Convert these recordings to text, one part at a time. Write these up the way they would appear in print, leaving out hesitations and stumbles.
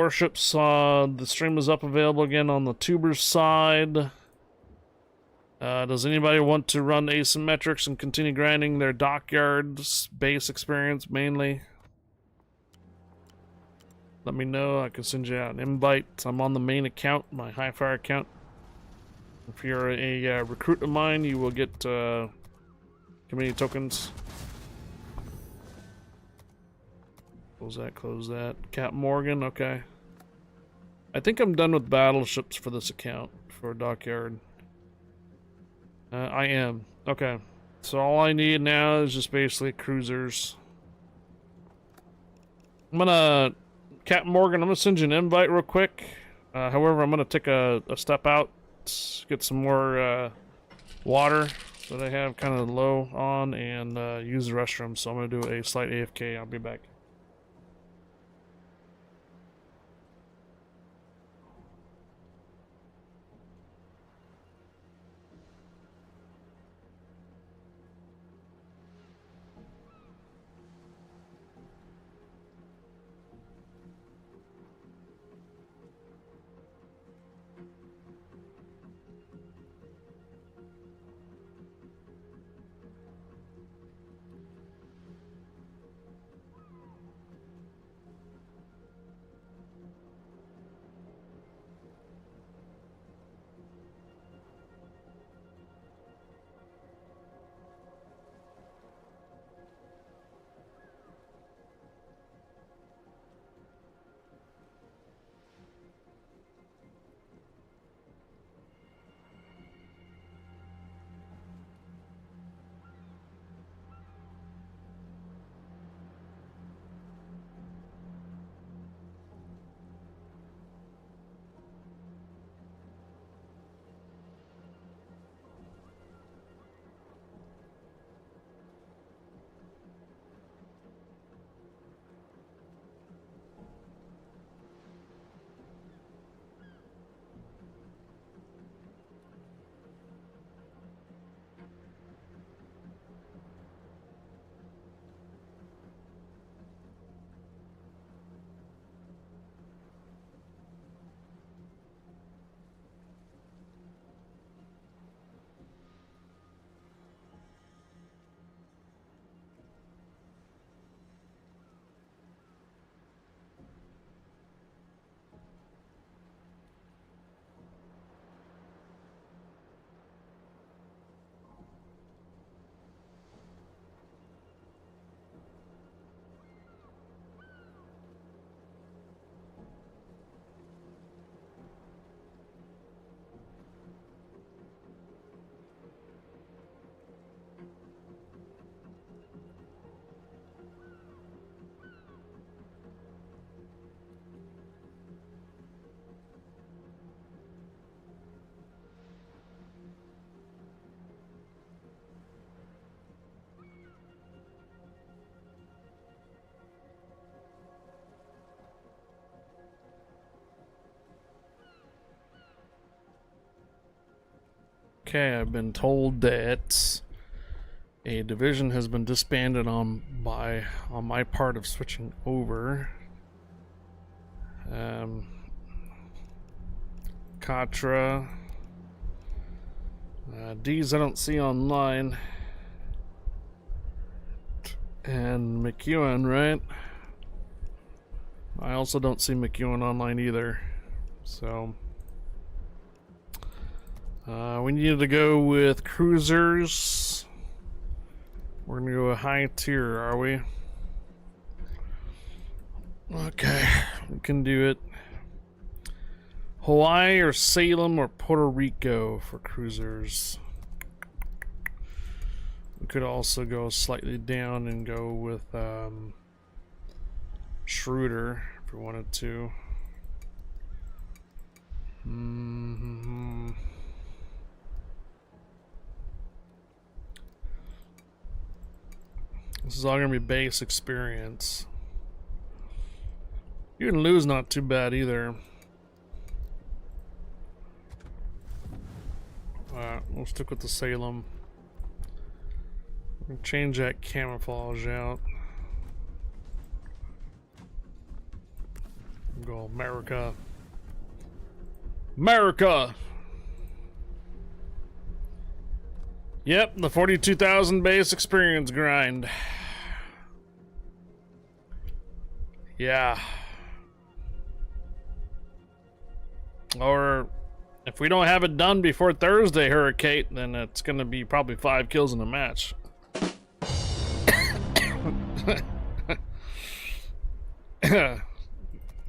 Warships. The stream is up available again on the tubers side. Does anybody want to run asymmetrics and continue grinding their dockyards base experience mainly? Let me know. I can send you out an invite. I'm on the main account, my Hi-Fi account. If you're a recruit of mine, you will get community tokens. Close that, close that. Cap Morgan, okay. I think I'm done with battleships for this account, for Dockyard. I am. Okay. So all I need now is just basically cruisers. I'm gonna... Captain Morgan, I'm gonna send you an invite real quick. However, I'm gonna take a step out, get some more water that I have kind of low on, and use the restroom. So I'm gonna do a slight AFK. I'll be back. Okay, I've been told that a division has been disbanded on my part of switching over. Katra. D's I don't see online. And McEwen, right? I also don't see McEwen online either. So we need to go with cruisers. We're gonna go a high tier, are we? Okay, we can do it. Hawaii or Salem or Puerto Rico for cruisers. We could also go slightly down and go with Schroeder if we wanted to. This is all gonna be base experience. You can lose not too bad either. We'll stick with the Salem. We'll change that camouflage out. Go America. America! Yep, the 42,000 base experience grind. Yeah. Or if we don't have it done before Thursday, Hurricane, then it's going to be probably 5 kills in a match.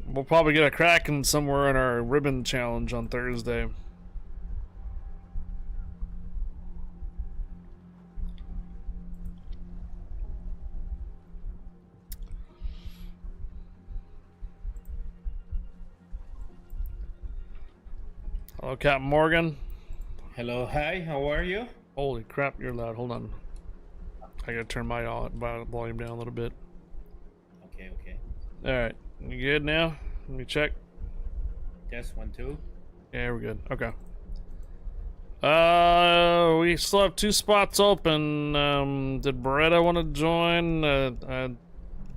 We'll probably get a Kraken somewhere in our ribbon challenge on Thursday. Hello, Captain Morgan. Hello, hi, how are you? Holy crap, you're loud. Hold on. I gotta turn my volume down a little bit. Okay. Alright, you good now? Let me check. Test 1, 2. Yeah, we're good. Okay. We still have 2 spots open. Did Beretta want to join?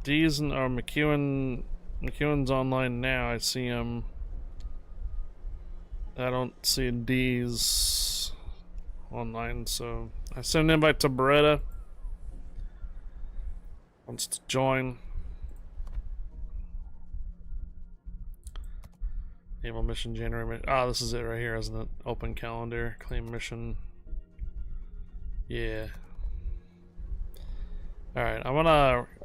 D's and or McEwen's online now. I see him. I don't see D's online, so I sent an invite to Beretta. Wants to join. Naval mission January. Ah, this is it right here, isn't it? Open calendar, claim mission. Yeah. All right,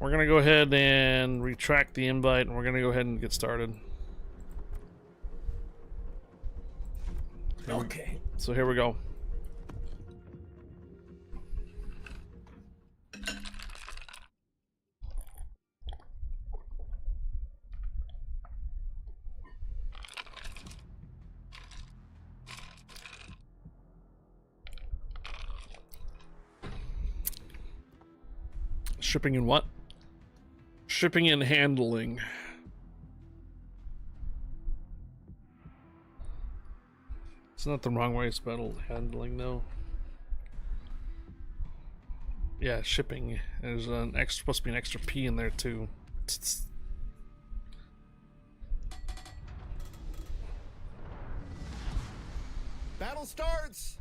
we're gonna go ahead and retract the invite, and we're gonna go ahead and get started. Okay. So here we go. Shipping and what? Shipping and handling. It's not the wrong way spelled handling though. Yeah, shipping. There's an extra, supposed to be an extra P in there too. Battle starts!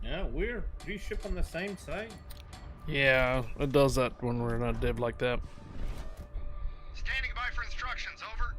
Yeah, we're 3 ship on the same side. Yeah, it does that when we're not div like that. Standing by for instructions, over.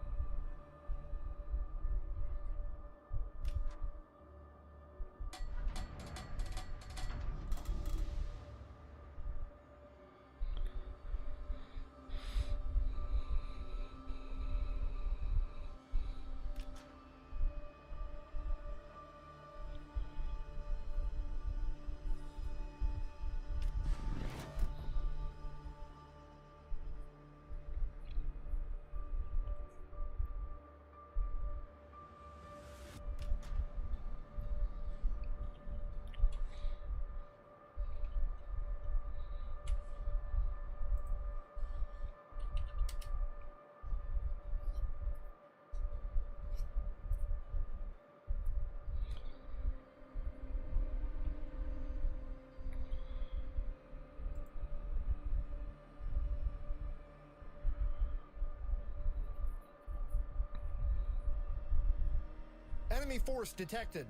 Enemy force detected.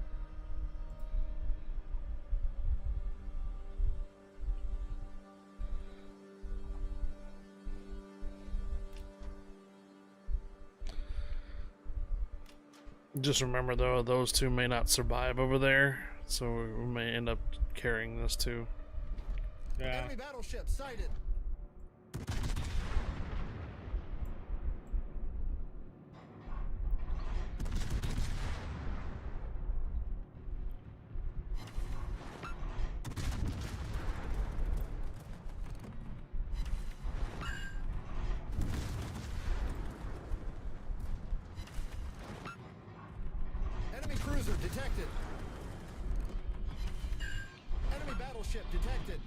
Just remember though, those 2 may not survive over there, so we may end up carrying this too. Yeah. Enemy battleship sighted. Enemy cruiser detected. Enemy battleship detected.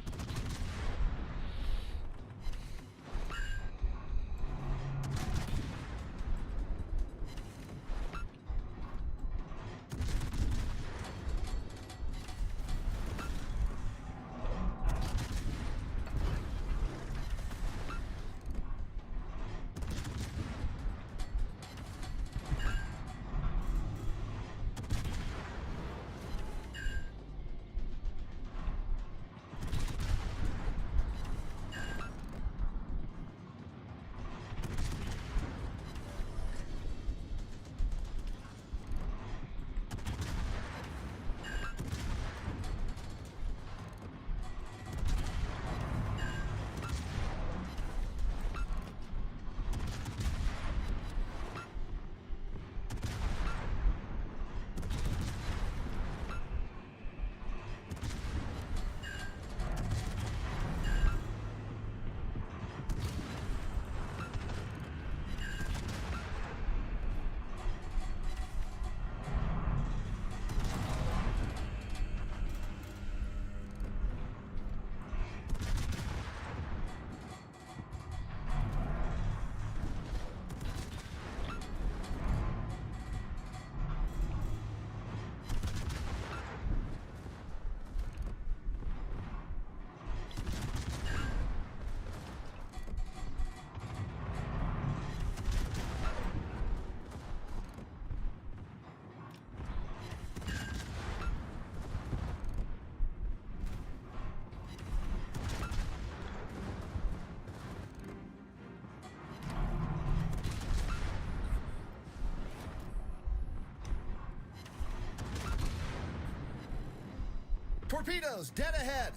Torpedoes dead ahead.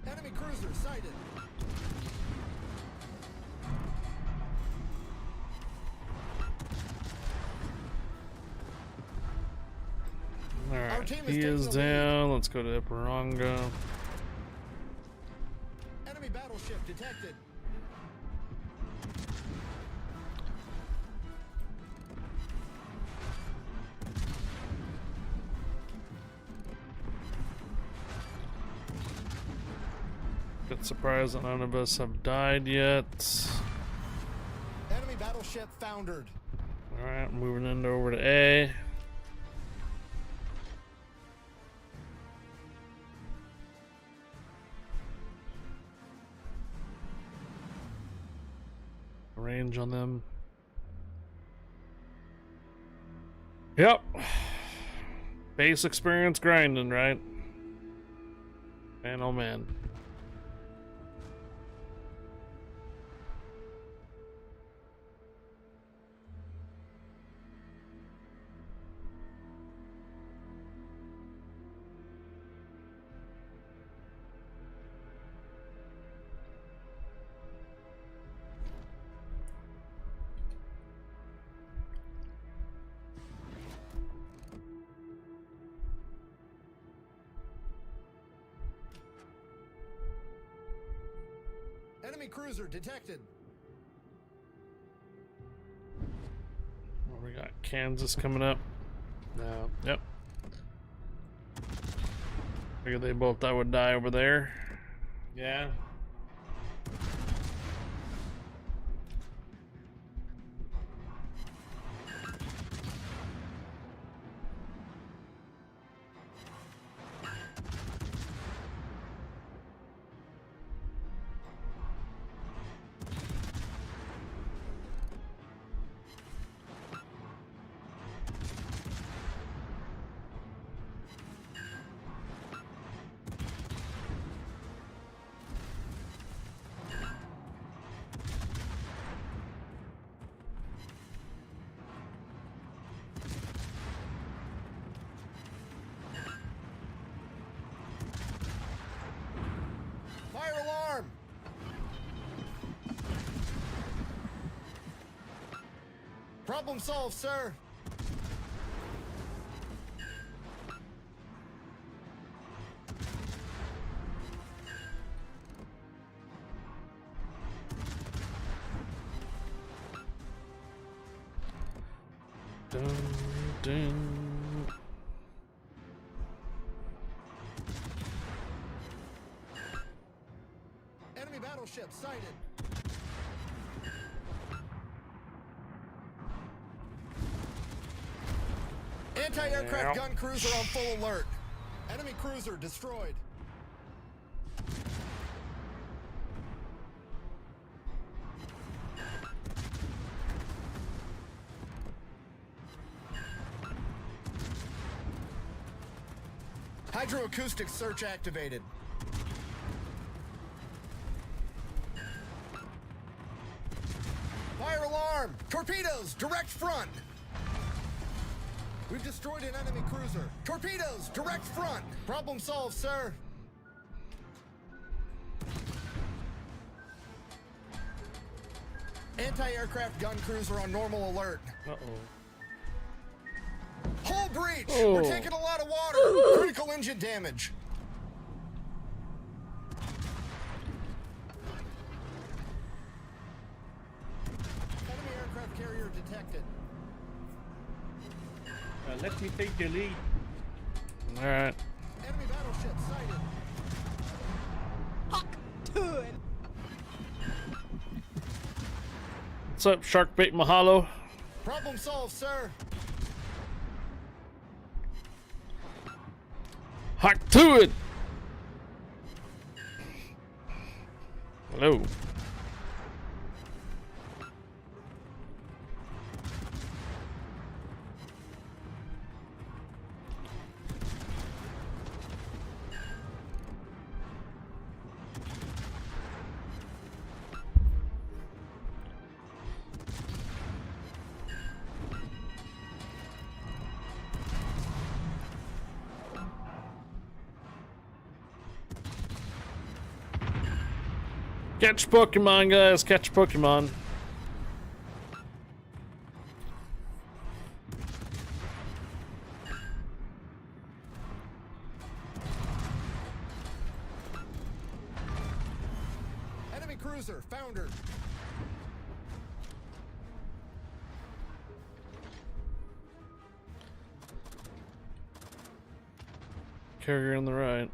Enemy cruiser sighted. Alright, team is he taking is the lead. down. Let's go to Iparanga. Enemy battleship detected. Bit surprised that none of us have died yet. Enemy battleship foundered. Alright, moving into over to A. Range on them. Yep. Base experience grinding, right? Man, oh man. Enemy cruiser detected. Well, we got Kansas coming up. No. Yep. Figured they both thought would die over there. Yeah. Fire alarm. Problem solved, sir. Dun, dun. Enemy battleship sighted. Anti-aircraft gun cruiser on full alert. Enemy cruiser destroyed. Hydroacoustic search activated. Fire alarm! Torpedoes, direct front! We've destroyed an enemy cruiser. Torpedoes, direct front! Problem solved, sir. Anti-aircraft gun cruiser on normal alert. Uh-oh. Hull breach! Oh. We're taking a lot of water! Critical engine damage. Enemy aircraft carrier detected. Let me take the lead. Alright. Enemy battleship sighted. What's up, Sharkbait Mahalo? Problem solved, sir. Hack to it! Hello. Catch Pokemon, guys. Catch Pokemon. Enemy cruiser foundered. Carrier on the right.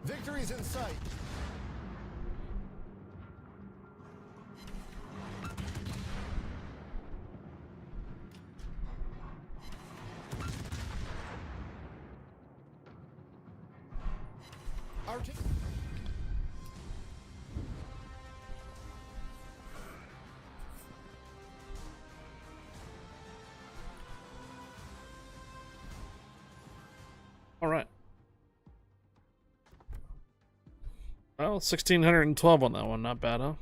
Victory's in sight. Our team. All right. Well, 1,612 on that one. Not bad, huh?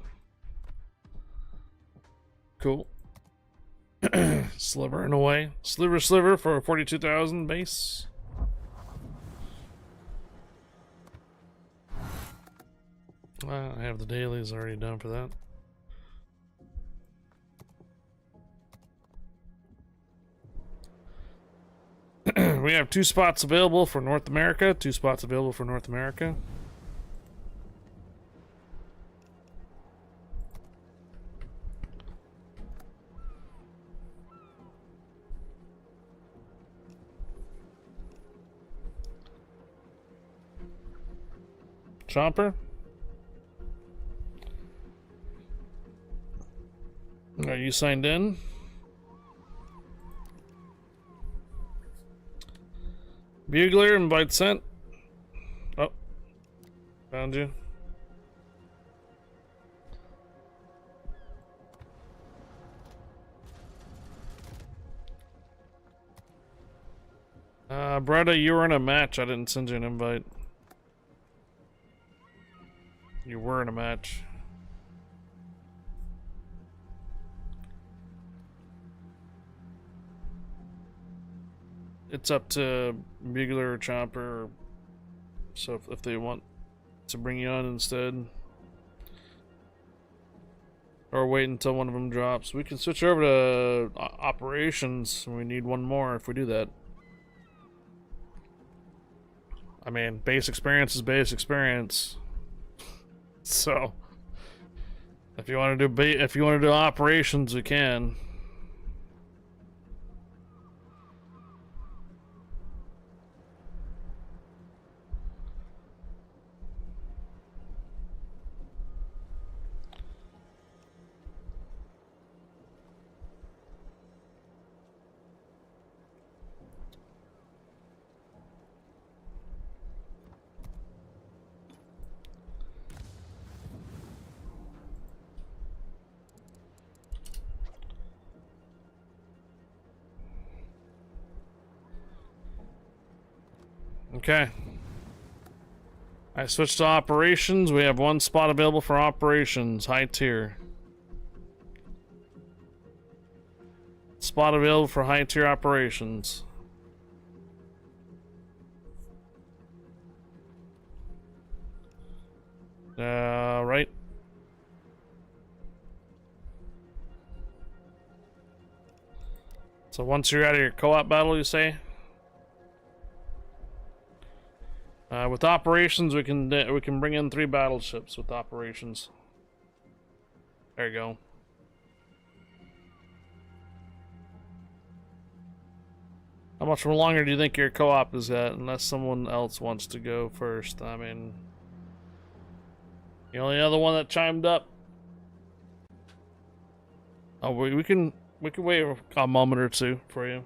Cool. Slivering away. Sliver for 42,000 base. I have the dailies already done for that. We have 2 spots available for North America. 2 spots available for North America. Chomper. Are you signed in? Bugler, invite sent. Oh, found you. Bretta, you were in a match. I didn't send you an invite. You were in a match. It's up to Bugler or Chomper, so if they want to bring you on instead, or wait until one of them drops, we can switch over to operations. We need one more if we do that. I mean, base experience is base experience. So, if you want to do operations, we can. Okay. I switched to operations. We have 1 spot available for operations. High tier. Spot available for high tier operations. Right. So once you're out of your co-op battle, you say? With operations, we can bring in 3 battleships with operations. There you go. How much longer do you think your co-op is at? Unless someone else wants to go first. I mean, the only other one that chimed up. Oh, we can wait a moment or two for you.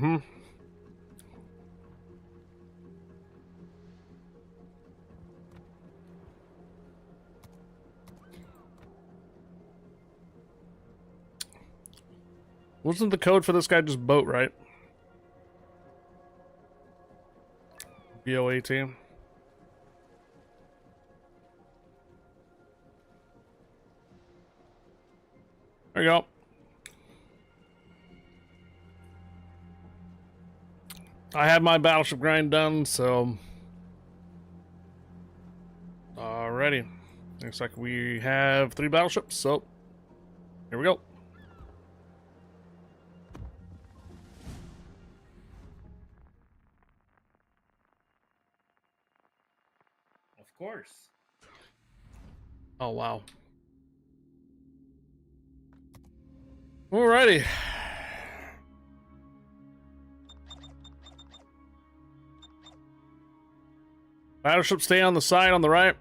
Mm-hmm. Wasn't the code for this guy just boat, right? BO18. There you go. I have my battleship grind done, so... Alrighty. Looks like we have 3 battleships, so... Here we go. Of course. Oh, wow. Alrighty. Battleship stay on the side on the right.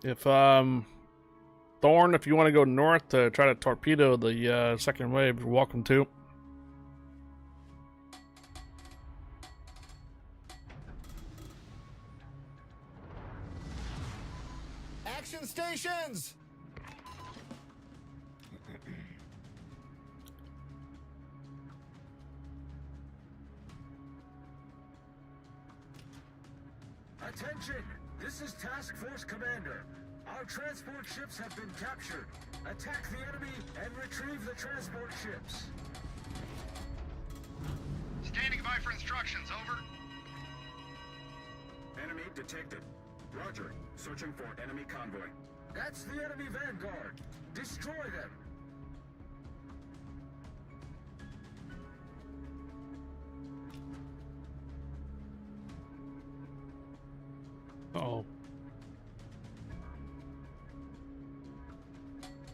If, Thorn, if you want to go north to try to torpedo the second wave, you're welcome to. Action stations! Attention! This is Task Force Commander. Our transport ships have been captured. Attack the enemy and retrieve the transport ships. Standing by for instructions, over. Enemy detected. Roger. Searching for enemy convoy. That's the enemy vanguard. Destroy them. Uh-oh.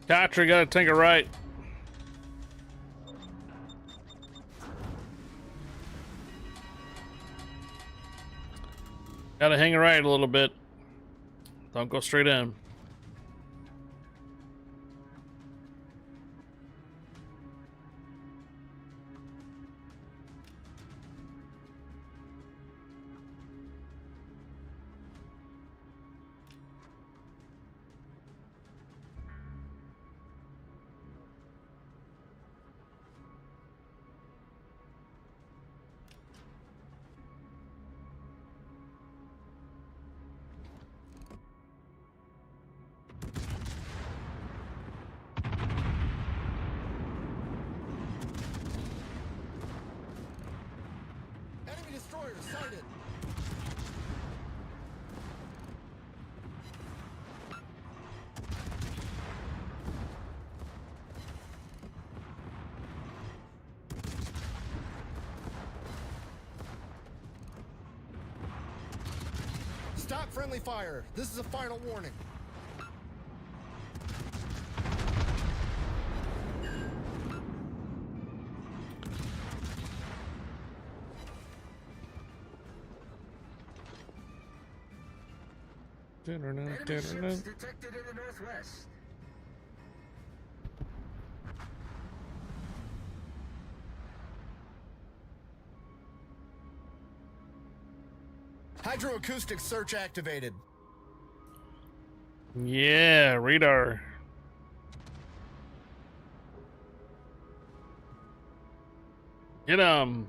Catcher, gotta take a right. Gotta hang a right a little bit. Don't go straight in. Enemy destroyer sighted. Stop friendly fire. This is a final warning. Enemy ships detected in the northwest. Hydroacoustic search activated. Yeah, radar. Get 'em.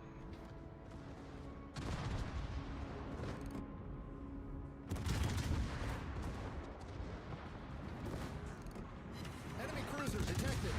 Enemy cruiser detected.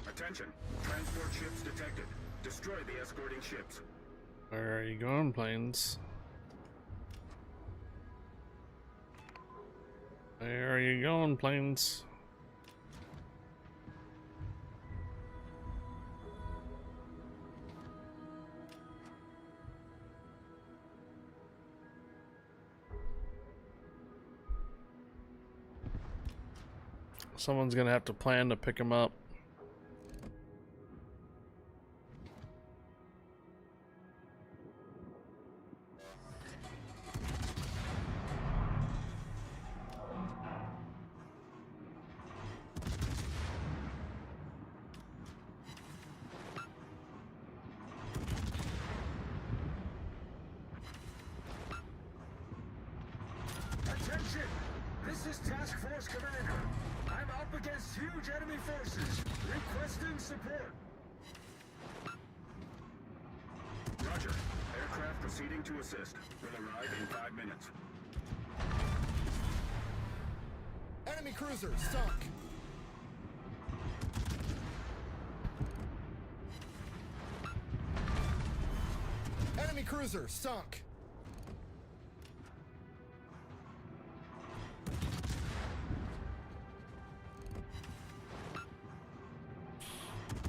Attention. Transport ships detected. Destroy the escorting ships. Where are you going, planes? Where are you going, planes? Someone's gonna have to plan to pick him up. Attention! This is Task Force Commander. I'm up against huge enemy forces. Requesting support. Roger. Aircraft proceeding to assist. Will arrive in 5 minutes. Enemy cruiser sunk. Enemy cruiser sunk.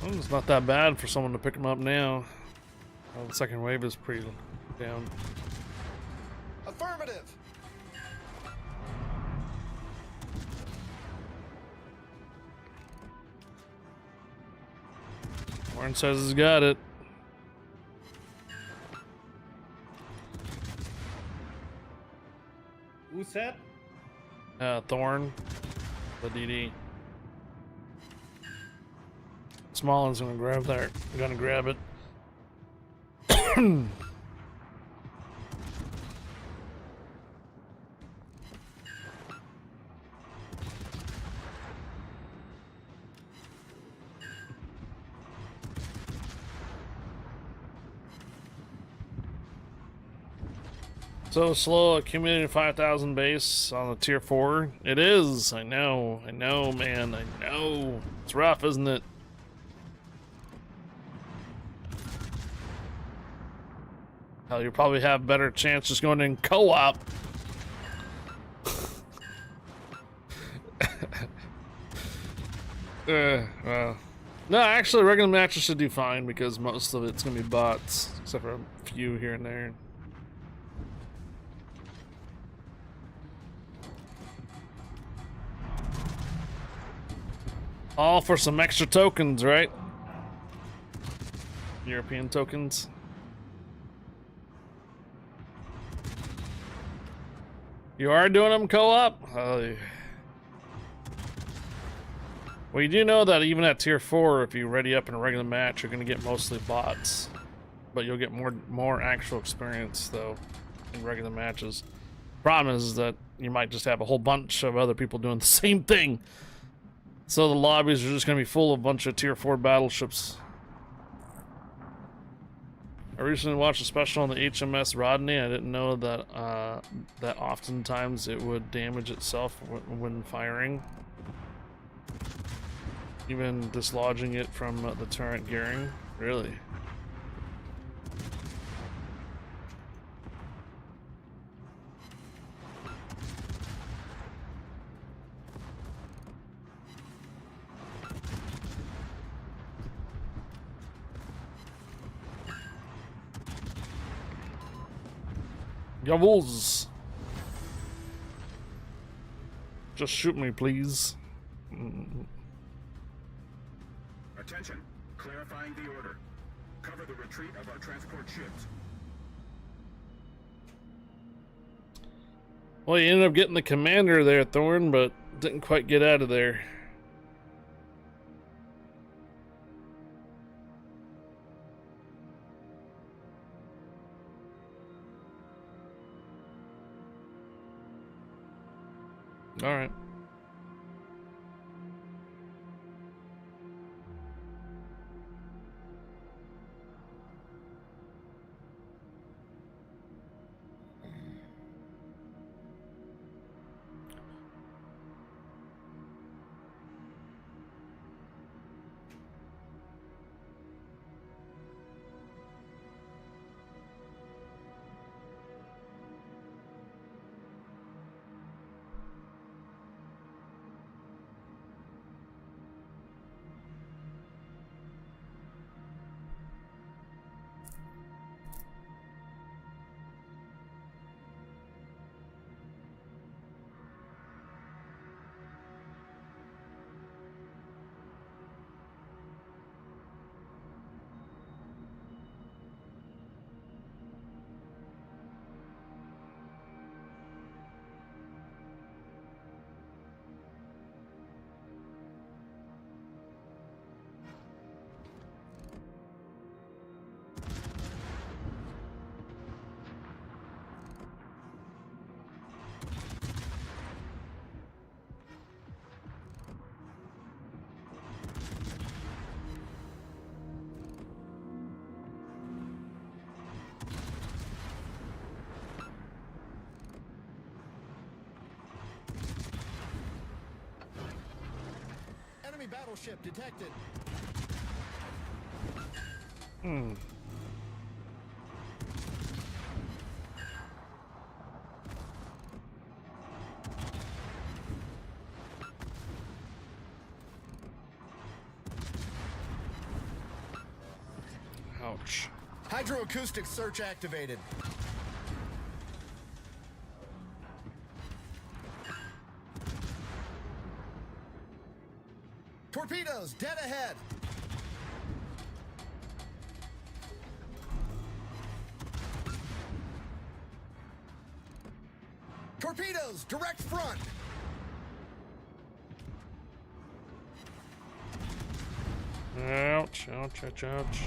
Well, it's not that bad for someone to pick him up now. Well, the second wave is pretty down. Affirmative. Warren says he's got it. Who said? Thorn, the DD. Small gonna grab that. Gonna grab it. So slow, accumulating 5,000 base on the tier 4. It is. I know, man. I know. It's rough, isn't it? Hell, you probably have better chance just going in co-op. Well. No, actually, regular matches should do fine because most of it's gonna be bots, except for a few here and there. All for some extra tokens, right? European tokens. You are doing them co-op? Oh. Well, you do know that even at tier 4, if you ready up in a regular match, you're gonna get mostly bots. But you'll get more actual experience, though, in regular matches. Problem is that you might just have a whole bunch of other people doing the same thing. So the lobbies are just going to be full of a bunch of tier 4 battleships. I recently watched a special on the HMS Rodney. I didn't know that that oftentimes it would damage itself when firing. Even dislodging it from the turret gearing. Really? Yavuz. Just shoot me, please. Attention. Clarifying the order. Cover the retreat of our transport ships. Well, you ended up getting the commander there, Thorn, but didn't quite get out of there. All right. battleship detected. Ouch. Hydroacoustic search activated. Torpedoes dead ahead. Torpedoes direct front. Ouch, ouch, ouch, ouch.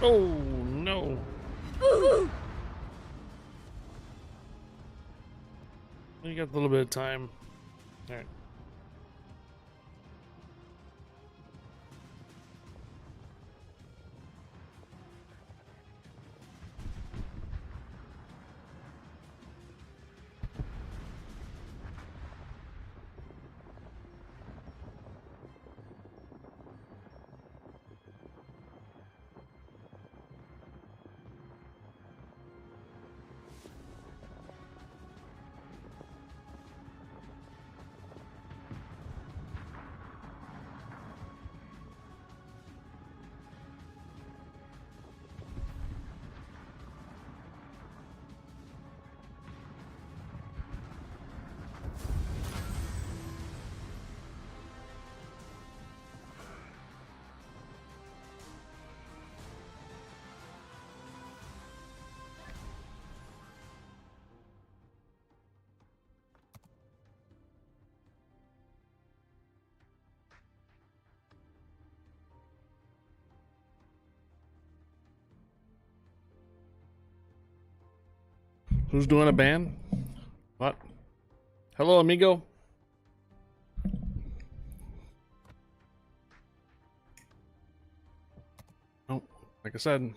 Oh, no. We got a little bit of time. All right. Who's doing a ban? What? Hello, amigo. Oh, like I said,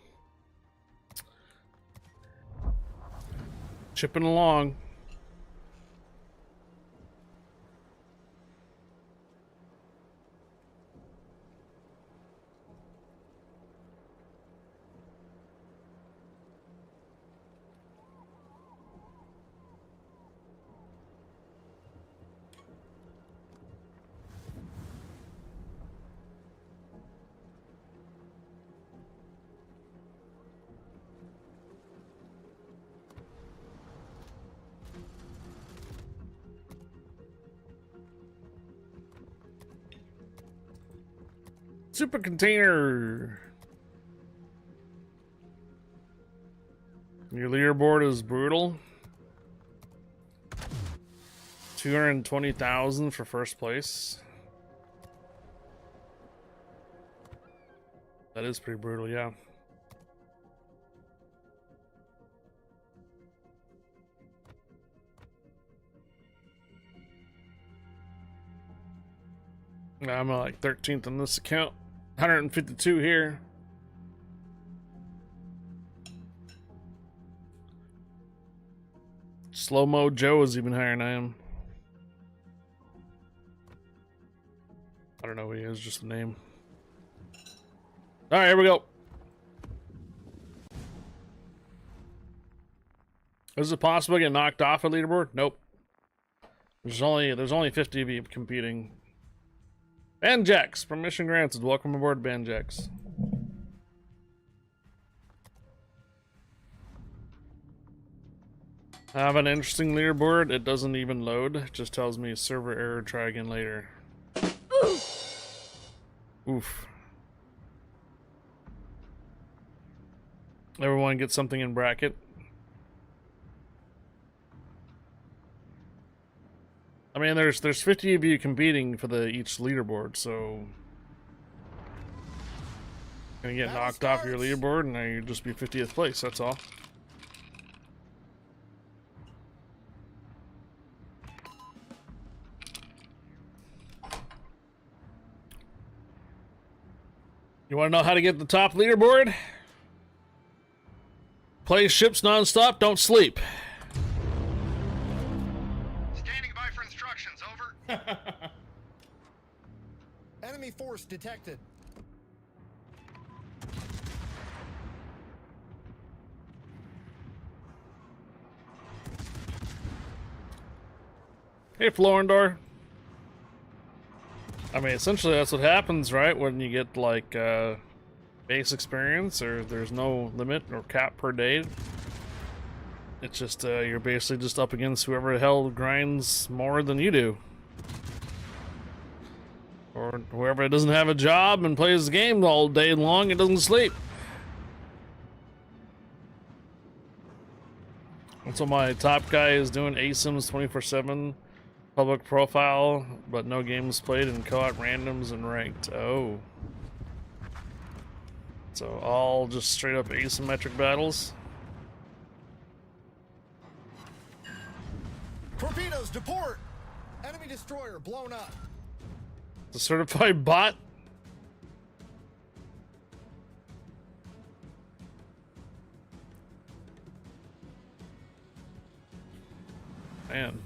chipping along. Super container. Your leaderboard is brutal. 220,000 for first place. That is pretty brutal, yeah. I'm like 13th on this account. 152 here. Slow-mo Joe is even higher than I am. I don't know who he is, just the name. Alright, here we go. Is it possible to get knocked off a leaderboard? Nope. There's only 50 of you competing. Banjax, permission granted. Welcome aboard, Banjax. I have an interesting leaderboard. It doesn't even load. It just tells me server error, try again later. Oof. Everyone get something in bracket. I mean, there's 50 of you competing for each leaderboard, so gonna get Battle knocked off your starts. leaderboard, and now you just be 50th place. That's all. You want to know how to get the top leaderboard? Play ships nonstop. Don't sleep. Standing by for instructions, over. Enemy force detected. Hey, Florendor. I mean, essentially that's what happens, right? When you get, like, base experience, or there's no limit or cap per day. It's just, you're basically just up against whoever the hell grinds more than you do. Or whoever doesn't have a job and plays the game all day long and doesn't sleep. That's what my top guy is doing, ASIMs 24/7. Public profile, but no games played and co-op randoms and ranked. Oh. So all just straight up asymmetric battles. Torpedoes to port. Enemy destroyer blown up. The certified bot? Man.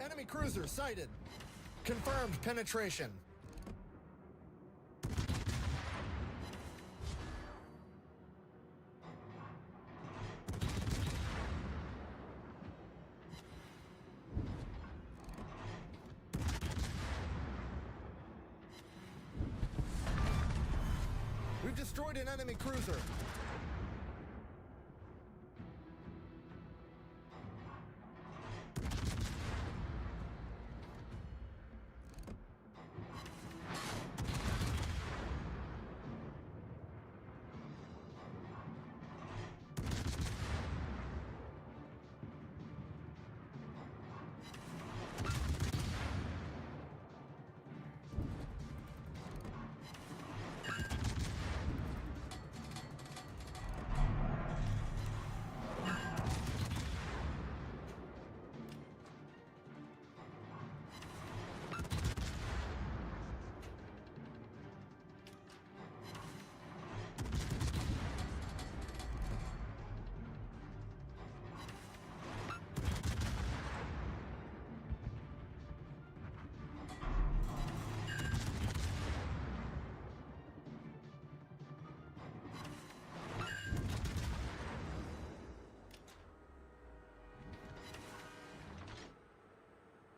Enemy cruiser sighted. Confirmed penetration. We've destroyed an enemy cruiser.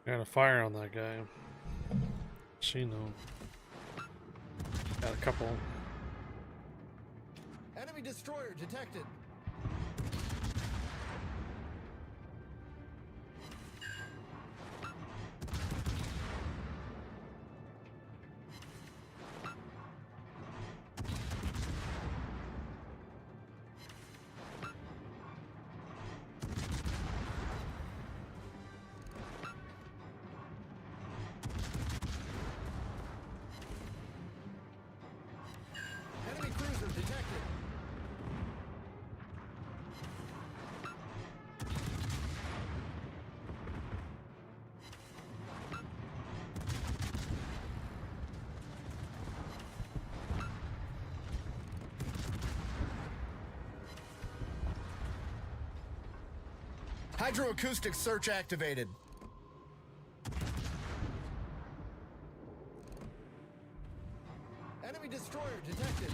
Got a fire on that guy. She know. Got a couple. Enemy destroyer detected. Enemy cruiser detected. Hydroacoustic search activated. destroyer detected.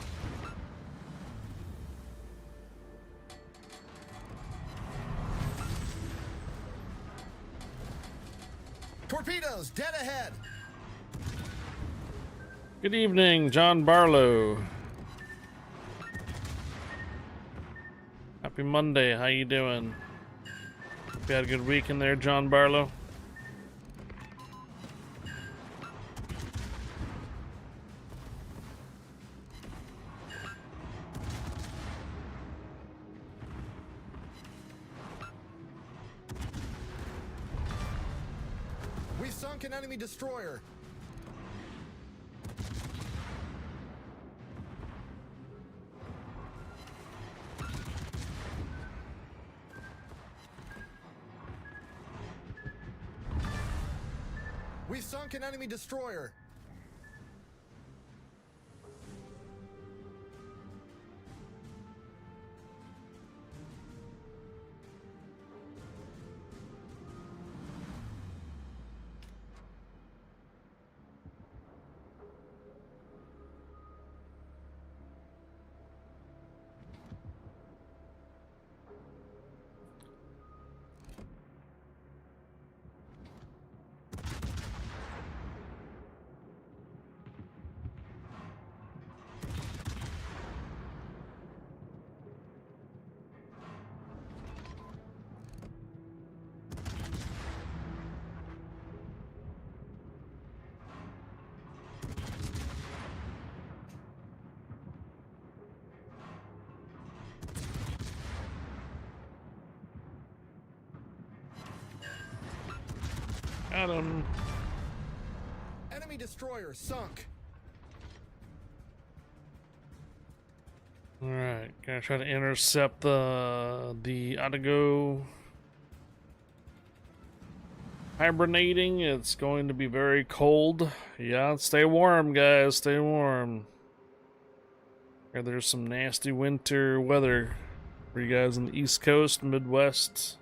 Torpedoes dead ahead. Good evening, John Barlow. Happy Monday. How you doing? You had a good week in there, John Barlow? We sunk an enemy destroyer. We sunk an enemy destroyer. Got him. Enemy destroyer sunk. All right, gonna try to intercept the Adago hibernating. It's going to be very cold. Yeah, stay warm, guys. Stay warm. Yeah, there's some nasty winter weather for you guys on the East Coast, Midwest.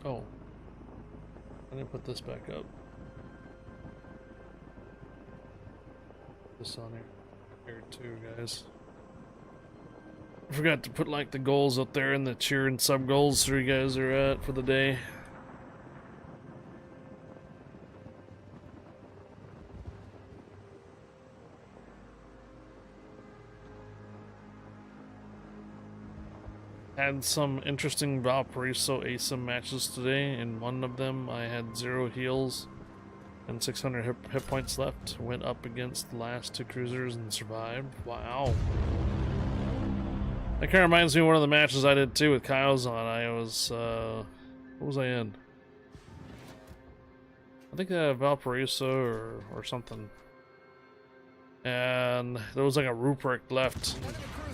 Oh, I didn't put this back up. This on here too, guys. I forgot to put like the goals up there and the cheer and sub goals where you guys are at for the day. Had some interesting Valparaiso ASIM matches today. In one of them, I had 0 heals and 600 hit points left. Went up against the last 2 cruisers and survived. Wow. That kind of reminds me of one of the matches I did too with Kyle's on. I was, what was I in? I think Valparaiso or something. And there was like a Rupert left.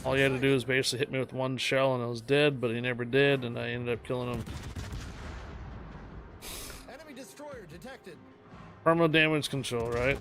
All he had to do was basically hit me with 1 shell and I was dead, but he never did, and I ended up killing him. Enemy destroyer detected. Permanent damage control, right?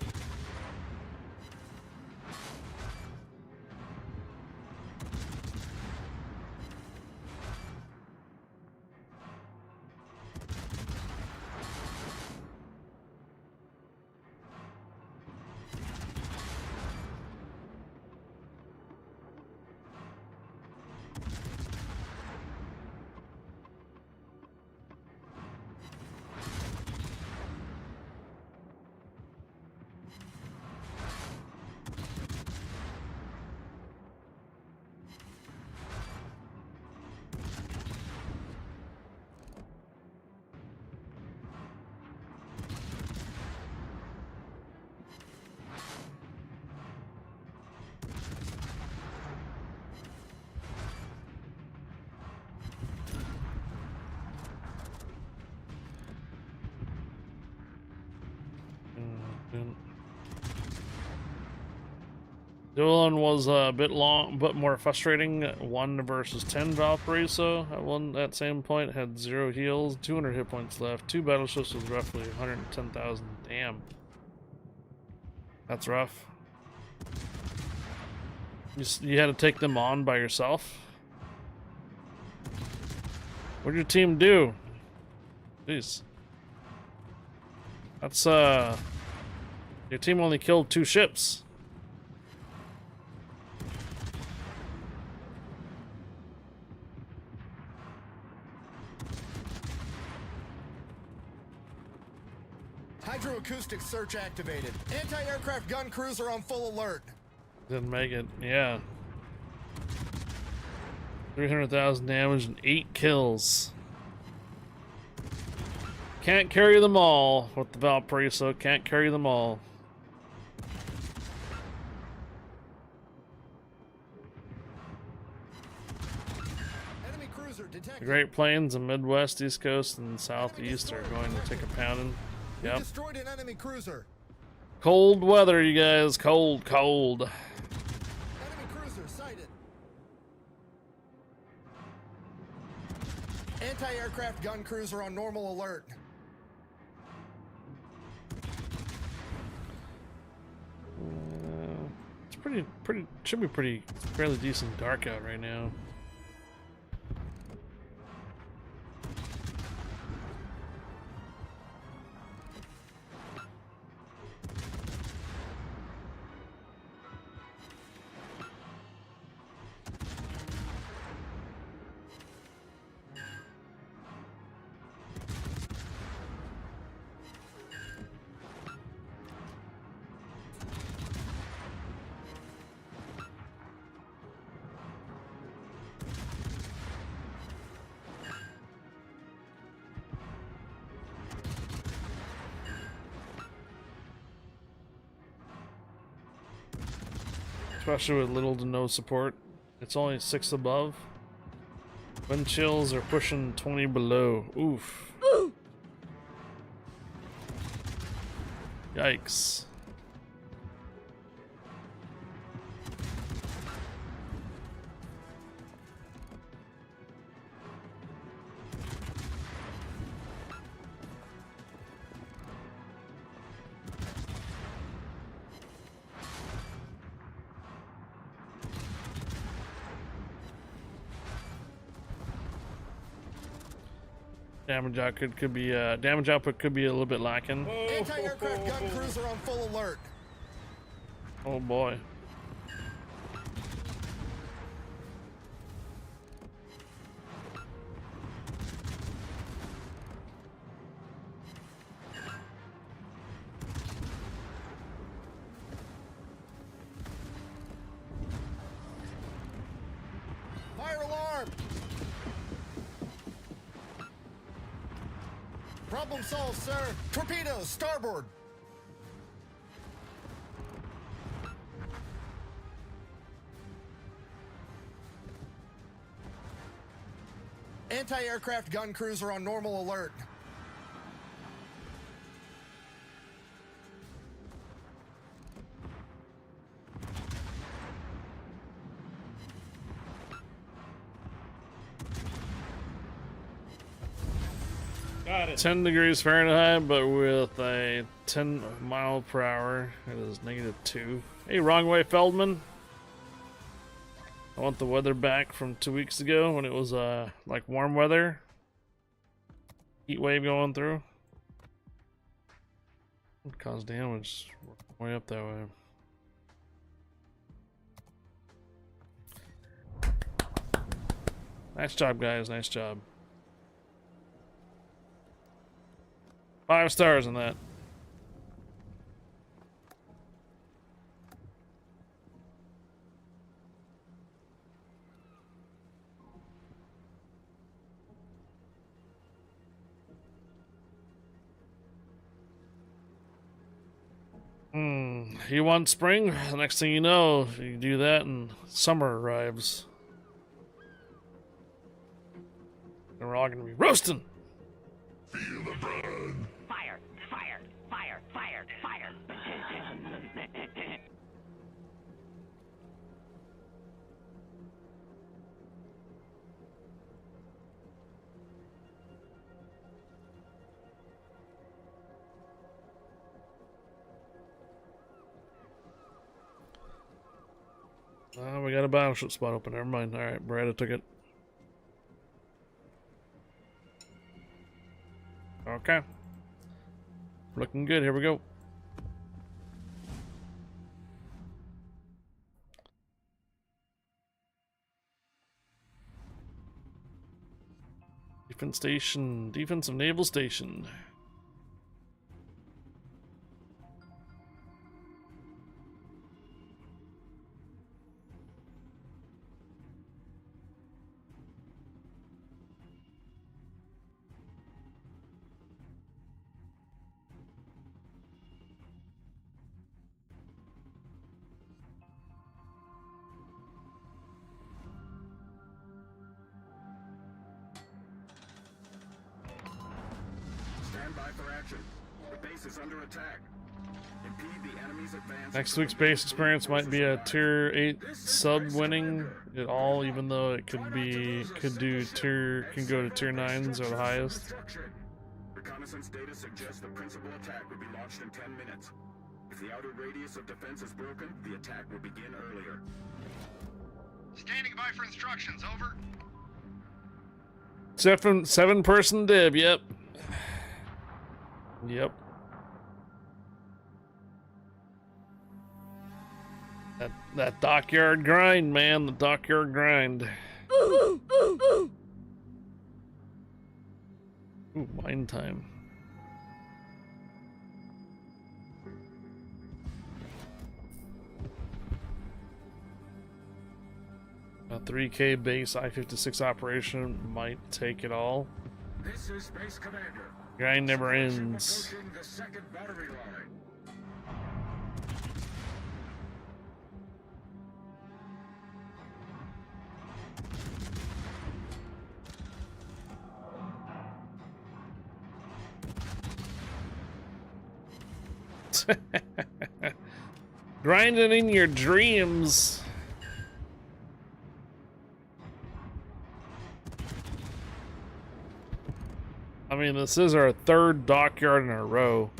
Dylan was a bit long, but more frustrating. 1 versus 10 Valparaiso at that same point had 0 heals, 200 hit points left. 2 battleships with roughly 110,000. Damn, that's rough. You had to take them on by yourself. What did your team do? Jeez, that's your team only killed 2 ships. Hydroacoustic search activated. Anti-aircraft gun cruiser on full alert. Didn't make it, yeah. 300,000 damage and 8 kills. Can't carry them all with the Valparaiso. Can't carry them all. Enemy cruiser detected. The Great Plains and Midwest, East Coast, and Southeast are going to take a pounding. We Yep. destroyed an enemy cruiser. Cold weather, you guys. Cold, cold. Enemy cruiser sighted. Anti-aircraft gun cruiser on normal alert. It's pretty, should be pretty, fairly decent dark out right now. Especially with little to no support. It's only 6 above. Wind chills are pushing 20 below. Oof. Yikes. Damage output could be a little bit lacking. Anti-aircraft gun cruiser on full alert. Oh boy. Fire alarm. Problem solved, sir. Torpedoes, starboard. Anti-aircraft gun cruiser on normal alert. Got it. 10 degrees Fahrenheit, but with a 10 mile per hour, it is -2. Hey, wrong way, Feldman. I want the weather back from 2 weeks ago when it was like warm weather. Heat wave going through. Would cause damage way up that way. Nice job, guys. Nice job. 5 stars on that. You want spring? The next thing you know, you do that and summer arrives. And we're all gonna be roasting. Fire! Fire! Fire! Fire! Fire! We got a battleship spot open. Never mind. All right, Brad took it. Okay. Looking good. Here we go. Defense station. Defensive naval station. Stand by for action. The base is under attack. Impede the enemy's advance. Next week's base experience might be a tier 8 sub winning it all, even though it could go to tier 9s or the highest. Reconnaissance data suggests the principal attack will be launched in 10 minutes. If the outer radius of defense is broken, the attack will begin earlier. Standing by for instructions, over. 7-person div, yep. Yep. That dockyard grind, man, the dockyard grind. Ooh, wine time. A 3K base I-56 operation might take it all. This is Base Commander. Grind never ends. Approaching the second battery line. Grinding in your dreams. I mean, this is our third dockyard in a row.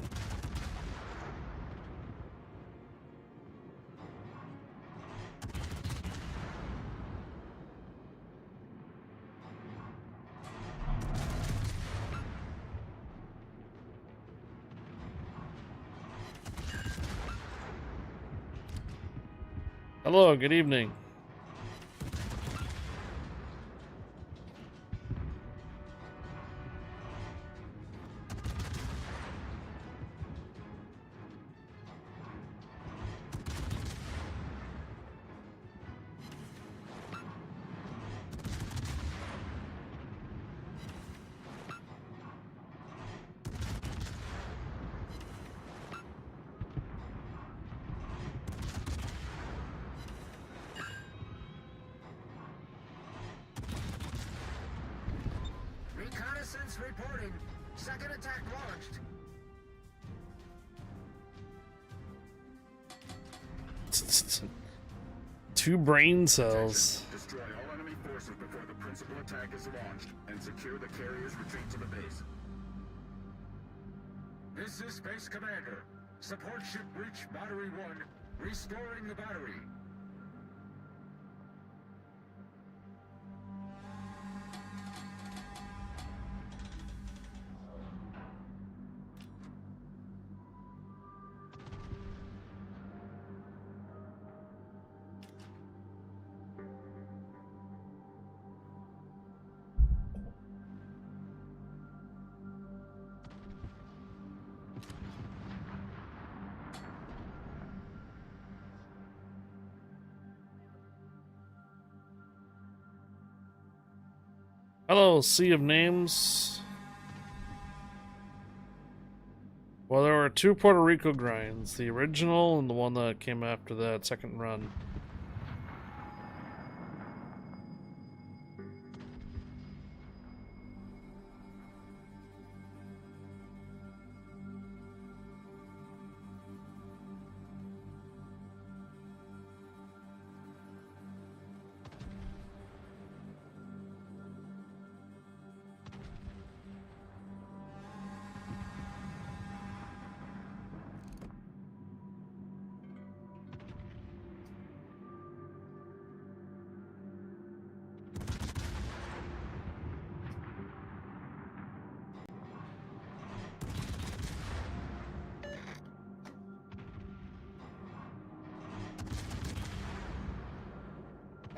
Hello, good evening. Reconnaissance reporting. Second attack launched. Two brain cells. Destroy all enemy forces before the principal attack is launched and secure the carrier's retreat to the base. This is Space Commander. Support ship breach Battery 1. Restoring the battery. Hello, sea of names. Well, there were two Puerto Rico grinds, the original and the one that came after that second run.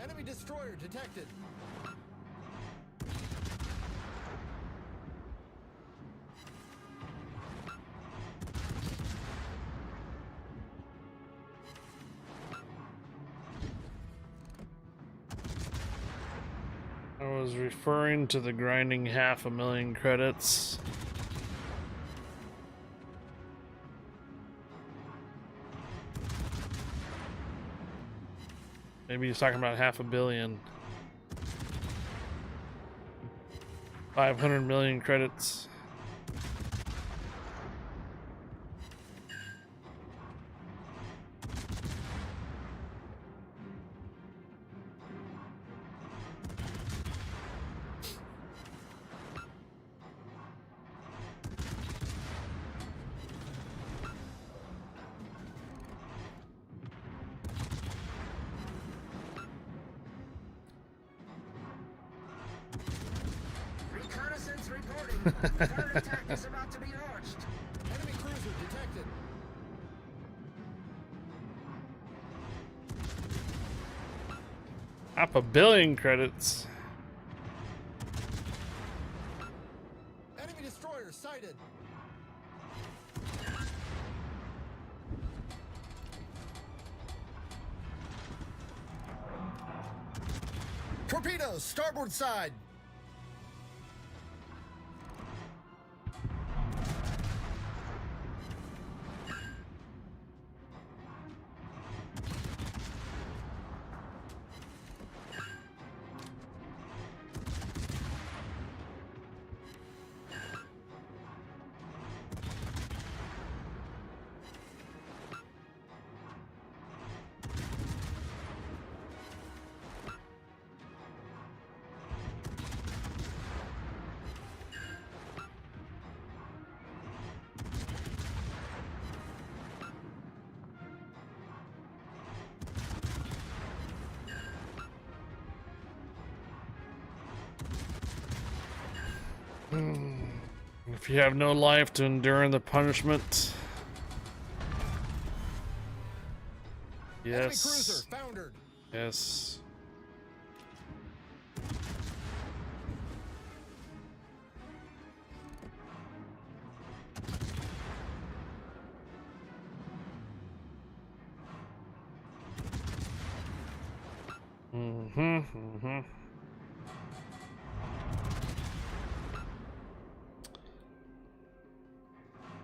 Enemy destroyer detected. I was referring to the grinding 500,000 credits. Maybe he's talking about 500 million. 500 million credits. Reconnaissance reporting. Third attack is about to be launched. Enemy cruiser detected. Half a billion credits. Enemy destroyer sighted. Torpedoes, starboard side. If you have no life to endure the punishment. Enemy Yes. cruiser foundered. Yes.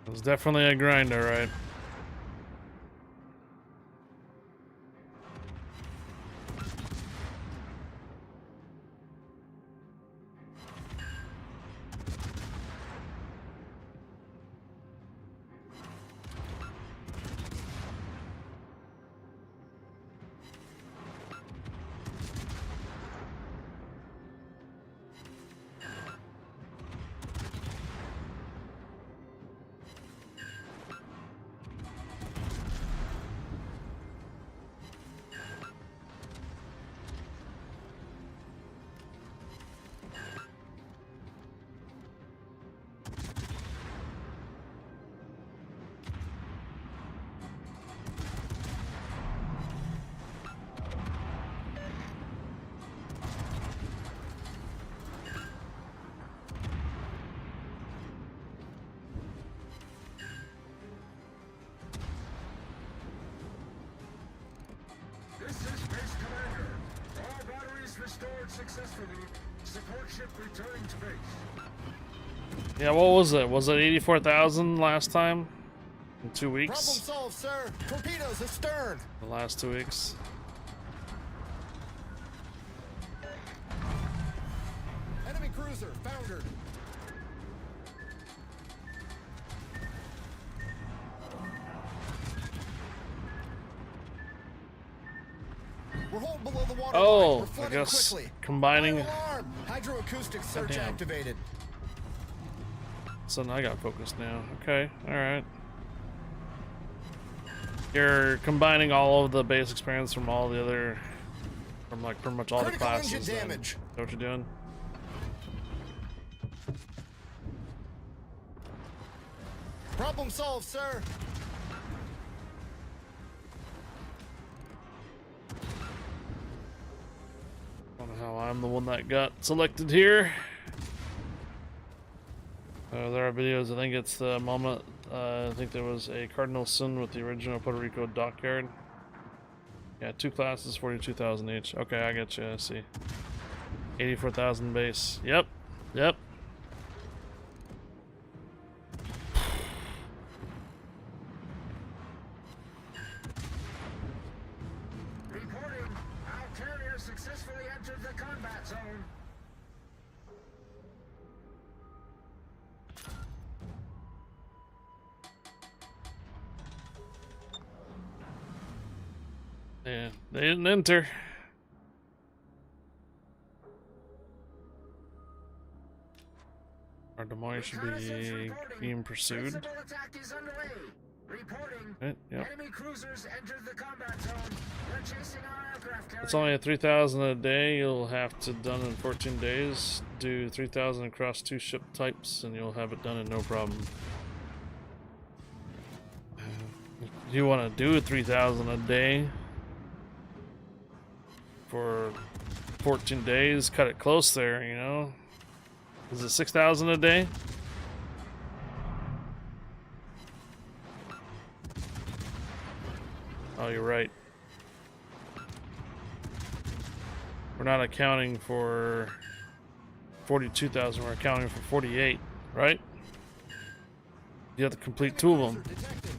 It was definitely a grinder, right? This is Base Commander. All batteries restored successfully. Support ship returning to base. Yeah, what was it? Was it 84,000 last time? In 2 Problem weeks? solved, sir. Torpedoes astern. The last 2 weeks? Enemy cruiser foundered. We're holding below the water line. Oh, We're I flooding guess quickly. combining. Fire alarm. Hydroacoustic search Goddamn. activated. So I got focused now. Okay, alright. You're combining all of the base experience from all the other, from like pretty much all the Critical classes. engine then. damage. Is that what you're doing? Problem solved, sir. I don't know how I'm the one that got selected here. There are videos. I think it's the moment. I think there was a cardinal sin with the original Puerto Rico dockyard. Yeah, 2 classes, 42,000 each. Okay, I get you. I see. 84,000 base. Yep. Yep. Reporting. Our carrier successfully entered the combat zone. Yeah, they didn't enter. Our demise should be being pursued. Principal attack is underway. Reporting. Right, yep. Enemy cruisers entered the combat zone. We're chasing our aircraft carrier. It's only at 3,000 a day. You'll have to done in 14 days. Do 3,000 across 2 ship types, and you'll have it done in no problem. You want to do 3,000 a day for 14 days? Cut it close there, you know. Is it 6,000 a day? Oh, you're right. We're not accounting for 42,000. We're accounting for 48, right? You have to complete 2 of them. Detected.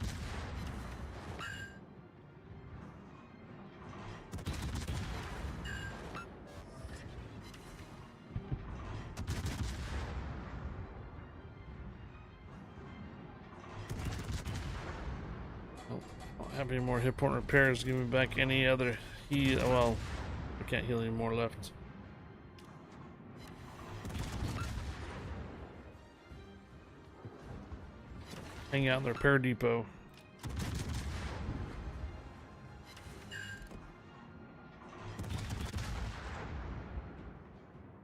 Don't have any more hit point repairs. Give me back any other heal. Well, I can't heal any more left. Hang out in the repair depot.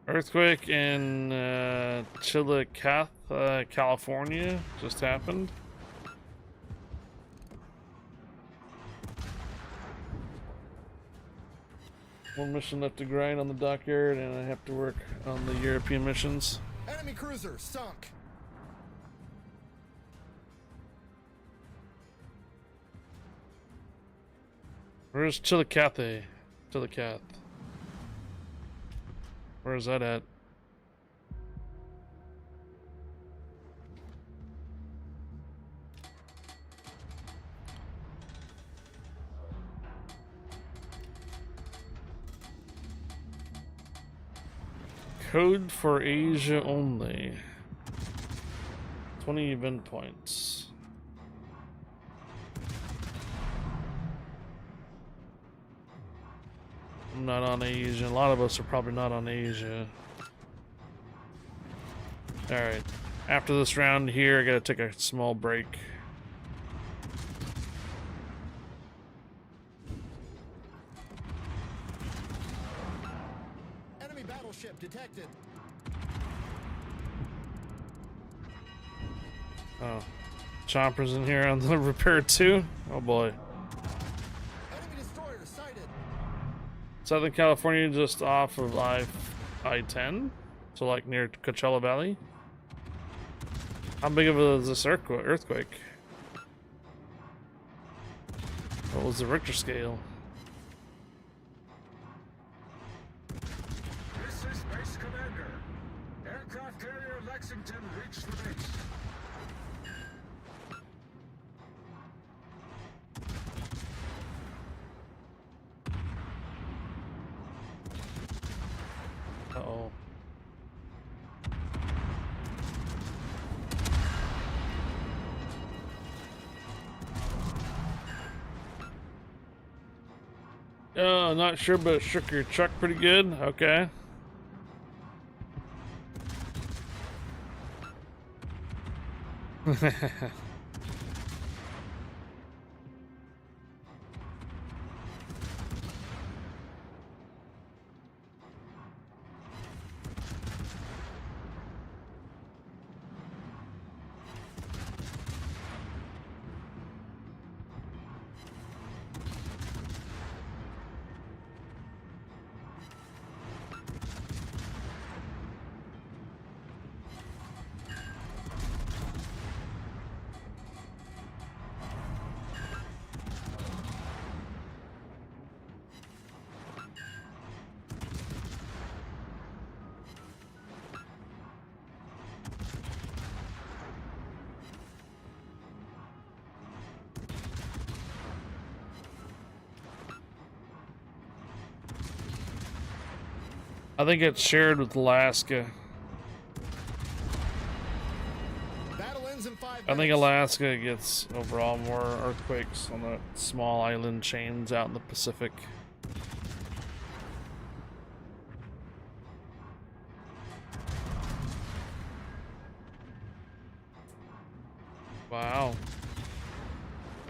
Earthquake in Chillicothe, California just happened. One mission left to grind on the dockyard, and I have to work on the European missions. Enemy cruiser sunk. Where's Chillicothe? Chillicothe. Where is that at? Code for Asia only. 20 event points. I'm not on Asia. A lot of us are probably not on Asia. Alright. After this round here, I gotta take a small break. Enemy battleship detected. Oh. Chompers in here on the repair too? Oh boy. Enemy destroyer sighted. Southern California, just off of I-10, so like near Coachella Valley. How big of a is this earthquake? What was the Richter scale? This is Base Commander. Aircraft carrier Lexington reached the base. Uh-oh. Not sure, but it shook your truck pretty good. Okay. I think it's shared with Alaska. Battle ends in 5 minutes. I think Alaska gets overall more earthquakes on the small island chains out in the Pacific. Wow.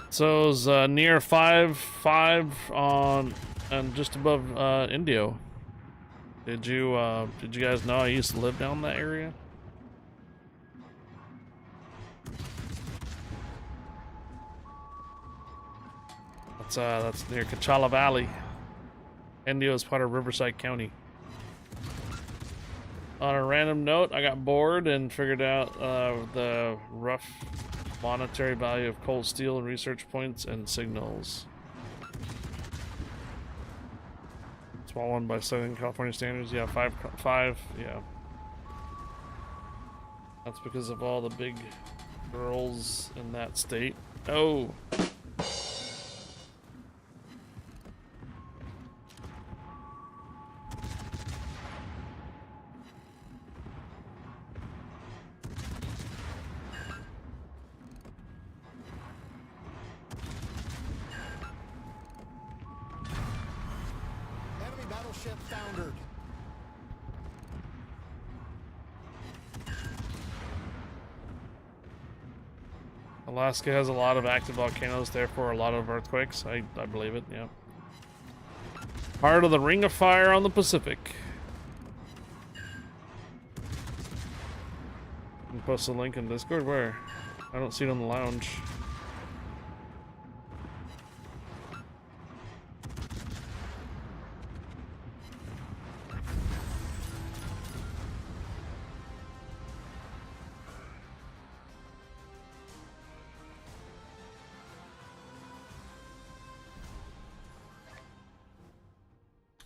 So it was near 5 on and just above Indio. Did you guys know I used to live down that area? That's near Coachella Valley. Indio is part of Riverside County. On a random note, I got bored and figured out the rough monetary value of cold steel and research points and signals. Small one by Southern California standards. Yeah, five. Yeah. That's because of all the big girls in that state. Oh. Enemy battleship foundered. Alaska has a lot of active volcanoes, therefore a lot of earthquakes. I believe it, yeah. Part of the Ring of Fire on the Pacific. Can post a link in Discord? Where? I don't see it on the lounge.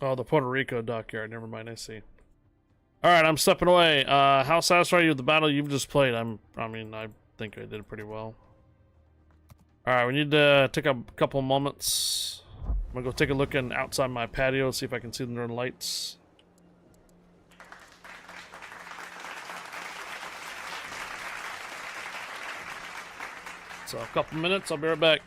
Oh, the Puerto Rico dockyard. Never mind, I see. Alright, I'm stepping away. How satisfied are you with the battle you've just played? I mean, I think I did pretty well. Alright, we need to take a couple moments. I'm gonna go take a look outside my patio, see if I can see the northern lights. So, a couple minutes, I'll be right back.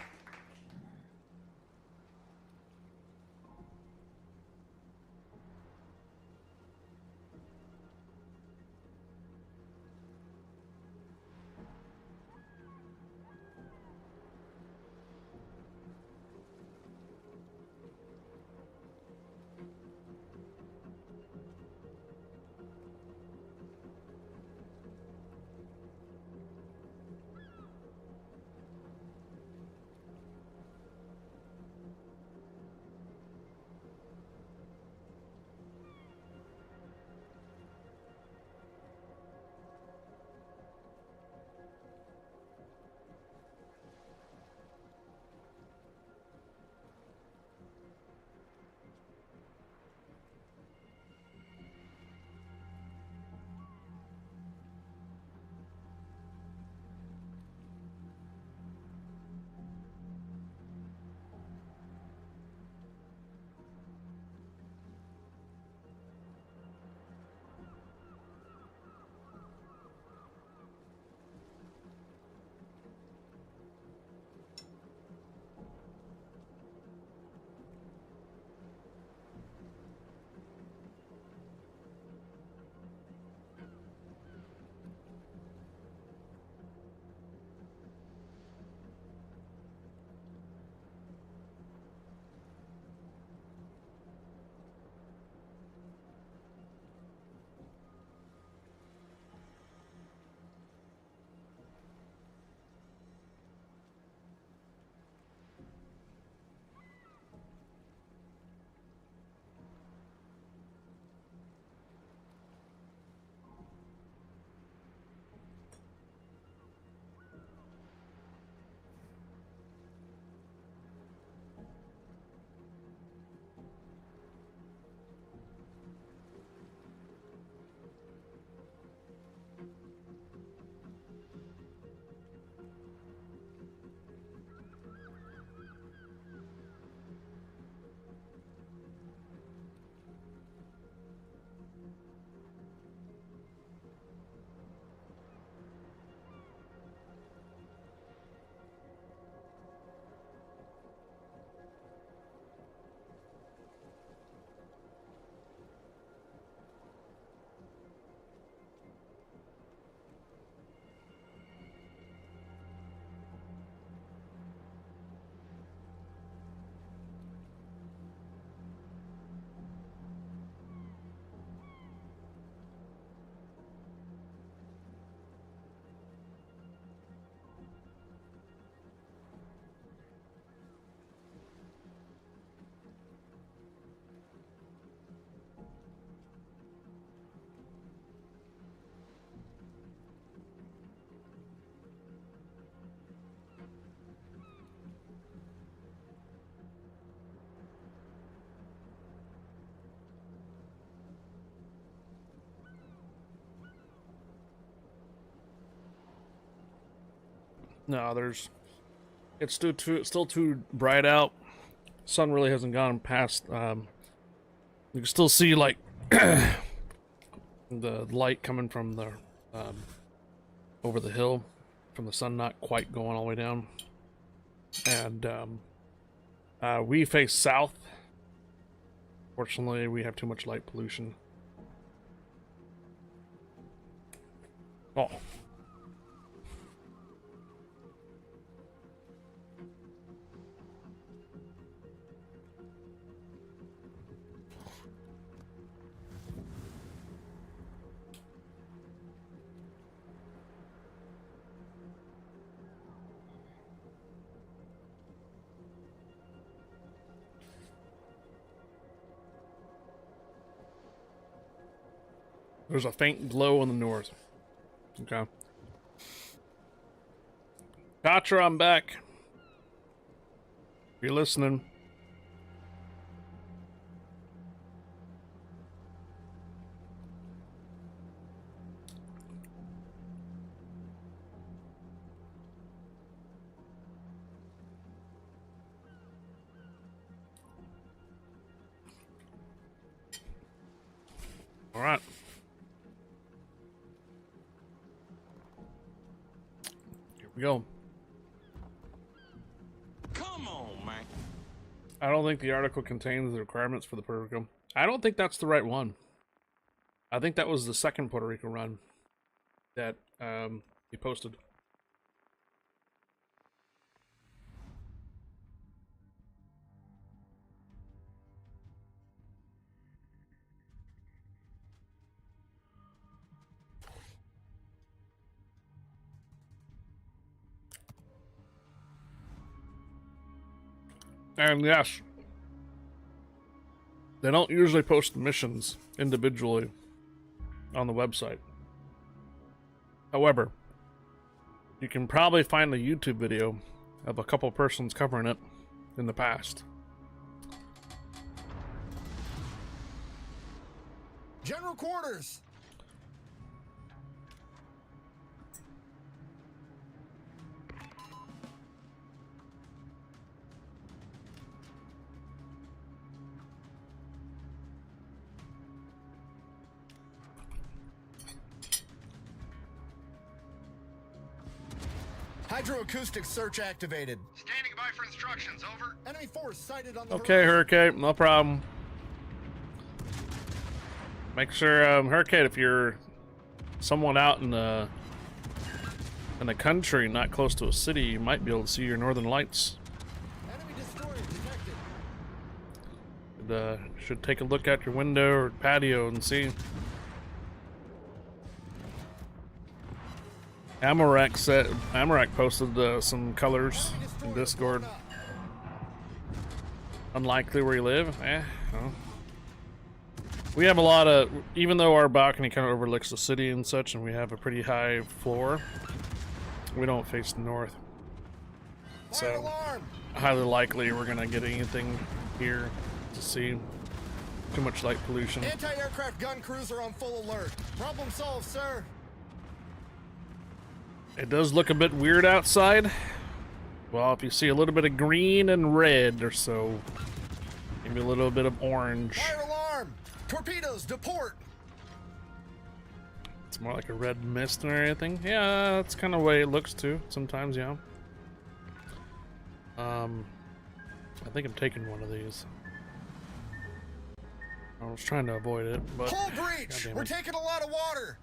No, it's still too bright out. Sun really hasn't gone past. You can still see like the light coming from the over the hill from the sun, not quite going all the way down. And we face south. Fortunately, we have too much light pollution. Oh. There's a faint glow in the north. Okay. Gotcha, I'm back. If you're listening. All right. Here we go. Come on, man. I don't think the article contains the requirements for the Puerto Rico. I don't think that's the right one. I think that was the second Puerto Rico run that he posted. And yes, they don't usually post missions individually on the website. However, you can probably find a YouTube video of a couple persons covering it in the past. General quarters. Hydroacoustic search activated. Standing by for instructions, over. Enemy force sighted on the Okay, horizon. Hurricane, no problem. Make sure, Hurricane, if you're someone out in the country, not close to a city, you might be able to see your northern lights. Enemy destroyer detected. Should take a look out your window or patio and see. Amarak posted some colors in Discord. Unlikely where you live? Well. We have a lot of, even though our balcony kind of overlooks the city and such, and we have a pretty high floor, we don't face the north. Fire So, alarm. highly likely we're gonna get anything here to see. Too much light pollution. Anti-aircraft gun cruiser on full alert. Problem solved, sir. It does look a bit weird outside. Well, if you see a little bit of green and red or so, maybe a little bit of orange. Fire alarm. Torpedoes to port. It's more like a red mist or anything. Yeah, that's kind of the way it looks too. Sometimes, yeah. I think I'm taking one of these. I was trying to avoid it, but Hull breach. goddamn We're it. taking a lot of water.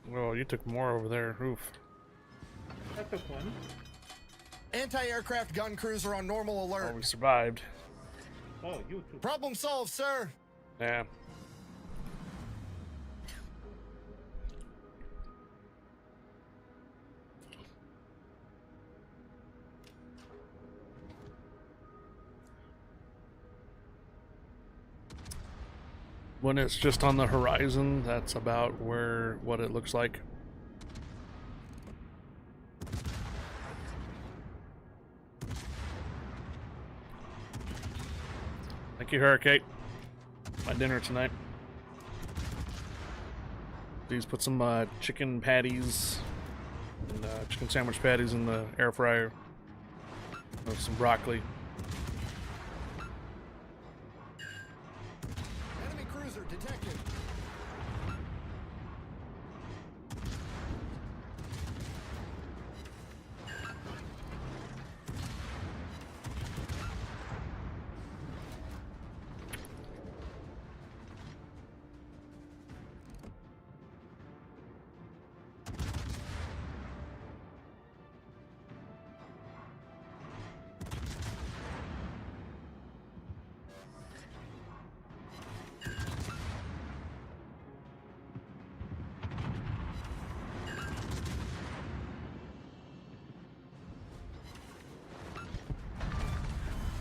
Well, you took more over there. Oof. I took one. Anti-aircraft gun cruiser on normal Oh, alert. we survived. Oh, you too. Problem solved, sir. Yeah. When it's just on the horizon, that's about what it looks like. Thank you, Hurricane. My dinner tonight. Please put some chicken patties And chicken sandwich patties in the air fryer with some broccoli. Enemy cruiser detected.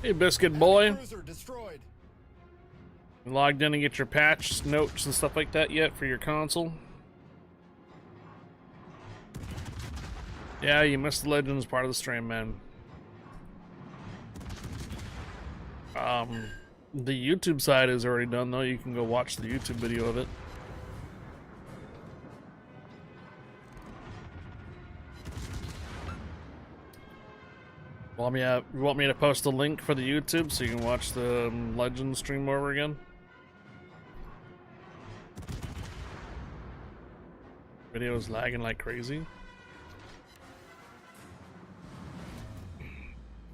Hey, biscuit boy. Cruiser destroyed. You logged in to get your patch notes and stuff like that yet for your console? Yeah, you missed the Legends part of the stream, man. The YouTube side is already done, though. You can go watch the YouTube video of it. You want me to post a link for the YouTube so you can watch the Legends stream over again? Video's lagging like crazy.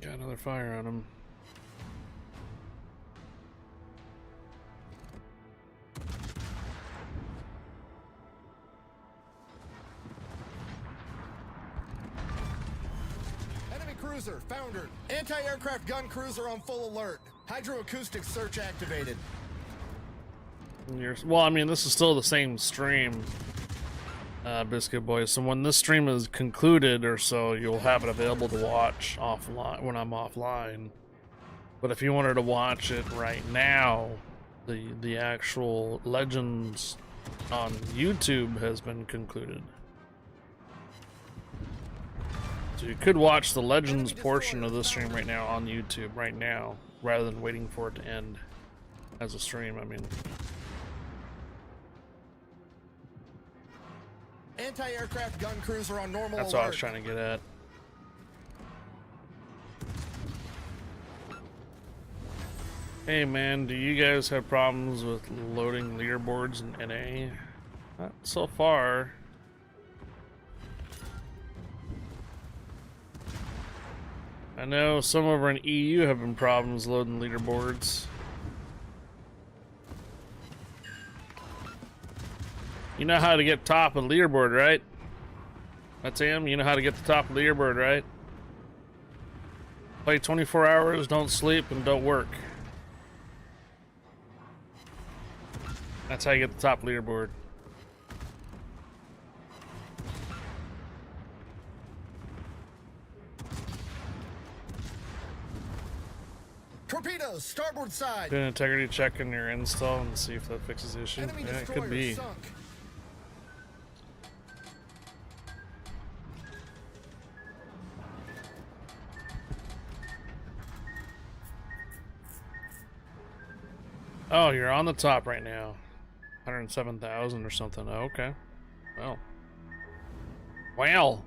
Got another fire on him. Enemy cruiser foundered. Anti-aircraft gun cruiser on full alert. Hydroacoustic search activated. Well, I mean, this is still the same stream, Biscuit Boy. So when this stream is concluded or so, you'll have it available to watch offline when I'm offline. But if you wanted to watch it right now, the actual Legends on YouTube has been concluded. So you could watch the Legends portion of this stream right now on YouTube right now, rather than waiting for it to end as a stream, I mean. Anti-aircraft gun cruiser on normal That's alert. what I was trying to get at. Hey man, do you guys have problems with loading leaderboards in NA? Not so far. I know some over in EU have been problems loading leaderboards. You know how to get top of the leaderboard, right? That's him. You know how to get the top of the leaderboard, right? Play 24 hours, don't sleep, and don't work. That's how you get the top leaderboard. Torpedoes, starboard side. Do an integrity check in your install and see if that fixes the issue. Enemy Yeah, it destroyer could be. sunk. Oh, you're on the top right now. 107,000 or something. Oh, okay. Well. Well.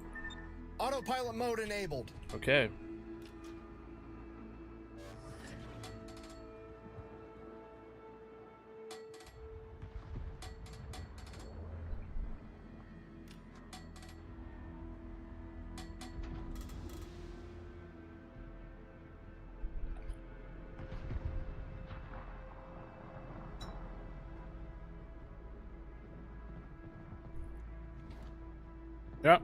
Autopilot mode enabled. Okay. Yep.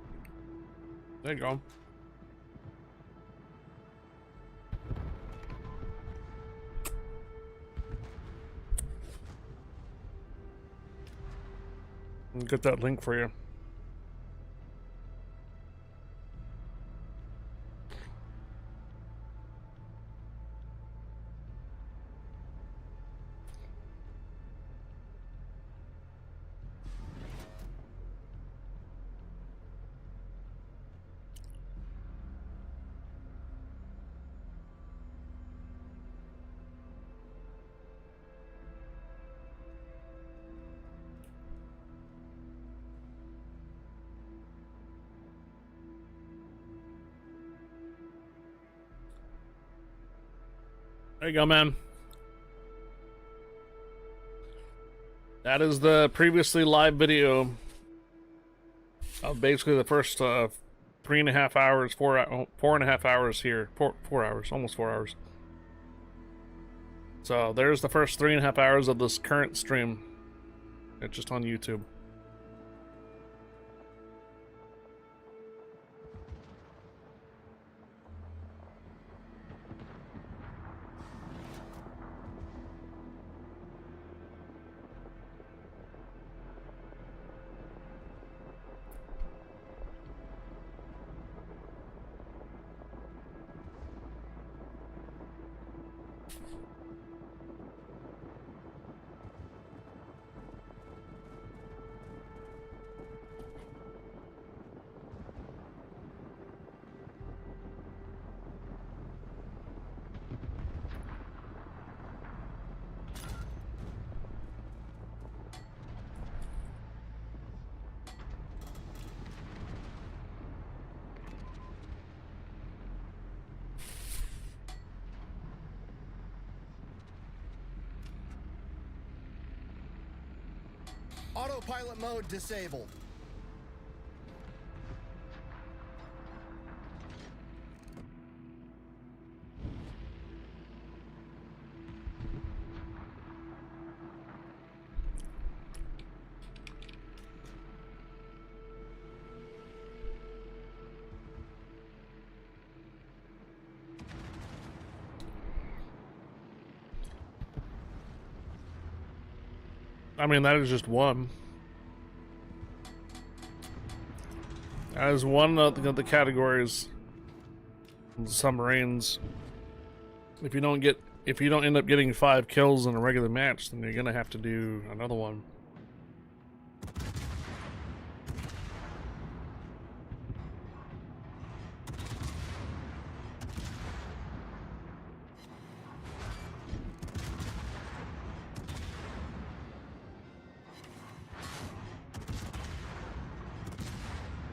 There you go. I'll get that link for you. There you go, man. That is the previously live video of basically the first 3.5 hours, 4.5 hours here. 4 hours, almost 4 hours. So there's the first 3.5 hours of this current stream. It's just on YouTube. Autopilot mode disabled. I mean, that is just one. That is one of the categories. Submarines. If you don't end up getting 5 kills in a regular match, then you're gonna have to do another one.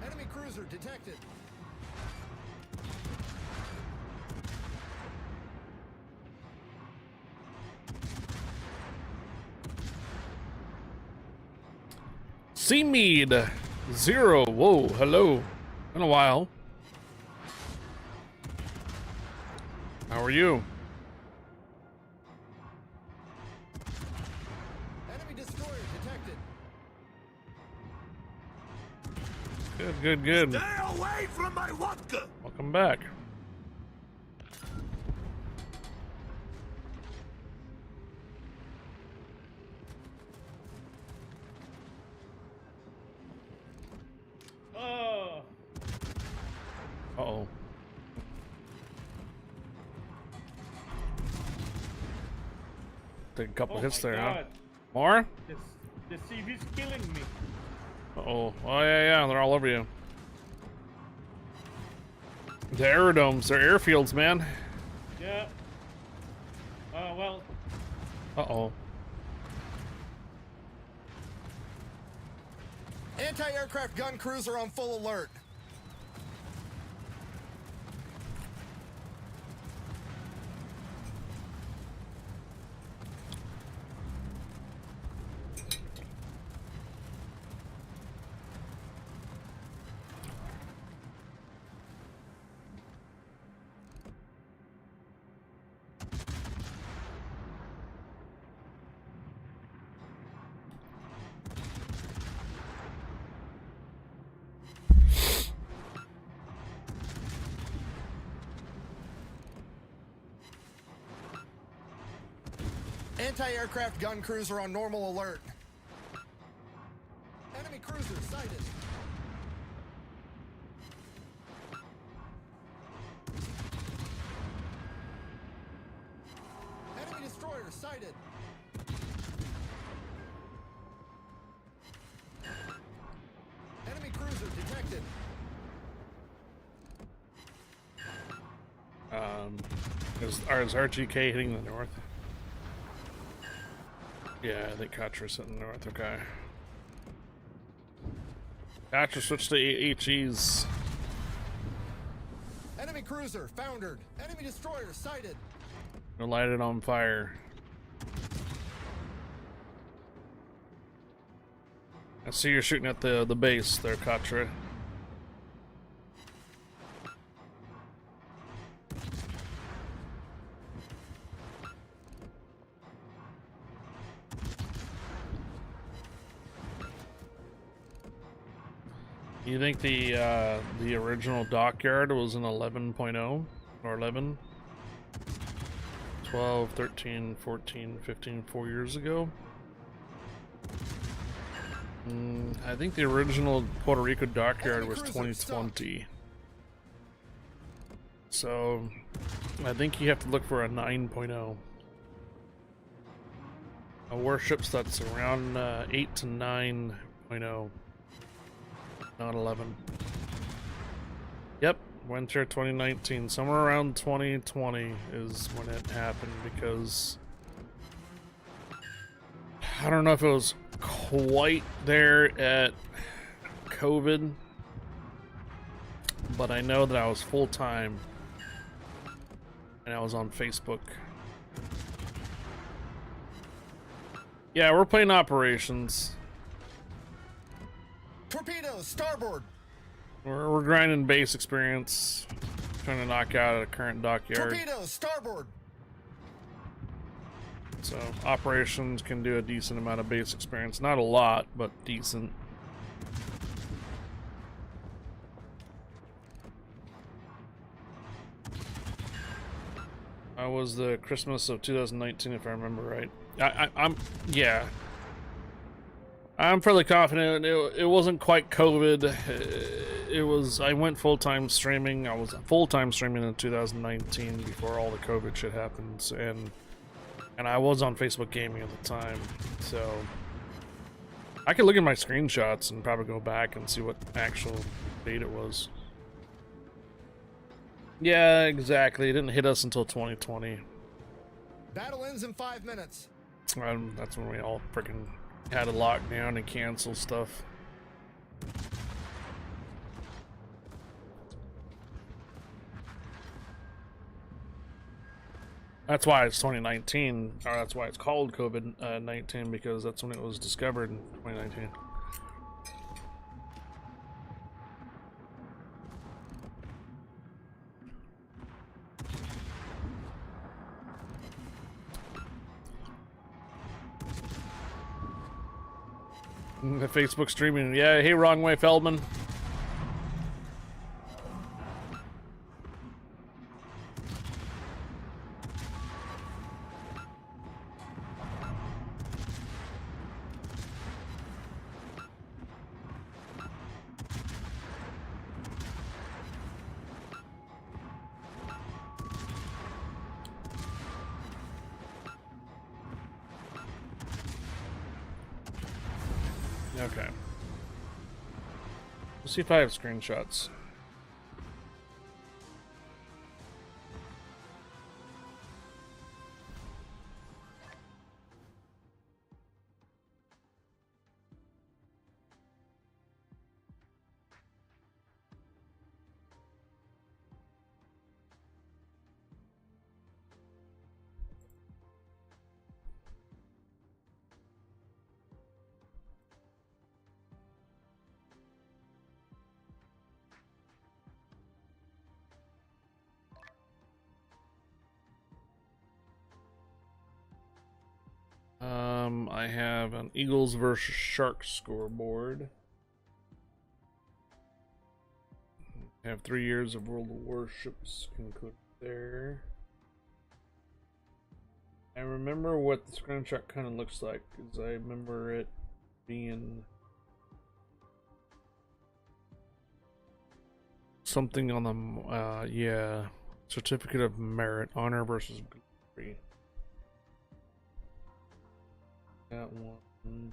Enemy cruiser detected. Seamead 0. Whoa, hello. Been a while. How are you? Enemy destroyer detected. Good, good, good. Stay away from my vodka! Welcome back. Oh, Uh-oh. Take a couple oh hits my there, huh? God. More? The CV's killing me. Uh-oh. Oh, yeah, they're all over you. The aerodomes, they're airfields, man. Yeah. Well, Uh-oh. Anti-aircraft gun cruiser on full alert. Anti-aircraft gun cruiser on normal alert. Enemy cruiser sighted. Enemy destroyer sighted. Enemy cruiser detected. Is RGK hitting the north? Yeah, I think Katra in the north, okay. Katra switched to HEs. Enemy cruiser foundered. Enemy destroyer sighted. Gonna light it on fire. I see you're shooting at the base there, Katra. You think the original dockyard was an 11.0 or 11? 12, 13, 14, 15, 4 years ago? I think the original Puerto Rico dockyard was 2020. So, I think you have to look for a 9.0. A warships that's around 8 to 9.0. Not 11. Yep, winter 2019. Somewhere around 2020 is when it happened, because I don't know if it was quite there at COVID, but I know that I was full-time and I was on Facebook. Yeah, we're playing operations. Torpedoes, starboard. We're grinding base experience, trying to knock out a current dockyard. Torpedoes, starboard. So operations can do a decent amount of base experience. Not a lot, but decent. I was the Christmas of 2019, if I remember right. Yeah. I'm fairly confident it wasn't quite COVID. It was, I went full-time streaming. I was full-time streaming in 2019 before all the COVID shit happened, and I was on Facebook Gaming at the time, so I could look at my screenshots and probably go back and see what actual date it was. Yeah, exactly. It didn't hit us until 2020. Battle ends in 5 minutes. That's when we all freaking had to lock down and cancel stuff. That's why it's 2019, or that's why it's called COVID-19, because that's when it was discovered in 2019. The Facebook streaming, yeah. Hey, wrong way, Feldman. Okay. Let's see if I have screenshots. I have an Eagles versus Sharks scoreboard. I have 3 years of World of Warships concluded there. I remember what the screenshot kind of looks like, because I remember it being something on the, yeah, Certificate of Merit, Honor versus Glory. That one.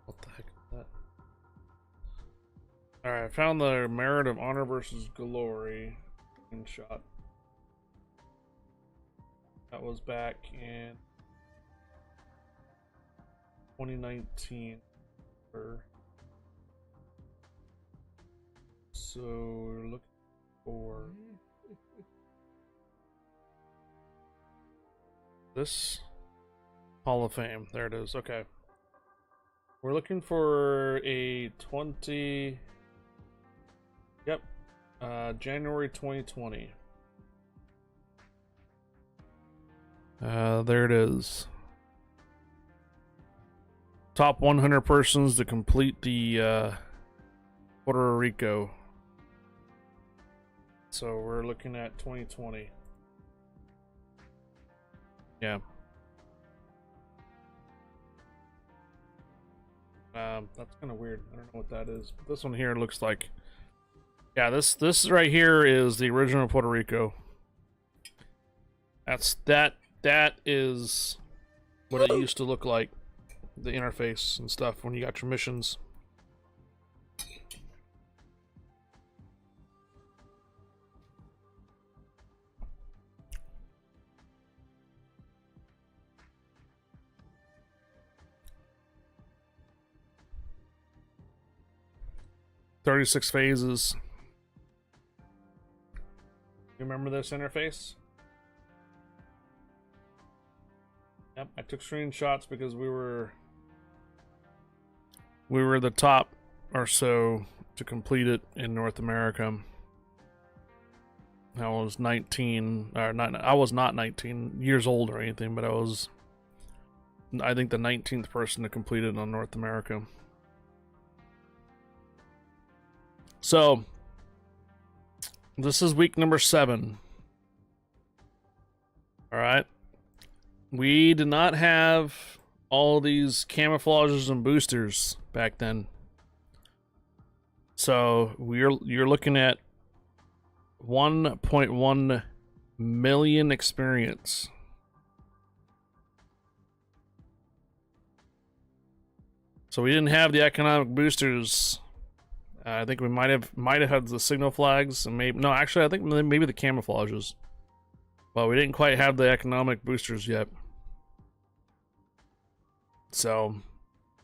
What the heck is that? Alright, I found the Merit of Honor versus Glory screenshot. That was back in 2019. So we're looking for this Hall of Fame. There it is. Okay. We're looking for a 20. Yep. January 2020. There it is. Top 100 persons to complete the Puerto Rico. So we're looking at 2020. Yeah. That's kind of weird. I don't know what that is. But this one here looks like... Yeah, this right here is the original Puerto Rico. That is what it used to look like. The interface and stuff when you got your missions. "36 phases." You remember this interface? Yep, I took screenshots because we were the top or so to complete it in North America. I was 19, or not. I was not 19 years old or anything, but I think the 19th person to complete it on North America. So this is week number 7. All right. We did not have all these camouflages and boosters back then. So you're looking at 1.1 million experience. So we didn't have the economic boosters. I think we might have had the signal flags and maybe I think maybe the camouflages. But we didn't quite have the economic boosters yet. So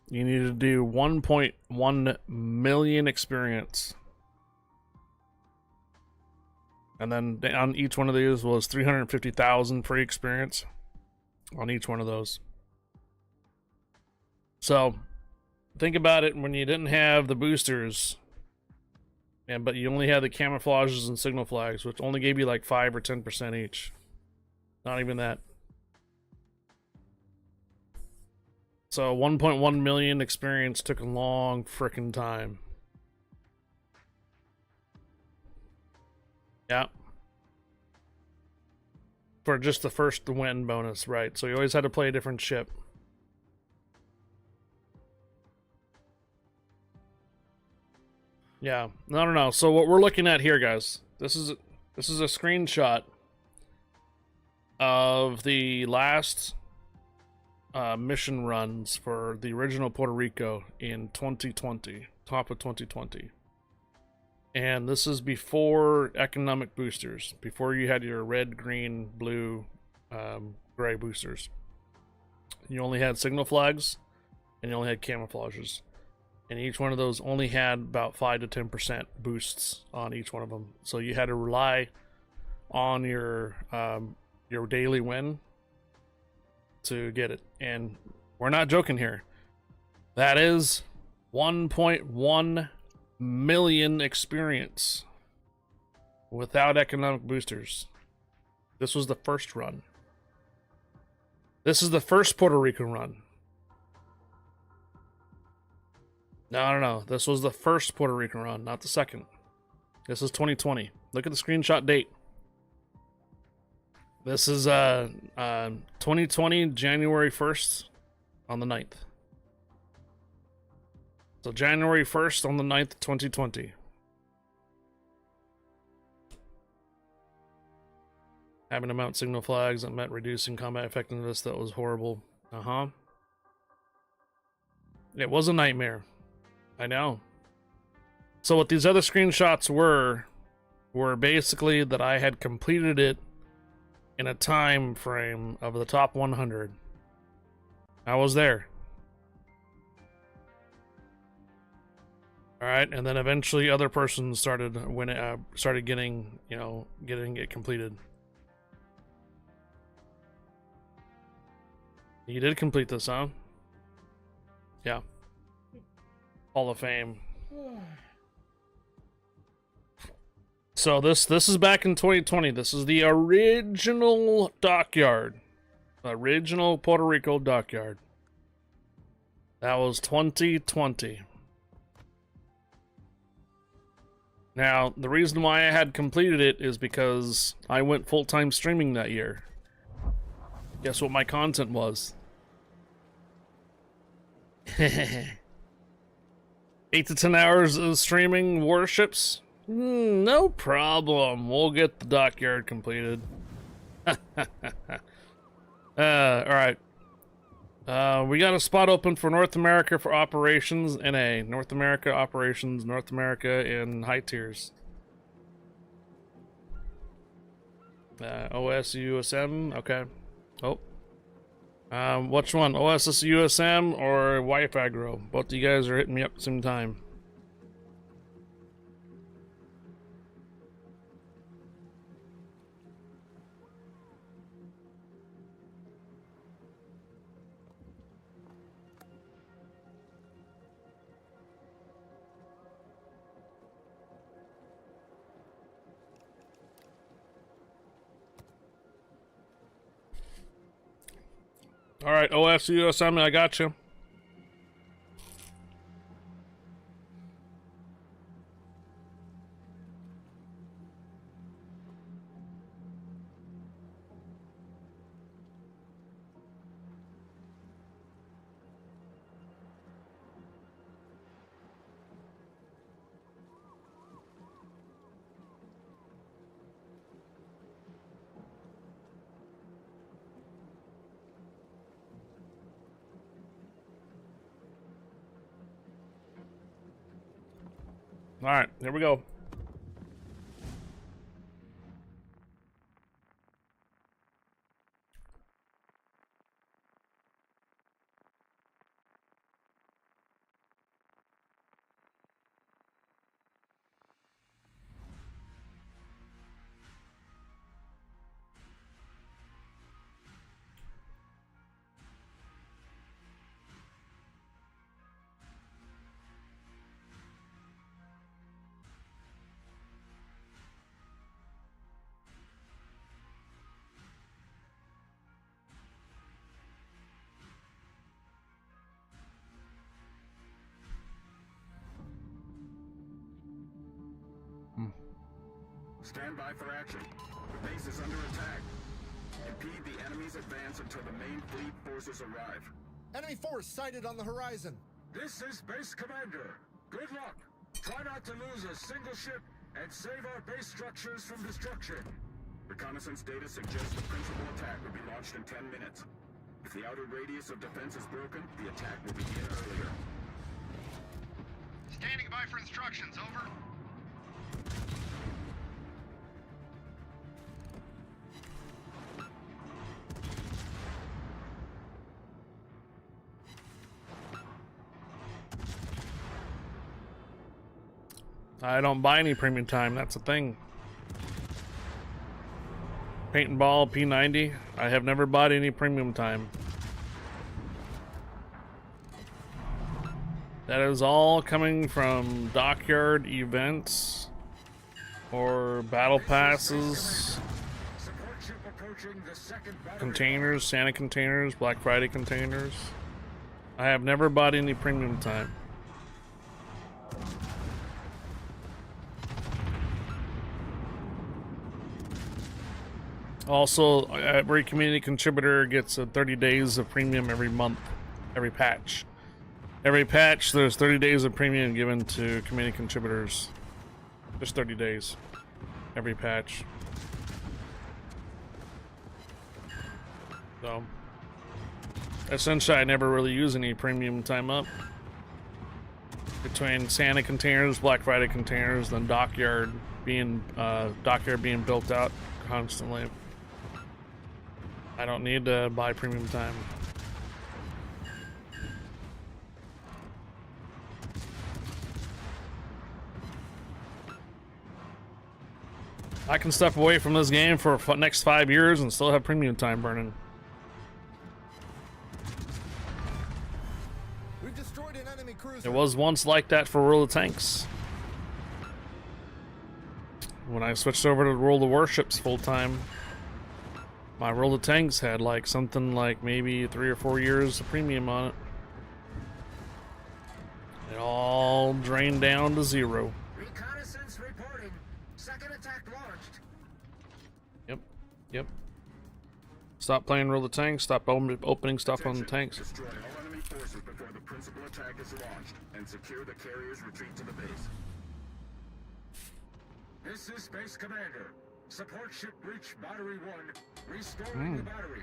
you need to do 1.1 million experience. And then on each one of these was 350,000 free experience on each one of those. So think about it when you didn't have the boosters, but you only had the camouflages and signal flags, which only gave you like 5 or 10% each. Not even that. So 1.1 million experience took a long frickin' time. Yeah. For just the first win bonus, right? So you always had to play a different ship. Yeah. No. So what we're looking at here, guys, this is a screenshot of the last mission runs for the original Puerto Rico in 2020, top of 2020. And this is before economic boosters, before you had your red, green, blue, gray boosters. You only had signal flags and you only had camouflages. And each one of those only had about 5 to 10% boosts on each one of them. So you had to rely on your daily win to get it. And we're not joking here. That is 1.1 million experience without economic boosters. This was the first run. This is the first Puerto Rican run. No. This was the first Puerto Rican run, not the second. This is 2020. Look at the screenshot date. This is 2020, January 1st on the 9th. So January 1st on the 9th, 2020. Having to mount signal flags that meant reducing combat effectiveness. That was horrible. It was a nightmare. I know. So what these other screenshots were basically that I had completed it in a time frame of the top 100. I was there. All right, and then eventually other persons started started getting, you know, getting it completed. You did complete this, huh? Yeah. Hall of Fame. So this is back in 2020. This is the original dockyard. Original Puerto Rico dockyard. That was 2020. Now, the reason why I had completed it is because I went full-time streaming that year. Guess what my content was? 8 to 10 hours of streaming Warships? No problem. We'll get the dockyard completed. Alright. We got a spot open for North America for operations NA. North America operations, North America in high tiers. OS USM, okay. Oh. Which one? OSS USM or Wi-Fi Grow? Both of you guys are hitting me up at the same time. All right, OS USM, I got you. All right, here we go. Stand by for action. The base is under attack. Impede the enemy's advance until the main fleet forces arrive. Enemy force sighted on the horizon. This is Base Commander. Good luck. Try not to lose a single ship and save our base structures from destruction. Reconnaissance data suggests the principal attack will be launched in 10 minutes. If the outer radius of defense is broken, the attack will begin earlier. Standing by for instructions, over. I don't buy any premium time, that's the thing. Paint and Ball P90, I have never bought any premium time. That is all coming from dockyard events or battle passes, containers, Santa containers, Black Friday containers. I have never bought any premium time. Also, every community contributor gets 30 days of premium every month, every patch. Every patch, there's 30 days of premium given to community contributors. Just 30 days, every patch. So, essentially, I never really use any premium time up. Between Santa containers, Black Friday containers, then dockyard being built out constantly. I don't need to buy premium time. I can step away from this game for next 5 years and still have premium time burning. We've destroyed an enemy cruiser. It was once like that for World of Tanks. When I switched over to World of Warships full time, my World of Tanks had like something like maybe 3 or 4 years of premium on it. It all drained down to 0. Reconnaissance reporting. Second attack launched. Yep. Stop playing World of Tanks. Stop opening stuff on the tanks. Destroy all enemy forces before the principal attack is launched, and secure the carrier's retreat to the base. This is Space Commander. Support ship breach battery 1. Restoring the battery.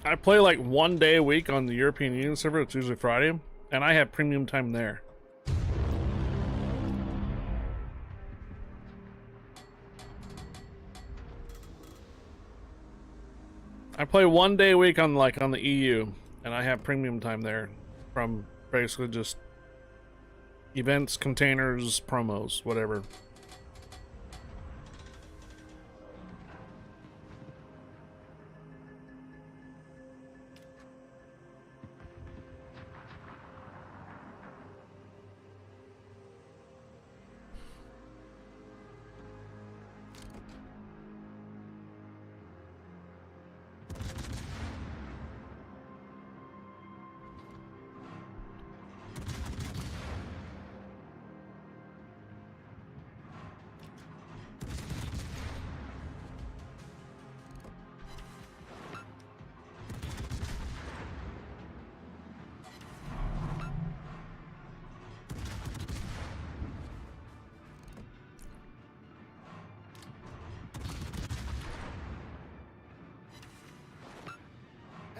I play like 1 day a week on the European Union server. It's usually Friday, and I have premium time there. I play 1 day a week on the EU, and I have premium time there from basically just events, containers, promos, whatever.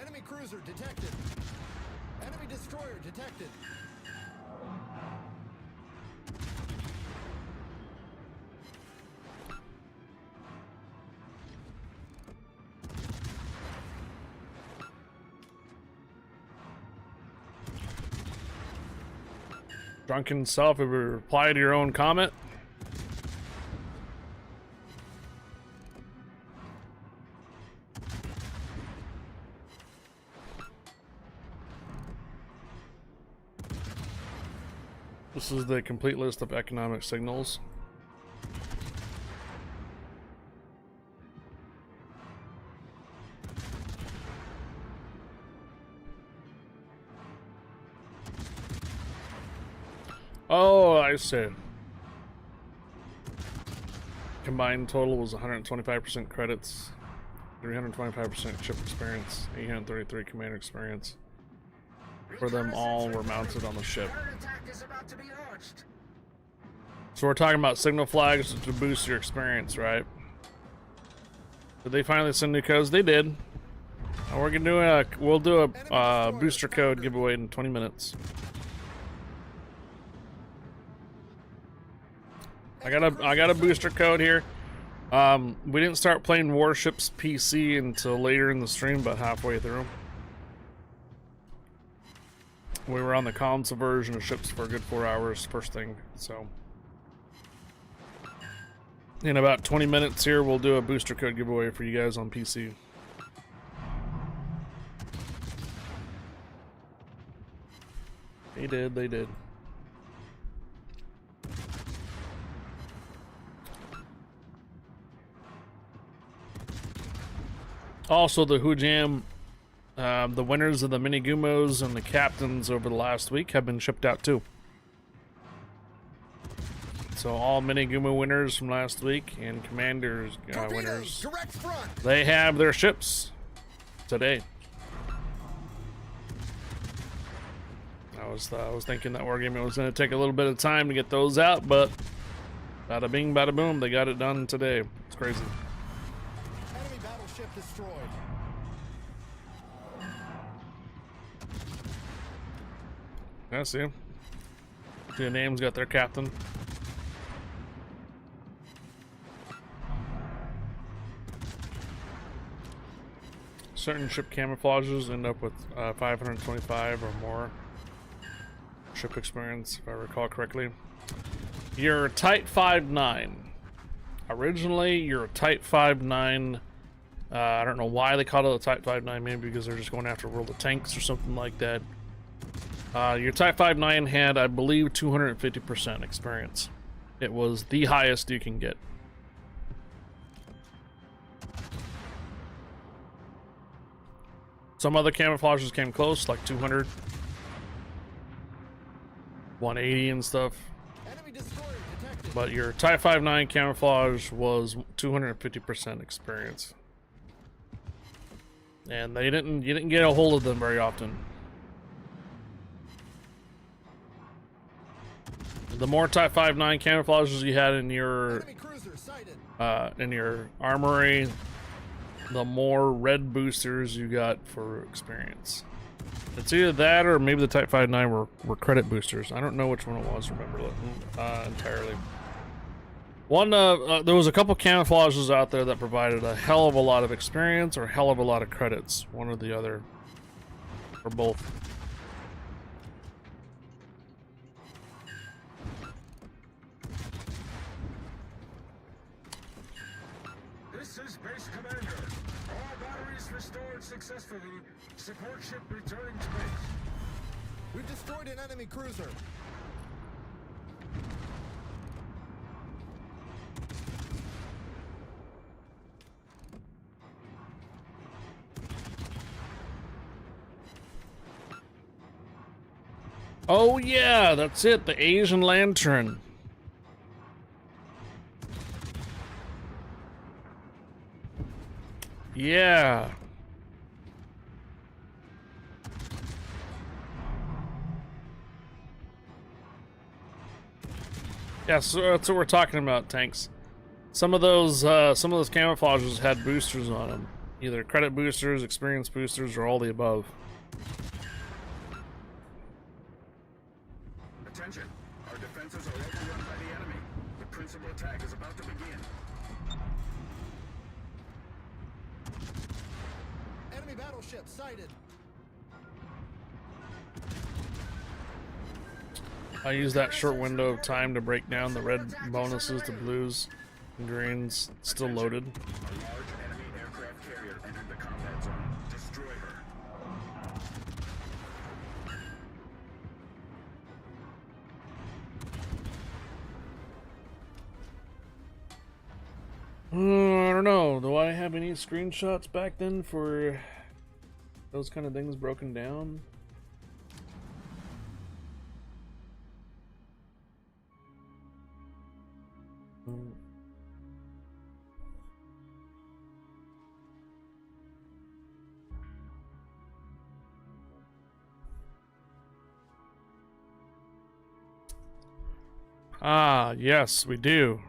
Enemy cruiser detected. Enemy destroyer detected. Drunken self, have you replied to your own comment? This is the complete list of economic signals. Oh, I see. Combined total was 125% credits, 325% ship experience, 833 commander experience. For them all were mounted on the ship. So we're talking about signal flags to boost your experience, right? Did they finally send new codes? They did. And we're gonna do we'll do a booster code giveaway in 20 minutes. I got a booster code here. We didn't start playing Warships PC until later in the stream, about halfway through. We were on the console version of ships for a good 4 hours first thing, so in about 20 minutes here we'll do a booster code giveaway for you guys on PC. They did. Also, the Hujam, the winners of the mini Gumos and the captains over the last week have been shipped out too. So all mini Gumo winners from last week and commanders winners, Direct front. they have their ships today. I was thinking that Wargaming was going to take a little bit of time to get those out, but bada bing, bada boom, they got it done today. It's crazy. Enemy battleship destroyed. I see. The names got their captain. Certain ship camouflages end up with 525 or more ship experience, if I recall correctly. Your Type 5-9. Originally, your Type 5-9. I don't know why they called it a Type 5-9, maybe because they're just going after World of Tanks or something like that. Your Type 5-9 had, I believe, 250% experience. It was the highest you can get. Some other camouflages came close, like 200, 180 and stuff. Enemy destroyer detected. But your Type 5-9 camouflage was 250% experience. And you didn't get a hold of them very often. The more Type 5-9 camouflages you had in your Enemy cruiser sighted. in your armory, the more red boosters you got for experience. It's either that or maybe the Type 5-9 were credit boosters. I don't know which one it was, remember entirely. There was a couple camouflages out there that provided a hell of a lot of experience or a hell of a lot of credits. One or the other. Or both. This is Base Commander. All batteries restored successfully. Support ship returning to base. We've destroyed an enemy cruiser. Oh yeah, that's it, the Asian Lantern. Yeah. Yeah, so that's what we're talking about, tanks. Some of those camouflages had boosters on them. Either credit boosters, experience boosters, or all the above. Attention. Our defenses are overrun by the enemy. The principal attack is about to begin. Enemy battleship sighted. I use that short window of time to break down the red bonuses to blues and greens. Still loaded. A large enemy aircraft carrier entered the combat zone. Destroy her. I don't know. Do I have any screenshots back then for those kind of things broken down? Ah, yes, we do.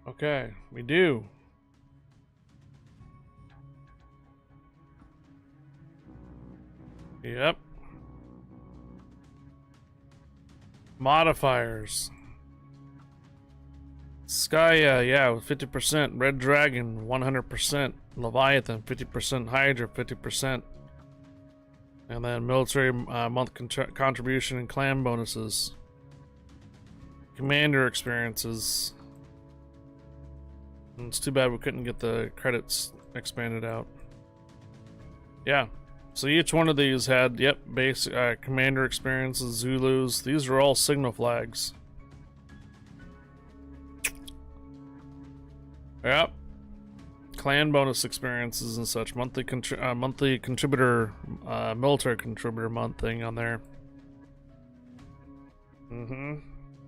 Okay, we do. Yep. Modifiers. Skya, yeah, with 50%. Red Dragon, 100%. Leviathan, 50%. Hydra, 50%. And then military month contribution and clan bonuses. Commander experiences. And it's too bad we couldn't get the credits expanded out. Yeah. So each one of these had, yep, base commander experiences, Zulus. These are all signal flags. Yep. Clan bonus experiences and such. Monthly contributor, military contributor month thing on there.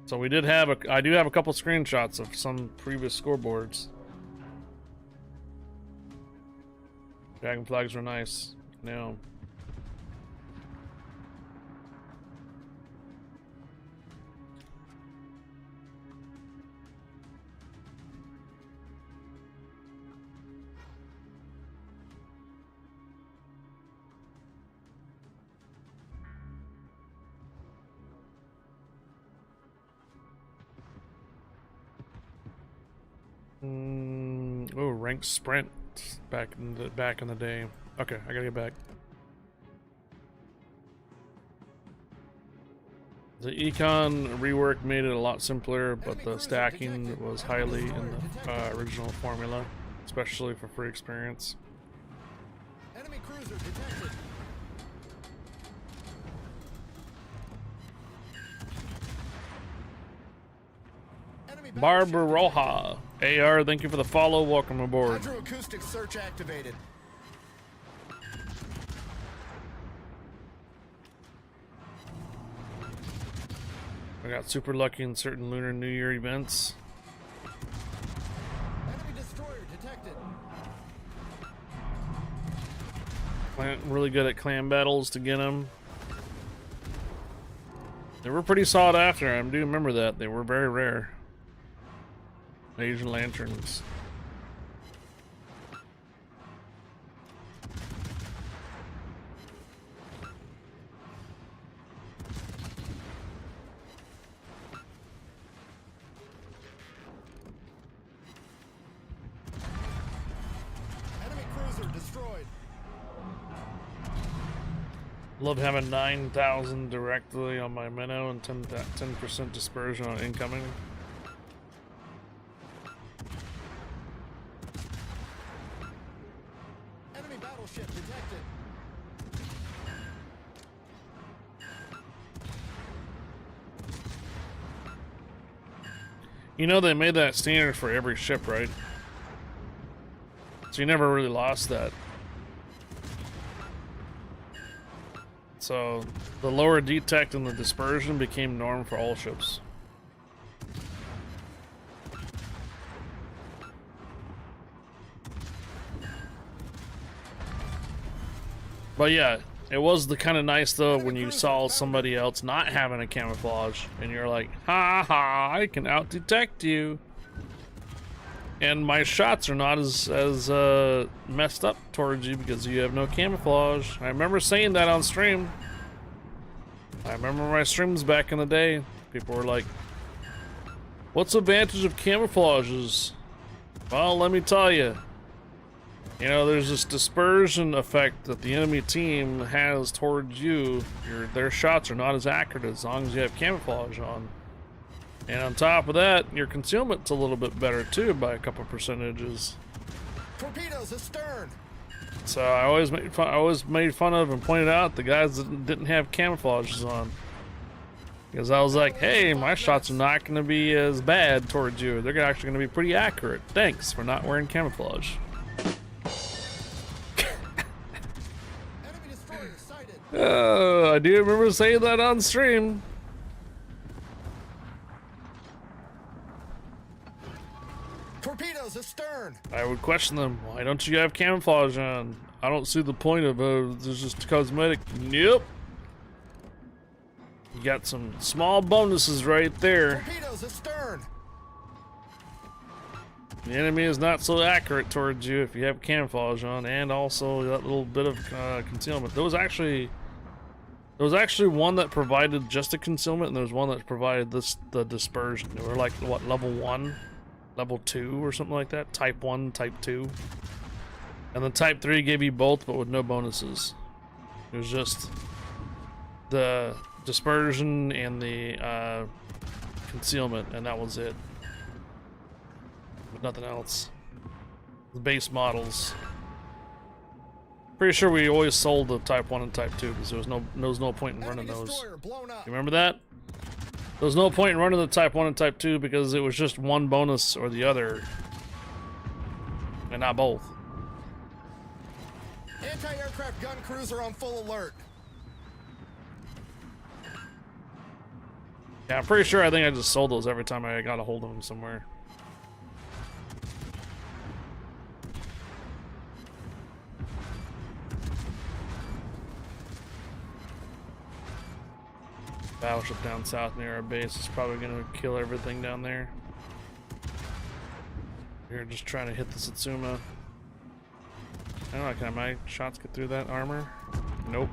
So we did have I do have a couple screenshots of some previous scoreboards. Dragon flags were nice. No. Oh, ranked sprint back in the day. Okay, I gotta get back. The econ rework made it a lot simpler, but the stacking was highly in the original formula, especially for free experience. Enemy cruiser detected. Enemy Barbara battleship Roja, AR, thank you for the follow. Welcome aboard. hydroacoustic search activated. I got super lucky in certain Lunar New Year events. Enemy destroyer detected. Really good at clan battles to get them. They were pretty sought after. I do remember that. They were very rare. Asian lanterns. Enemy cruiser destroyed. Love having 9,000 directly on my minnow and 10% dispersion on incoming. Enemy battleship detected. You know they made that standard for every ship, right? So you never really lost that. So the lower detect and the dispersion became norm for all ships. But yeah, it was the kind of nice though when you saw somebody else not having a camouflage and you're like, ha ha, I can out detect you. And my shots are not as messed up towards you because you have no camouflage. I remember saying that on stream. I remember my streams back in the day. People were like, what's the advantage of camouflages? Well, let me tell you. You know, there's this dispersion effect that the enemy team has towards you. Their shots are not as accurate as long as you have camouflage on. And on top of that, your concealment's a little bit better too by a couple percentages. Torpedoes astern. So I always made fun of and pointed out the guys that didn't have camouflages on. Because I was like, hey, my shots are not going to be as bad towards you. They're actually going to be pretty accurate. Thanks for not wearing camouflage. Enemy destroyer sighted. I do remember saying that on stream. Torpedoes astern. I would question them. Why don't you have camouflage on? I don't see the point of it's just cosmetic. Yep. You got some small bonuses right there. Torpedoes astern. The enemy is not so accurate towards you if you have camouflage on, and also that little bit of concealment. There was actually one that provided just a concealment, and there was one that provided the dispersion. They were like what, level 1, level 2, or something like that. Type 1, type 2, and the type 3 gave you both, but with no bonuses. It was just the dispersion and the concealment, and that was it. But nothing else. The base models. Pretty sure we always sold the type 1 and type 2 because there was no point in running those. You remember that? There was no point in running the type 1 and type 2 because it was just one bonus or the other, and not both. Anti-aircraft gun cruiser on full alert. Yeah, I'm pretty sure I think I just sold those every time I got a hold of them somewhere. Battleship down south near our base is probably gonna kill everything down there. We're just trying to hit the Satsuma. I don't know, can my shots get through that armor? Nope.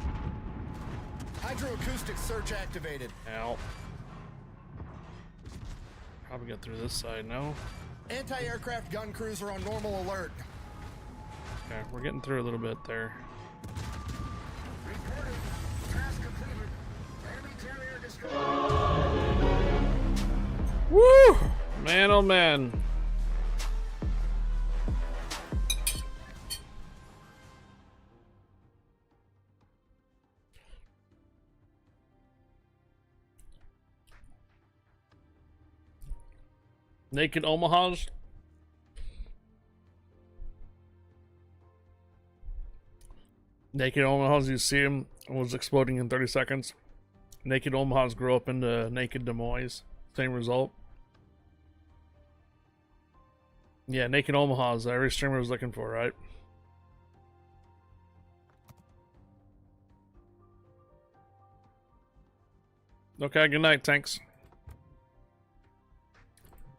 Hydroacoustic search activated. Ow. Probably get through this side, no? Anti-aircraft gun cruiser on normal alert. Okay, we're getting through a little bit there. Reporting. Task completed. Enemy carrier destroyed. Woo! Man, oh man. Naked Omahas. Naked Omahas, you see him, was exploding in 30 seconds. Naked Omahas grow up into Naked Des Moines. Same result. Yeah, Naked Omahas, every streamer was looking for, right? Okay, good night, thanks.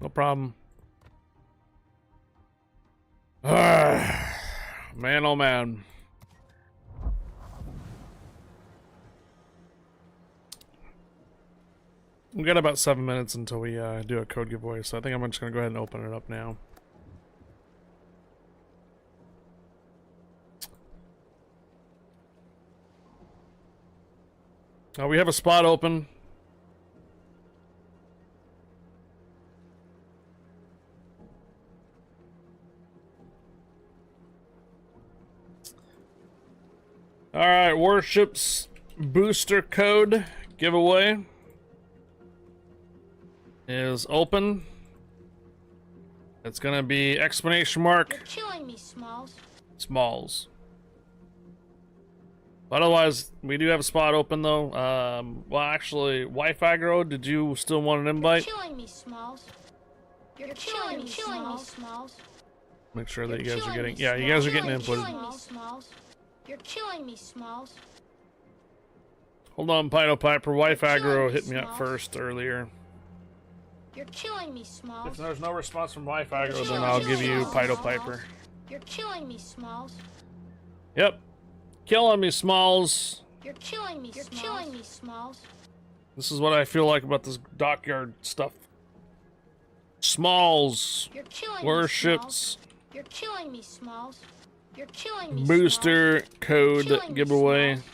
No problem. Man, oh man. We got about 7 minutes until we do a code giveaway, so I think I'm just gonna go ahead and open it up now. We have a spot open. Alright, Warships booster code giveaway is open. It's gonna be exclamation mark You're killing me, Smalls. Smalls. But otherwise, we do have a spot open though. Well, actually, Wi-Fi Grow, did you still want an invite? You're killing me, Smalls. You're killing me, Smalls. Make sure that you You're guys are killing getting, me, yeah, you guys are getting You're input. killing me, Smalls. You're killing me, Smalls. Hold on, Pino Piper. Wi-Fi killing Grow me, hit me up Smalls. first earlier. You're killing me, If Smalls. there's no response from Wi-Fi Grow, then killing I'll me, give you Smalls. Pino Piper. You're killing me, Smalls. Yep. Killing me, Smalls. You're killing me, Smalls. You're killing me, Smalls. This is what I feel like about this dockyard stuff. Smalls. You're killing Warships. me, Smalls. You're killing me, Smalls. You're killing me, Booster Smalls. code Killing me, giveaway. Smalls.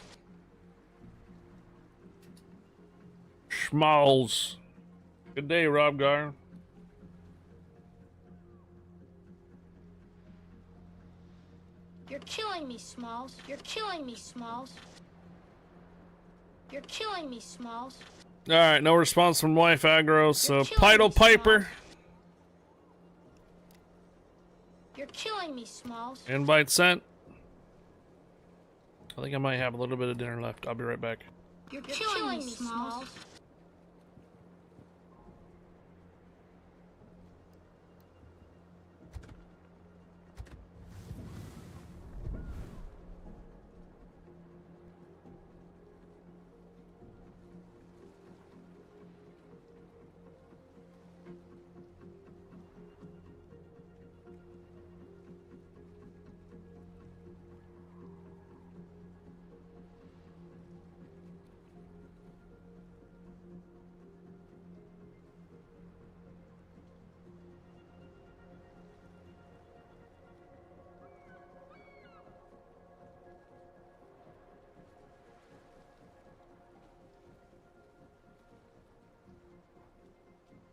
Schmalls. Good day, Rob Gar. You're killing me, Smalls. You're killing me, Smalls. You're killing me, Smalls. Alright, no response from Wi-Fi Grow, so You're killing Pino me, Piper. You're killing me, Smalls. Invite sent. I think I might have a little bit of dinner left. I'll be right back. You're killing me, Smalls.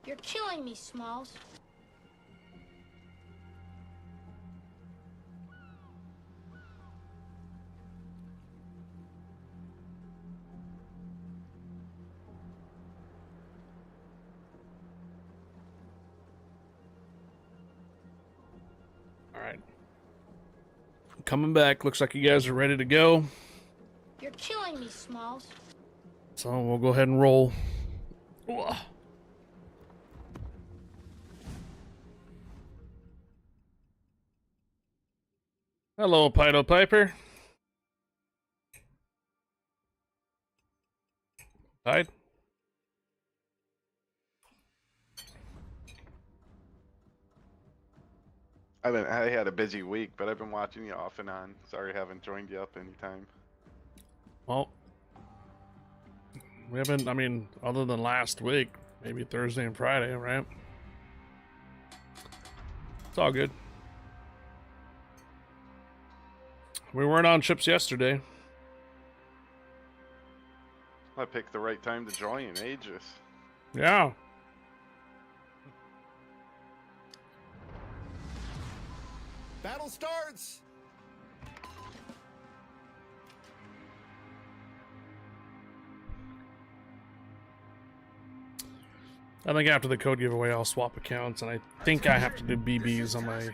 You're killing me, Smalls. Alright. Coming back. Looks like you guys are ready to go. You're killing me, Smalls. So we'll go ahead and roll. Ugh. Hello, Pino Piper. Died? I had a busy week, but I've been watching you off and on. Sorry I haven't joined you up anytime. Well, we haven't, I mean, other than last week, maybe Thursday and Friday, right? It's all good. We weren't on ships yesterday. I picked the right time to join. Aegis. Yeah. Battle starts! I think after the code giveaway, I'll swap accounts, and I think I have to do BBs on my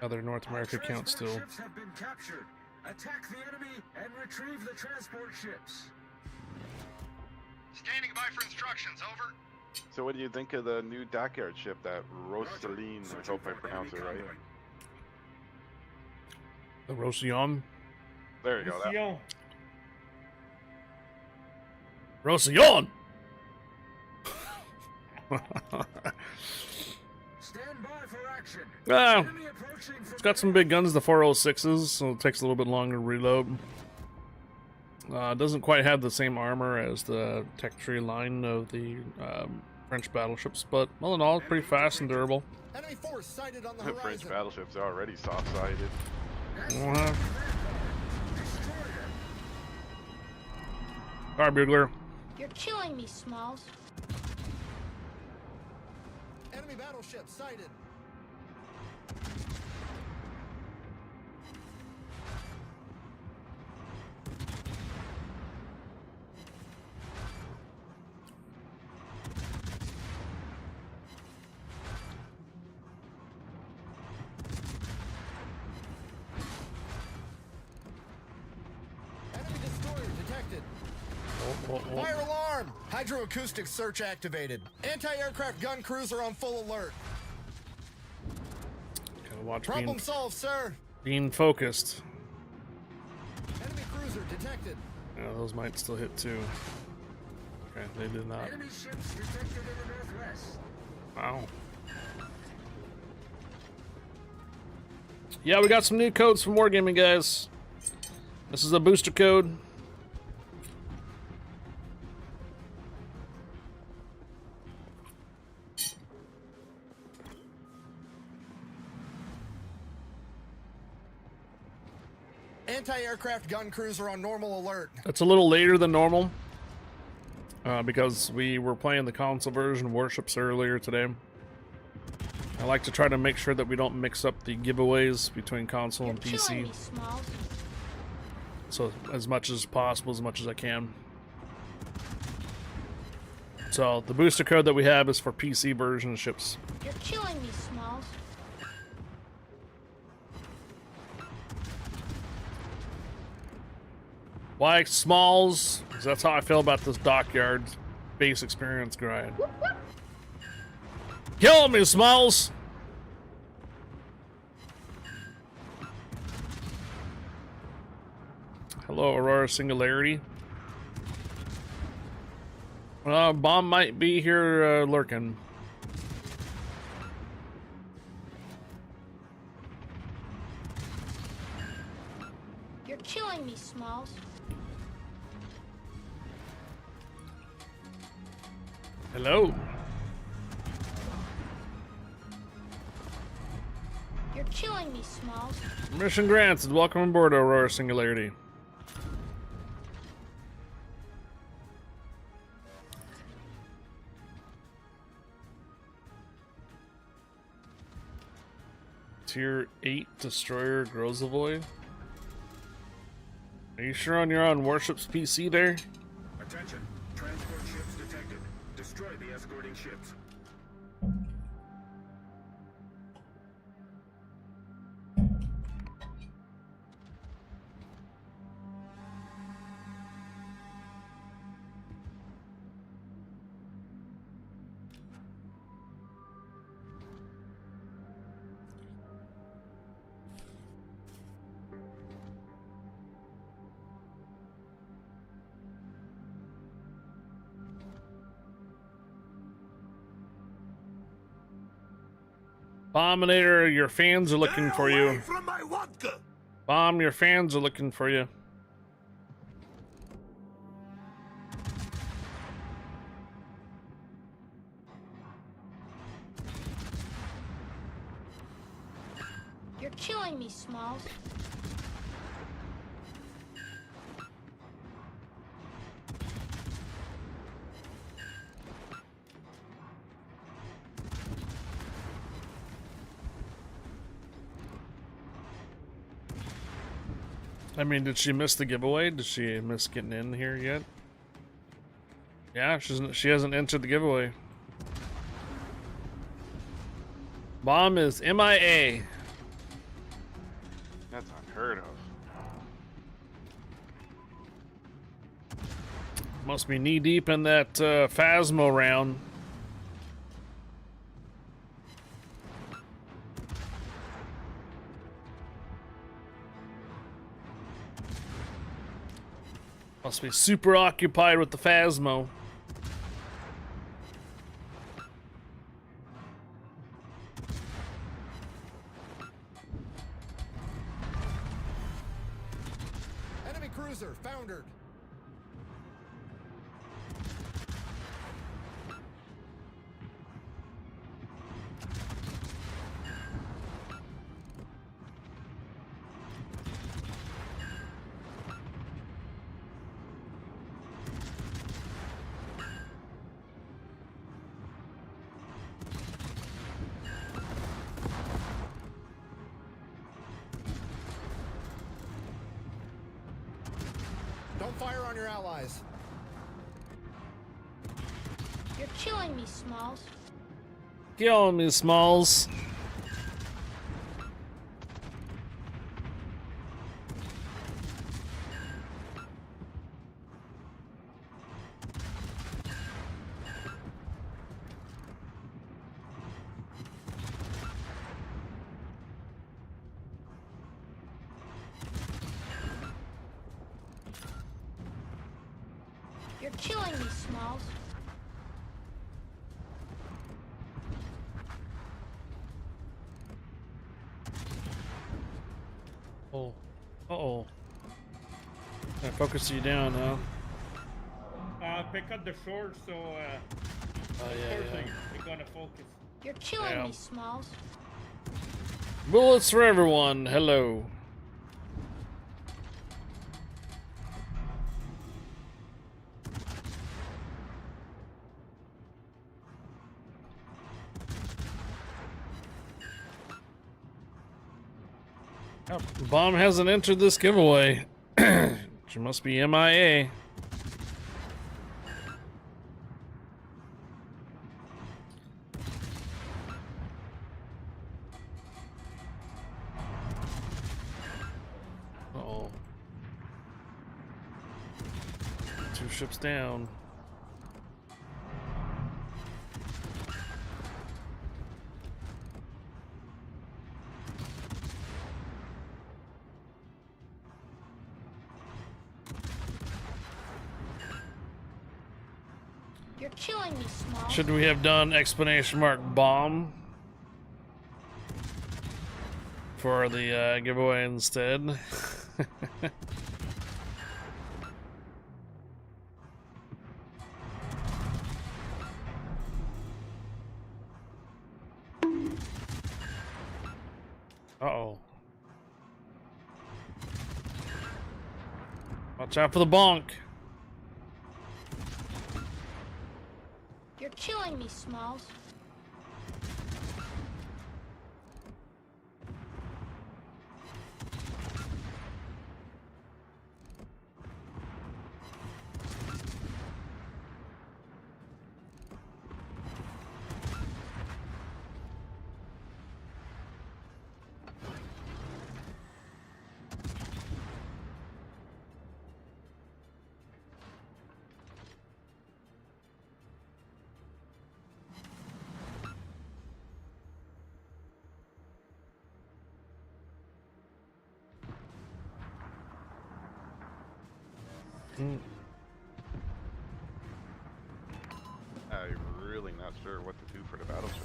other North America account still. Ships have been captured. Attack the enemy and retrieve the transport ships. Standing by for instructions, over. So what do you think of the new dockyard ship, that Rosaline? I hope I pronounce it right. The Rosillon. There you go. That. Mission. Rosillon! Stand by for action. Ah, Enemy approaching from it's got some big guns, the 406s, so it takes a little bit longer to reload. Doesn't quite have the same armor as the Tech Tree line of the French battleships, but all in all, pretty fast and durable. Enemy force sighted on the The horizon. French battleships are already soft-sided. Alright, Bugler. You're killing me, Smalls. Enemy battleship sighted. Enemy destroyer detected. Fire alarm! Hydroacoustic search activated. Anti-aircraft gun cruiser on full alert. Gotta watch Problem solved, sir. being focused. Enemy cruiser detected. Yeah, those might still hit too. Okay, they did not. enemy ships detected in the northwest. Wow. Yeah, we got some new codes from Wargaming, guys. This is a booster code. Anti-aircraft gun cruiser on normal alert. It's a little later than normal because we were playing the console version of Warships earlier today. I like to try to make sure that we don't mix up the giveaways between console You're and killing me, PC. Smalls. So as much as possible, as much as I can. So the booster code that we have is for PC version ships. You're killing me, Smalls. Why Smalls? 'Cause that's how I feel about this dockyard base experience grind. Kill me, Smalls! Hello, Aurora Singularity. Bomb might be here lurking. You're killing me, Smalls. Hello. You're killing me, Smalls. Mission granted. Welcome aboard, Aurora Singularity. Tier 8 Destroyer Grozovoy. Are you sure you're on Warships PC there? Attention. Transport ships detected. Destroy the escorting ships. Bominator, your fans are looking for you. From my vodka. Bomb, your fans are looking for you. me, Smalls. I mean, did she miss the giveaway? Did she miss getting in here yet? Yeah, she hasn't entered the giveaway. Bomb is MIA. That's unheard of. Must be knee deep in that Phasmo round. Must be super occupied with the Phasmo. Enemy cruiser foundered. Don't fire on your allies. You're killing me, Smalls. Killing me, Smalls. You're killing me, Smalls. Oh. Uh-oh. I focus you down, huh? Pick up the shore so Oh, person is gonna focus. You're killing Yeah. me, Smalls. Bullets for everyone. Hello. Oh, Bomb hasn't entered this giveaway. She must be MIA. Uh-oh. 2 ships down. You're killing me, Smalls. Should we have done exclamation mark bomb for the giveaway instead? Uh-oh. Watch out for the bonk. You're killing me, Smalls. Mm. I'm really not sure what to do for the battleships.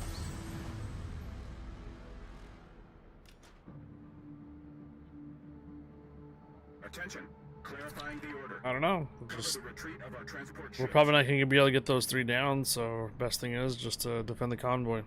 Attention. Clarifying the order. I don't know. Cover Just, the retreat of our transport we're ships. probably not going to be able to get those 3 down, so best thing is just to defend the convoy.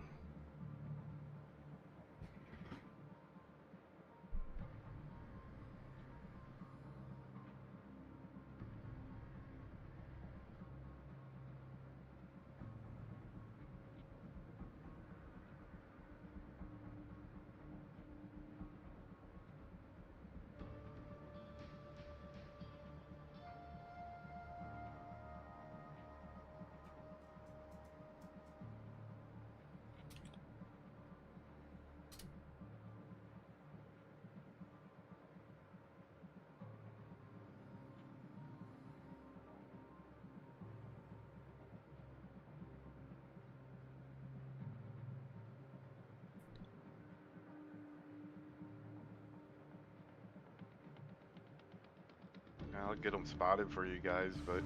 I'll get them spotted for you guys, but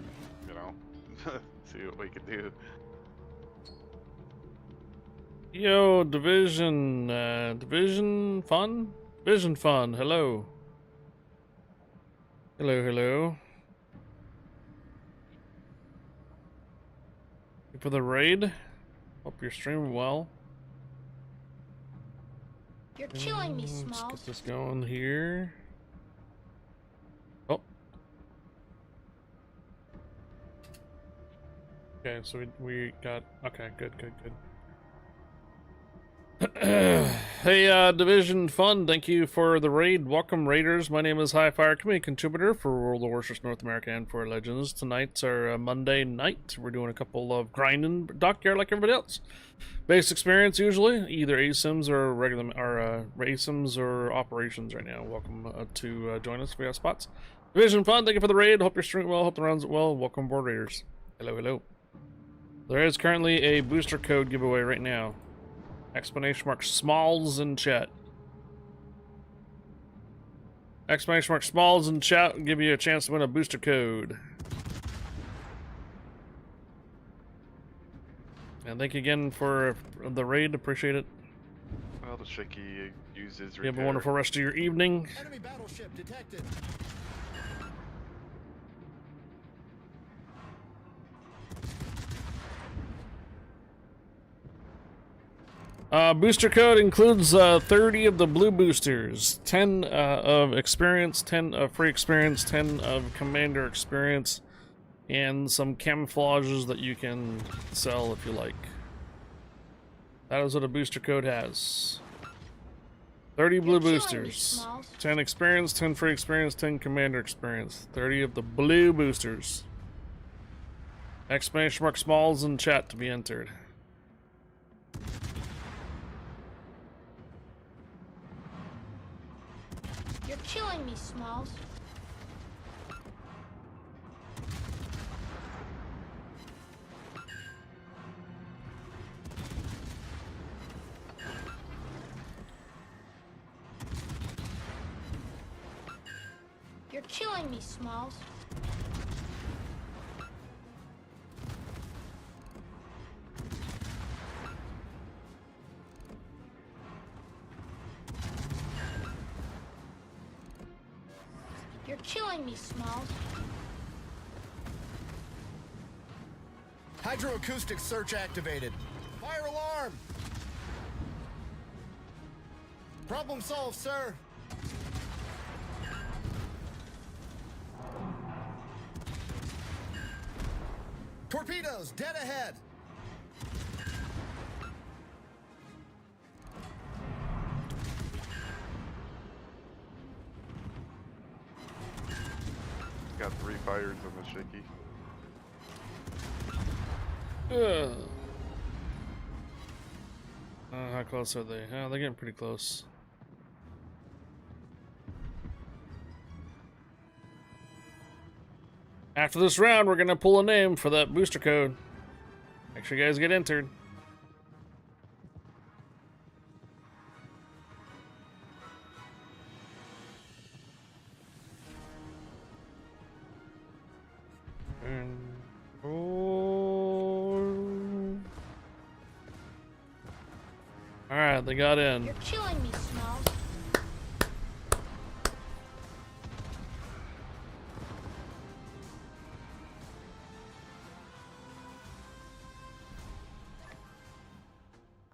you know, see what we can do. Yo, Division, Division Fun? Division Fun, hello. Hello, hello. For the raid? Hope you're streaming well. You're killing me, Let's Smalls. get this going here. Oh. Okay, so we got... Okay, good, good, good. Hey, Division Fun, thank you for the raid. Welcome, Raiders. My name is Highfire, community contributor for World of Warships North America and for Legends. Tonight's our Monday night. We're doing a couple of grinding dockyard like everybody else. Base experience usually, either ASIMs or regular, or ASIMs or operations right now. Welcome to join us if we have spots. Division Fun, thank you for the raid. Hope you're streaming well, hope the rounds well. Welcome aboard, Raiders. Hello, hello. There is currently a booster code giveaway right now. Exclamation mark Smalls in chat. Exclamation mark Smalls in chat will give you a chance to win a booster code. And thank you again for the raid, appreciate it. Well, the Shiki uses You have a wonderful rest of your evening. Enemy battleship detected. Booster code includes 30 of the blue boosters, 10 of experience, 10 of free experience, 10 of commander experience, and some camouflages that you can sell if you like. That is what a booster code has. 30 blue You're killing me, boosters, Smalls. 10 experience, 10 free experience, 10 commander experience, 30 of the blue boosters. Exclamation mark Smalls in chat to be entered. You're killing me, Smalls. You're killing me, Smalls. You're killing me, Smalls. Hydroacoustic search activated. Fire alarm! Problem solved, sir. Torpedoes, dead ahead. Got 3 fires on the Shiki. How close are they? They're getting pretty close. After this round, we're gonna pull a name for that booster code. Make sure you guys get entered. Alright, they got in. You're killing me, Smalls.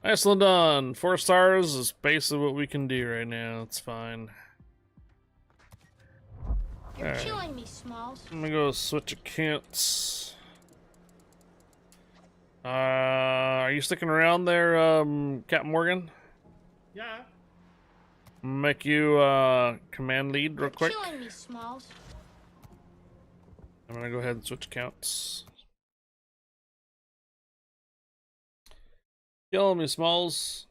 Nicely done. 4 stars is basically what we can do right now. It's fine. You're Alright. killing me, Smalls. I'm gonna go switch accounts. Are you sticking around there, Captain Morgan? Yeah. Make you command lead real You're quick. killing me, Smalls. I'm gonna go ahead and switch accounts. Killing me, Smalls.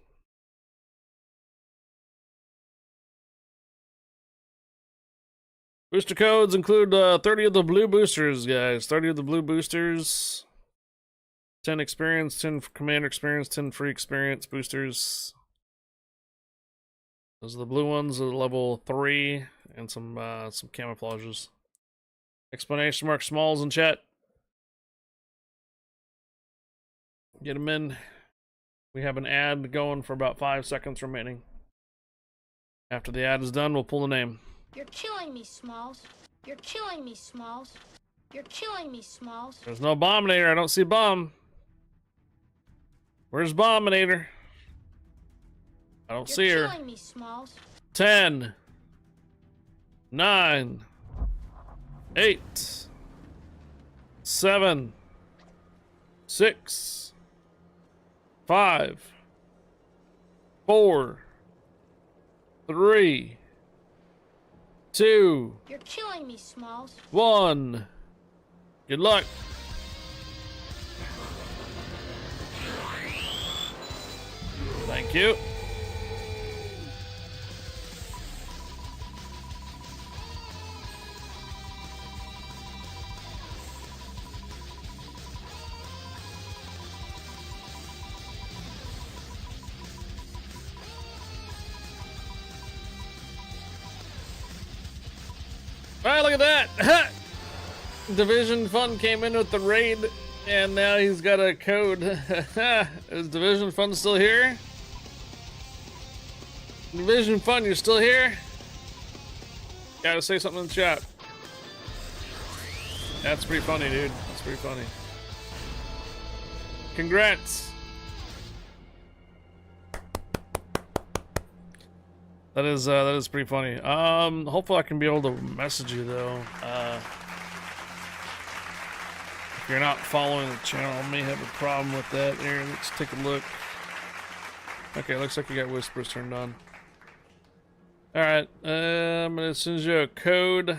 Booster codes include 30 of the blue boosters, guys. 30 of the blue boosters. 10 experience, 10 commander experience, 10 free experience boosters. Those are the blue ones at level 3, and some camouflages. Explanation mark Smalls in chat. Get them in. We have an ad going for about 5 seconds remaining. After the ad is done, we'll pull the name. You're killing me, Smalls. You're killing me, Smalls. You're killing me, Smalls. There's no Bombinator. I don't see Bomb. Where's Bombinator? I don't see her. You're killing me, Smalls. 10, 9, 8, 7, 6, 5, 4, 3, 2, You're killing me, Smalls. 1. Good luck. Thank you. Alright, look at that! Division Fun came in with the raid, and now he's got a code. Is Division Fun still here? Division Fun, you're still here? Gotta say something in the chat. That's pretty funny, dude. That's pretty funny. Congrats! That is pretty funny. Hopefully I can be able to message you though. If you're not following the channel, I may have a problem with that. Here, let's take a look. Okay, looks like you got whispers turned on. Alright, I'm gonna send you a code.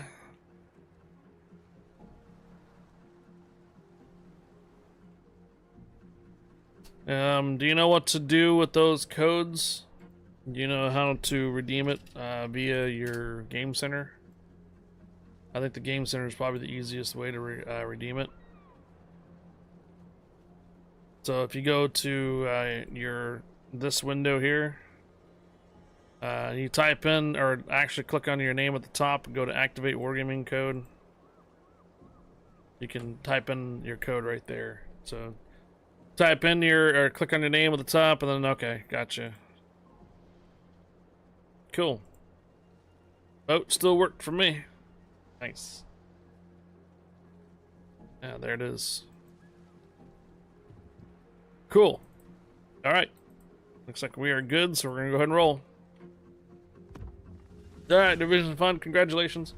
Do you know what to do with those codes? Do you know how to redeem it via your game center? I think the game center is probably the easiest way to redeem it. So if you go to this window here, you type in, or actually click on your name at the top and go to activate wargaming code. You can type in your code right there. So type in or click on your name at the top, and then okay, gotcha. Cool. Vote still worked for me. Nice. Yeah, there it is. Cool. Alright. Looks like we are good, so we're gonna go ahead and roll. Alright, Division Fun, congratulations.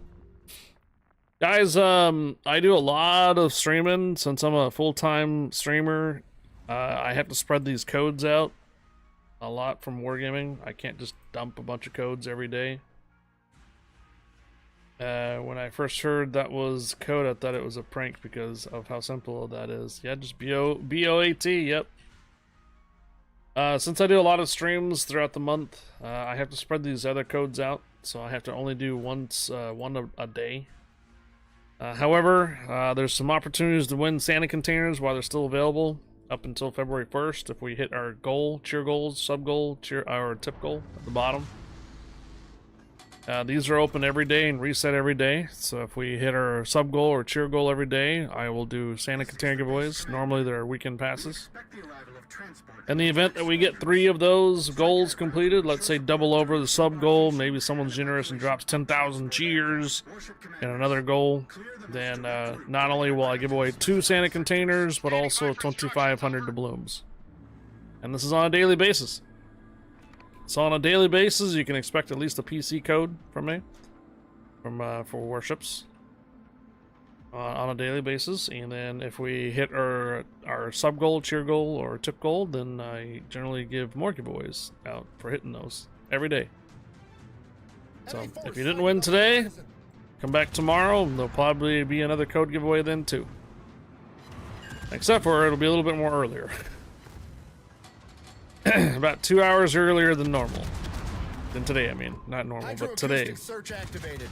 Guys, I do a lot of streaming since I'm a full-time streamer. I have to spread these codes out a lot from Wargaming. I can't just dump a bunch of codes every day. When I first heard that was code, I thought it was a prank because of how simple that is. Yeah, just BOAT, yep. Since I do a lot of streams throughout the month, I have to spread these other codes out, so I have to only do one a day. However, there's some opportunities to win Santa containers while they're still available up until February 1st if we hit our goal, cheer goals, sub goal, our tip goal at the bottom. These are open every day and reset every day, so if we hit our sub goal or cheer goal every day, I will do Santa container giveaways. Normally they're weekend passes. In the event that we get 3 of those goals completed, let's say double over the sub goal, maybe someone's generous and drops 10,000 cheers and another goal, then not only will I give away 2 Santa containers, but also 2,500 doubloons. And this is on a daily basis. So on a daily basis, you can expect at least a PC code from me, for Warships, on a daily basis. And then if we hit our sub goal, cheer goal, or tip goal, then I generally give more giveaways out for hitting those every day. So if you didn't win today, come back tomorrow. There'll probably be another code giveaway then too. Except for it'll be a little bit more earlier. About 2 hours earlier than normal. Than today, I mean. Not normal, but today. Search activated.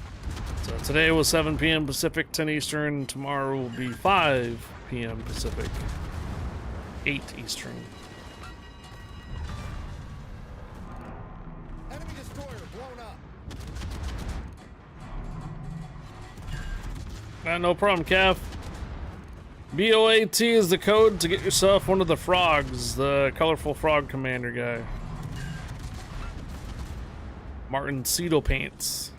So today was 7 p.m. Pacific, 10 Eastern. Tomorrow will be 5 p.m. Pacific, 8 Eastern. Enemy destroyer blown up. No problem, Kev. BOAT is the code to get yourself one of the frogs, the colorful frog commander guy. Martin Seedle paints.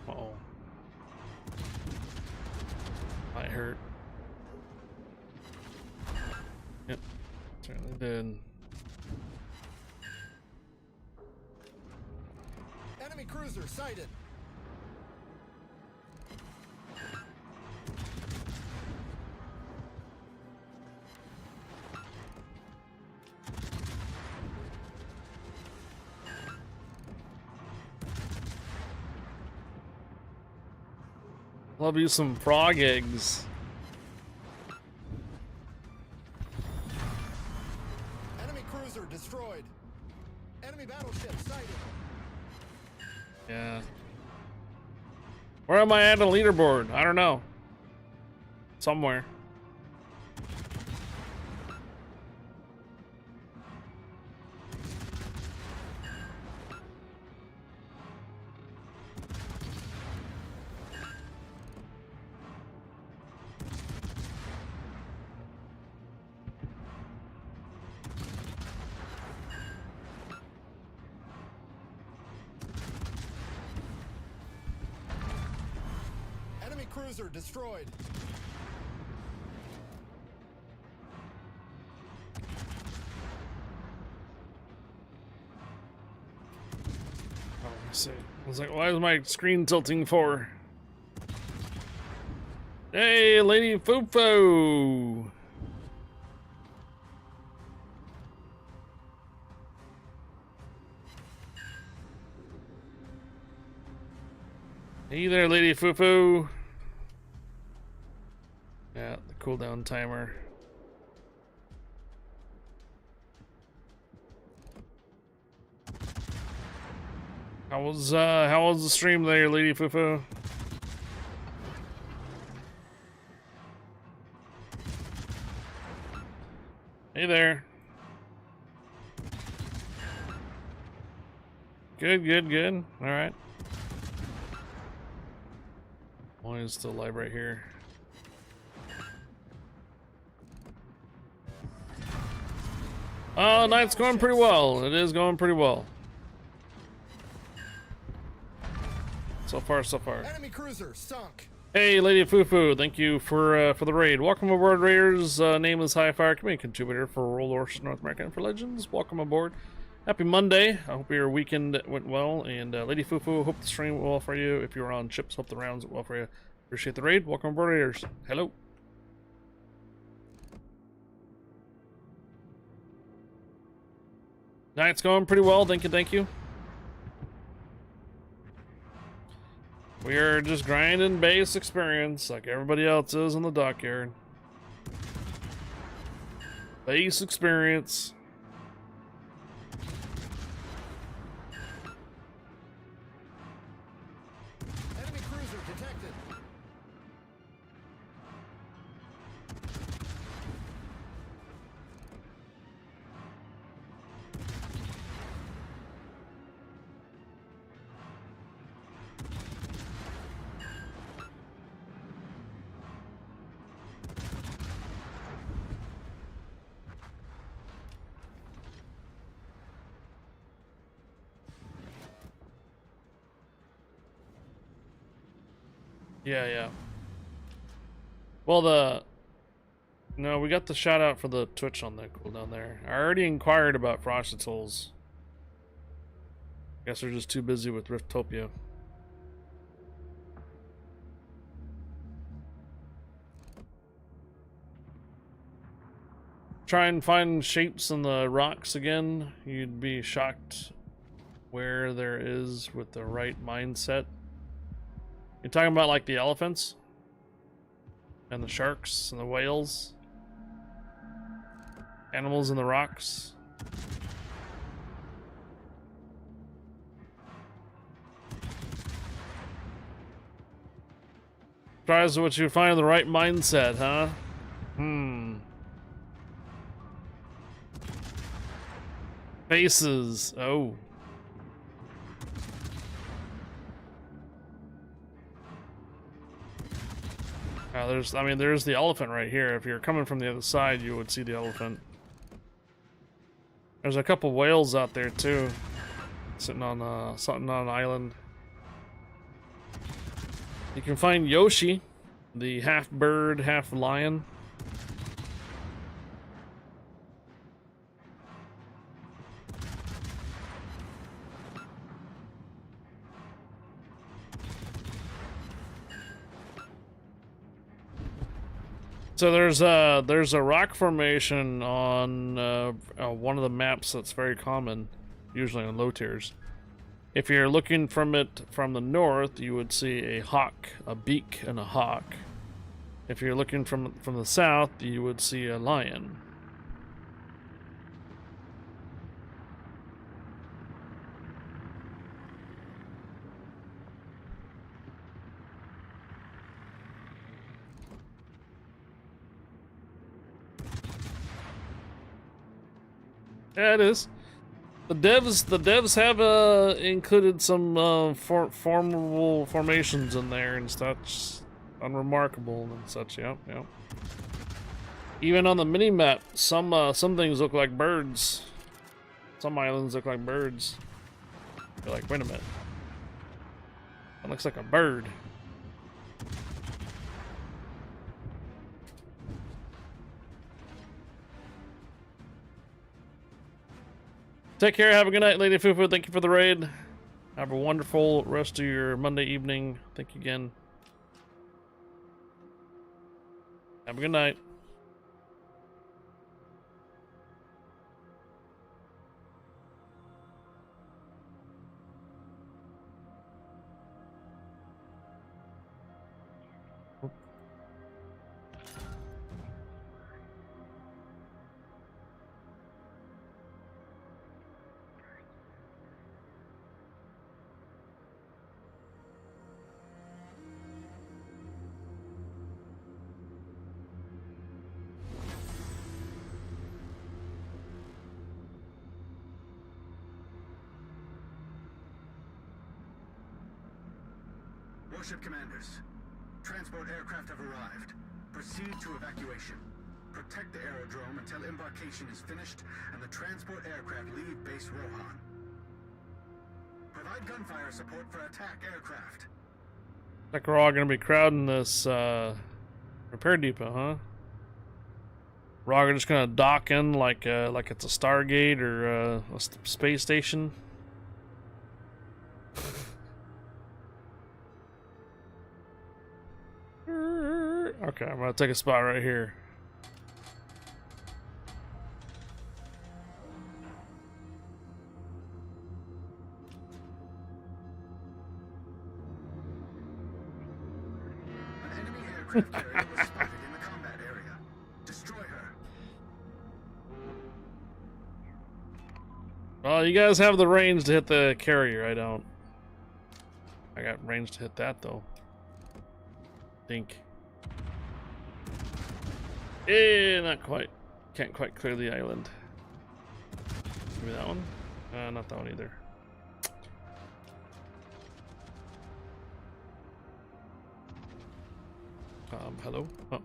Uh-oh. Might hurt. Yep, certainly did. Enemy cruiser sighted. Love you some frog eggs. Enemy cruiser destroyed. Enemy battleship sighted. Yeah. Where am I at a leaderboard? I don't know. Somewhere. Enemy cruiser destroyed. Oh, let's see. I was like, why is my screen tilting for? Hey, Lady Fufo! Hey there, Lady Fufu. Yeah, the cooldown timer. How was the stream there, Lady Fufu? Hey there. Good, good, good. All right. One is still live right here. Oh, night's going pretty well. It is going pretty well. So far, so far. Enemy cruiser sunk. Hey, Lady Fufu, thank you for the raid. Welcome aboard, Raiders. Name is Highfire, community contributor for World Warship North America and for Legends. Welcome aboard. Happy Monday. I hope your weekend went well. And Lady Fufu, hope the stream went well for you. If you were on chips, hope the rounds went well for you. Appreciate the raid. Welcome aboard, Raiders. Hello. Night's going pretty well. Thank you, thank you. We are just grinding base experience like everybody else is in the dockyard. Base experience. Enemy cruiser detected. Yeah, yeah. Well, no, we got the shout out for the Twitch on the cooldown there. I already inquired about Frosted Souls. Guess they're just too busy with Riftopia. Try and find shapes in the rocks again. You'd be shocked where there is with the right mindset. You're talking about like the elephants and the sharks and the whales, animals in the rocks. Surprised what you find the right mindset, huh? Faces. Oh. There's the elephant right here. If you're coming from the other side, you would see the elephant. There's a couple whales out there too, sitting on an island. You can find Yoshi, the half bird, half lion. So there's a rock formation on one of the maps that's very common, usually on low tiers. If you're looking from it from the north, you would see a hawk, a beak, and a hawk. If you're looking from the south, you would see a lion. Yeah, it is. The devs have included some formable formations in there and such, unremarkable and such. Yep. Even on the mini map, some things look like birds. Some islands look like birds. You're like, wait a minute, that looks like a bird. Take care. Have a good night, Lady Fufu. Thank you for the raid. Have a wonderful rest of your Monday evening. Thank you again. Have a good night. Warship commanders, transport aircraft have arrived. Proceed to evacuation. Protect the aerodrome until embarkation is finished and the transport aircraft leave base Rohan. Provide gunfire support for attack aircraft. Like we're all gonna be crowding this repair depot, huh? We're all just gonna dock in like it's a Stargate or a space station. Okay, I'm gonna take a spot right here. An enemy aircraft carrier was spotted in the combat area. Destroy her. Well, you guys have the range to hit the carrier. I don't. I got range to hit that though. Think. Not quite. Can't quite clear the island. Maybe that one? Not that one either. Hello? Oh.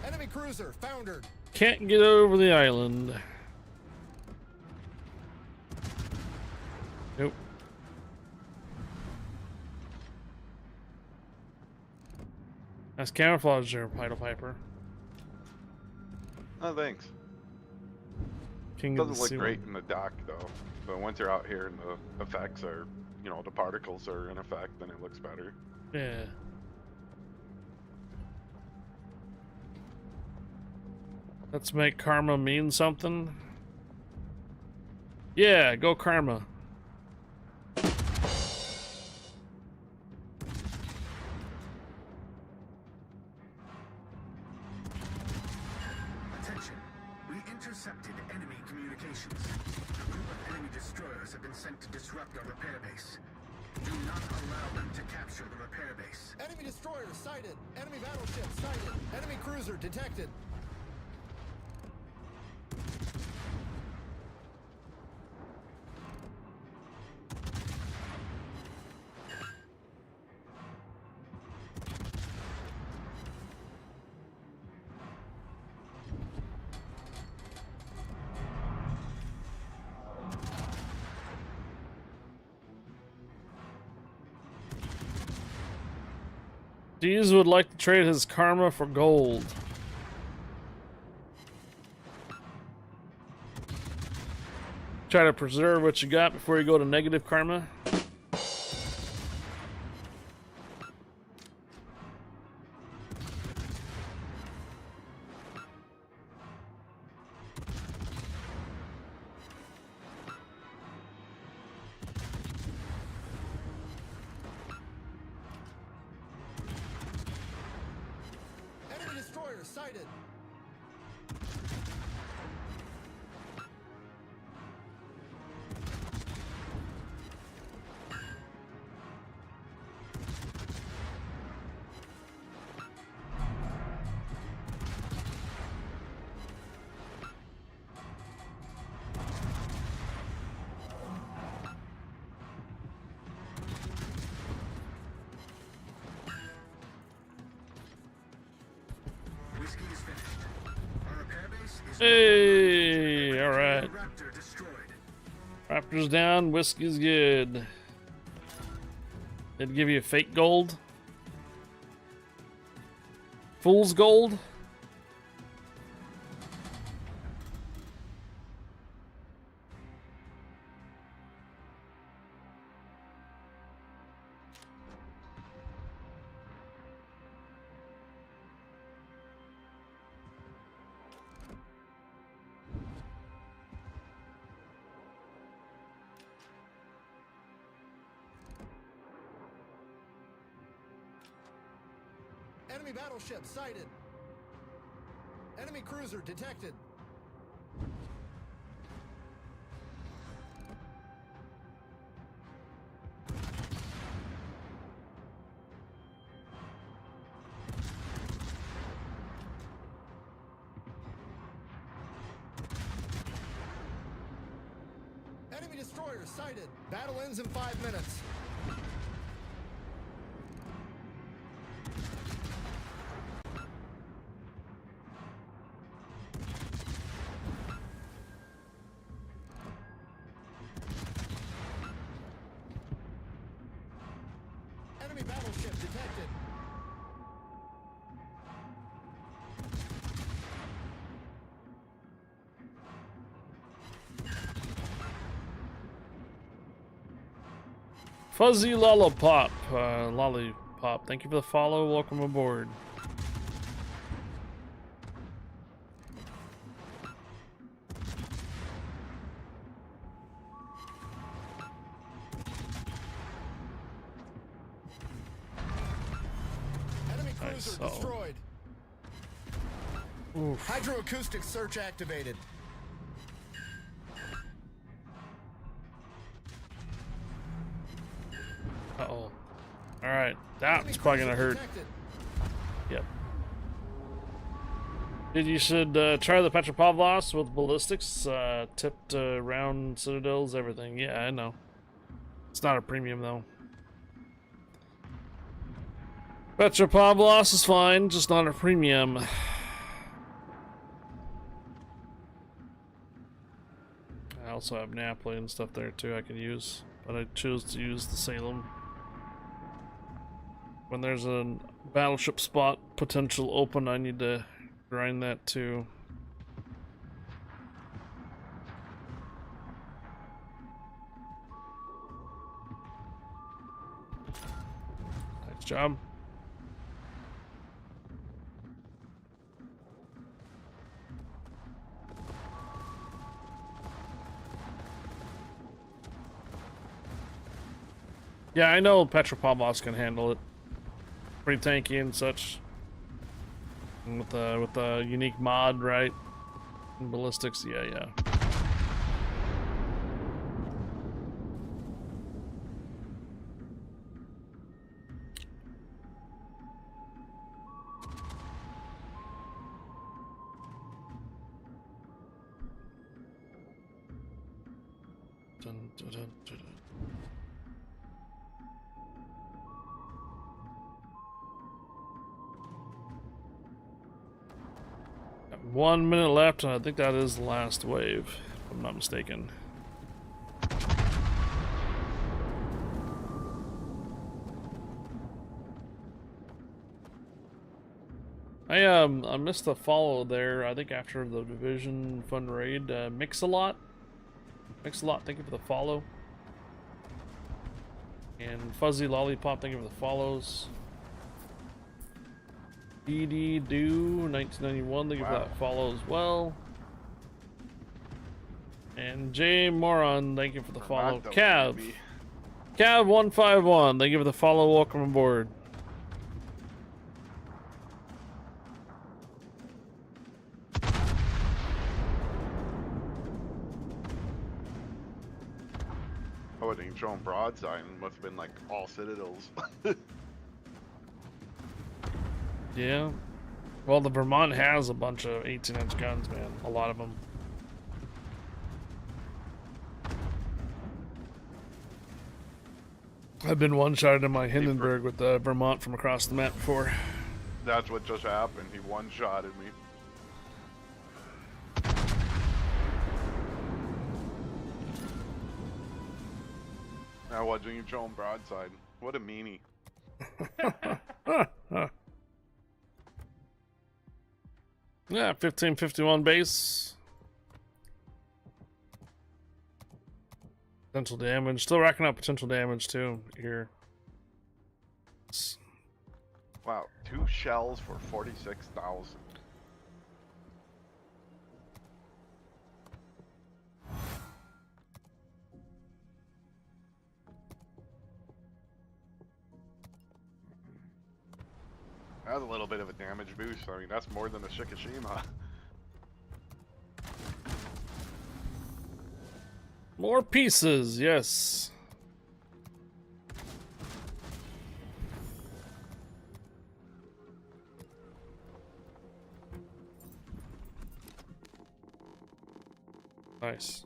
Enemy cruiser foundered. Can't get over the island. Nice camouflage there, Pied Piper. Oh, thanks. King Doesn't of the look sea great one. in the dock though. But once you're out here and the effects are, you know, the particles are in effect, then it looks better. Yeah. Let's make karma mean something. Yeah, go karma. Attention. We intercepted enemy communications. A group of enemy destroyers have been sent to disrupt our repair base. Do not allow them to capture the repair base. Enemy destroyer sighted. Enemy battleship sighted. Enemy cruiser detected. Deez would like to trade his karma for gold. Try to preserve what you got before you go to negative karma. Enemy destroyer sighted. Whiskey is finished. Our repair base is Hey, all right. Raptor destroyed. Raptors down, whiskey's good. They'd give you fake gold. Fool's gold. Enemy battleship sighted. Enemy cruiser detected. Enemy destroyer sighted. Battle ends in 5 minutes. Enemy battleship detected. Fuzzy Lollipop. Lollipop. Thank you for the follow. Welcome aboard. Enemy cruiser Nice. destroyed. Oof. Hydroacoustic search activated. Uh-oh. Alright. That's Enemy probably gonna cruiser hurt. detected. Yep. Dude, you should try the Petropavlos with ballistics, tipped round citadels, everything. Yeah, I know. It's not a premium, though. Petropavlos is fine, just not a premium. I also have Napoli and stuff there, too, I can use. But I chose to use the Salem. when there's a battleship spot potential open, I need to grind that too. Nice job. Yeah, I know Petropavlovsk can handle it. Pretty tanky and such. And with the unique mod, right? And ballistics, yeah. Dun, dun, dun, dun, dun. Got 1 minute left, and I think that is the last wave, if I'm not mistaken. I missed the follow there. I think after the division fun raid, Mix-a-Lot, thank you for the follow. And Fuzzy Lollipop, thank you for the follows. DD Do 1991, thank you for that follow as well. And J Moron, thank you for the follow. Cav 151, thank you for the follow. Welcome aboard. I wasn't even showing broadside, and must have been like all citadels. Yeah. Well, the Vermont has a bunch of 18-inch guns, man. A lot of them. I've been one-shotted in my Hindenburg with the Vermont from across the map before. That's what just happened. He one-shotted me. I wasn't even showing broadside. What a meanie. Yeah, 1551 base. Potential damage. Still racking up potential damage too here. Wow, 2 shells for 46,000. That's a little bit of a damage boost. I mean, that's more than a Shikishima. More pieces, yes. Nice.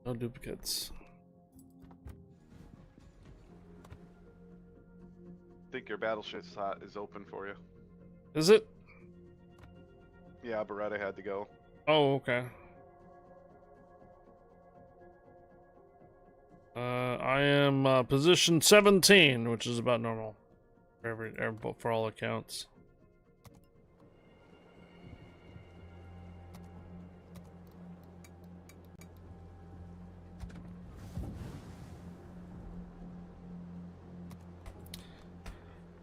No duplicates. I think your battleship slot is open for you. Is it? Yeah, Beretta had to go. Oh, okay. I am position 17, which is about normal for all accounts.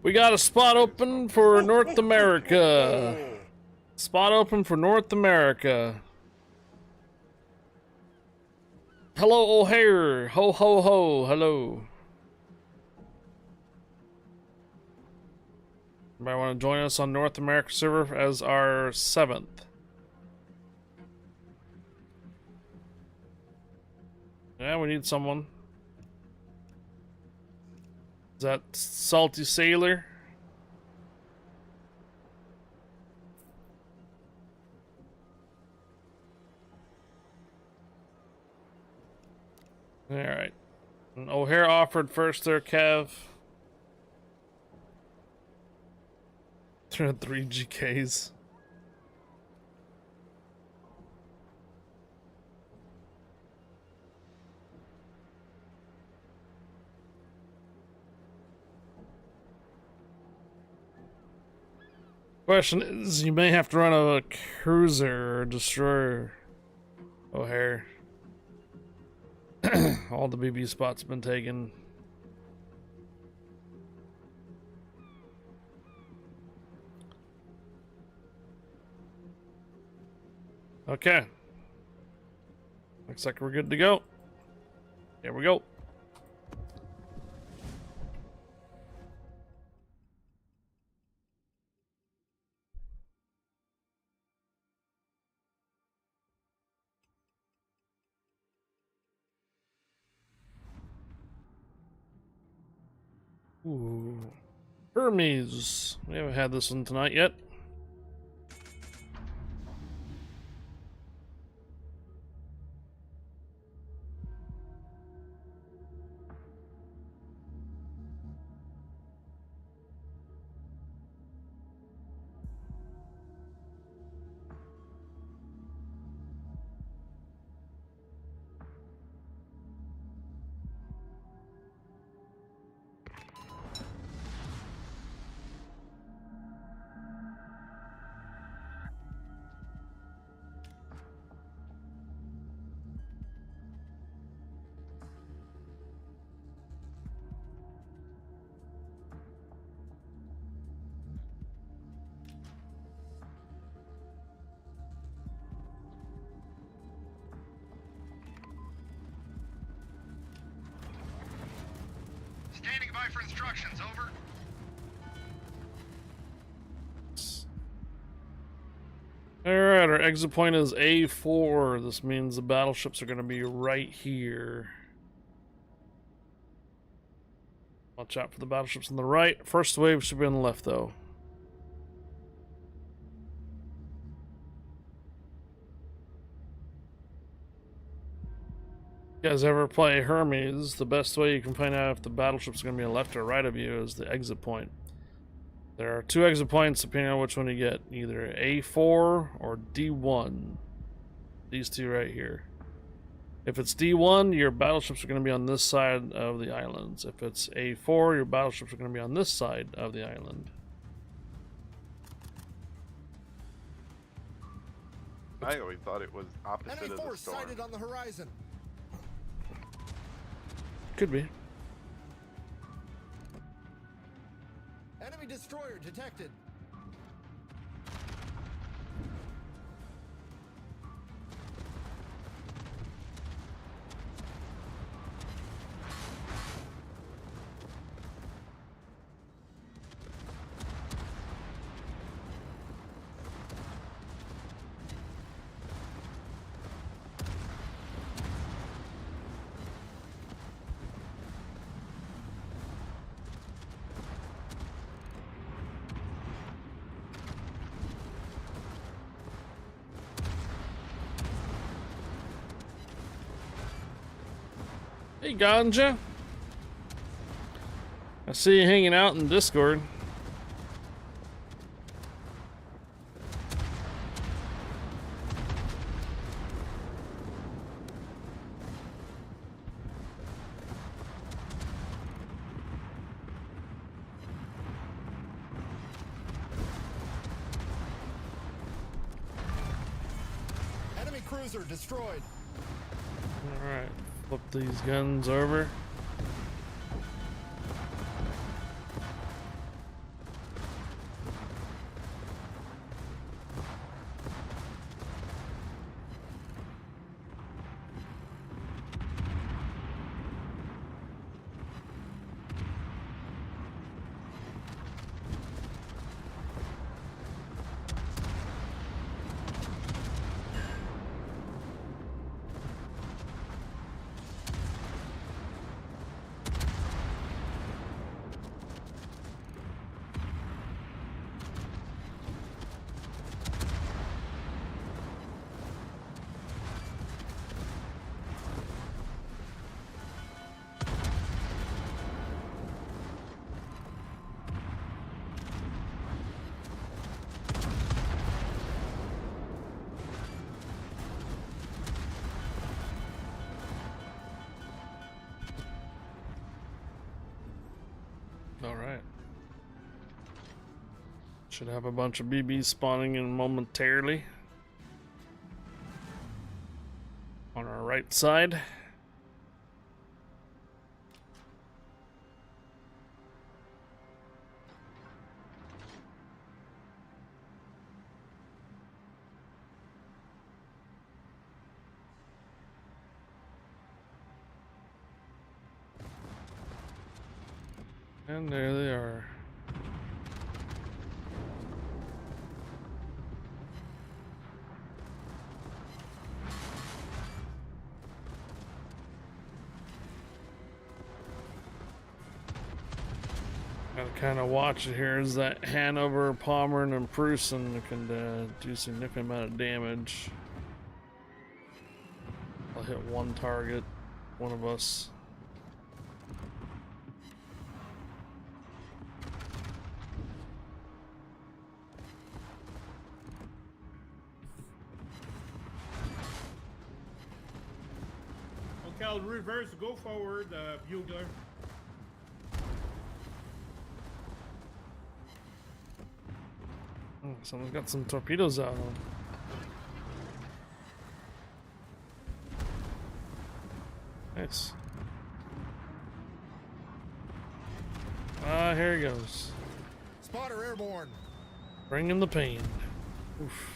We got a spot open for North America. Spot open for North America. Hello, O'Hare. Ho, ho, ho. Hello. Anybody want to join us on North America server as our 7th? Yeah, we need someone. Is that Salty Sailor? Alright. O'Hare offered first there, Kev. 3 GKs. Question is, you may have to run a cruiser or destroyer. O'Hare. All the BB spots have been taken. Okay. Looks like we're good to go. Here we go. Ooh. Hermes. We haven't had this one tonight yet. Standing by for instructions, over. Alright, our exit point is A4. This means the battleships are going to be right here. Watch out for the battleships on the right. First wave should be on the left, though. You guys ever play Hermes? The best way you can find out if the battleship's going to be on the left or right of you is the exit point. There are two exit points depending on which one you get. Either A4 or D1. These two right here. If it's D1, your battleships are going to be on this side of the islands. If it's A4, your battleships are going to be on this side of the island. I always thought it was opposite Enemy of the force storm. sighted on the horizon. Could be. Enemy destroyer detected. Hey, Ganja. I see you hanging out in Discord. Enemy cruiser destroyed. Alright, flip these guns over. Should have a bunch of BBs spawning in momentarily. On our right side. And there they are. Gotta kind of watch it here as that Hanover, Pommern, and Prusen can do a significant amount of damage. I'll hit one target, one of us. Okay, I'll reverse, go forward, bugler. Oh, someone's got some torpedoes out on them. Nice. Ah, here he goes. Spotter airborne. Bringing the pain. Oof.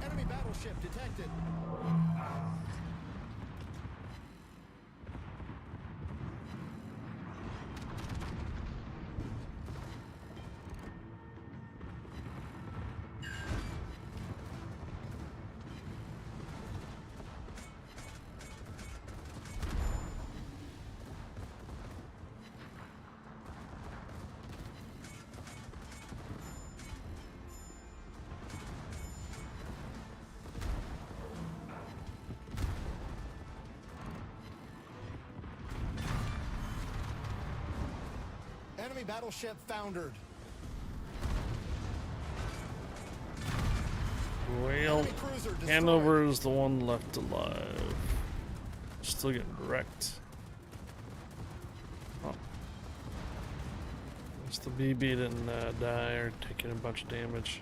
Enemy battleship detected. Enemy battleship foundered. Well, Enemy cruiser destroyed. Hanover is the one left alive. Still getting wrecked. Oh. At least the BB didn't die or taking a bunch of damage.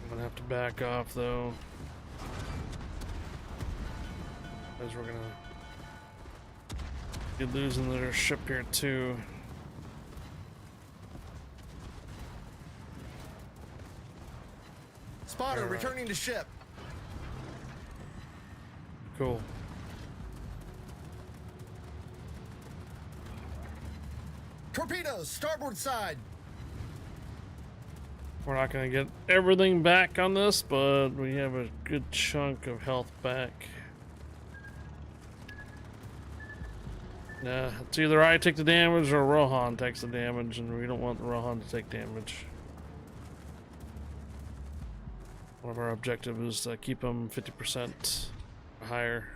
I'm gonna have to back off though. As we're gonna be losing their ship here too. Spotter returning to ship. Cool. Torpedoes, starboard side. We're not gonna get everything back on this, but we have a good chunk of health back. Nah, it's either I take the damage or Rohan takes the damage, and we don't want the Rohan to take damage. One of our objectives is to keep them 50% or higher.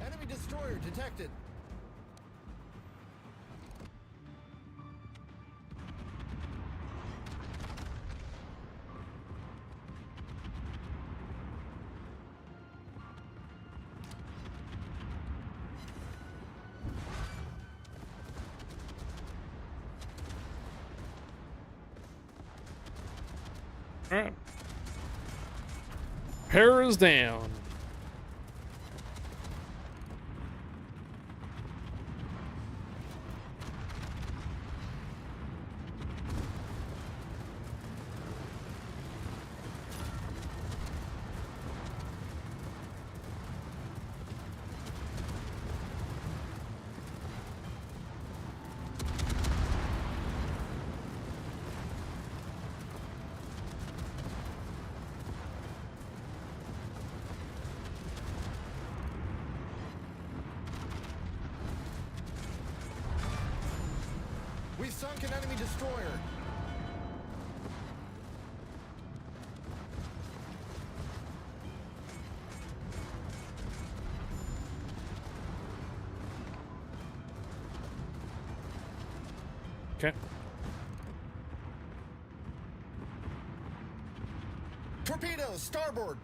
Enemy destroyer detected. Alright. Pair is down. sunk an enemy destroyer. Okay. Torpedoes, starboard.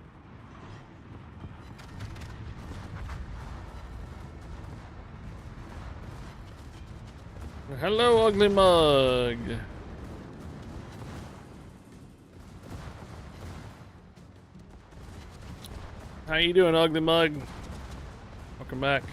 Hello, ugly mug. How you doing, ugly mug? Welcome back.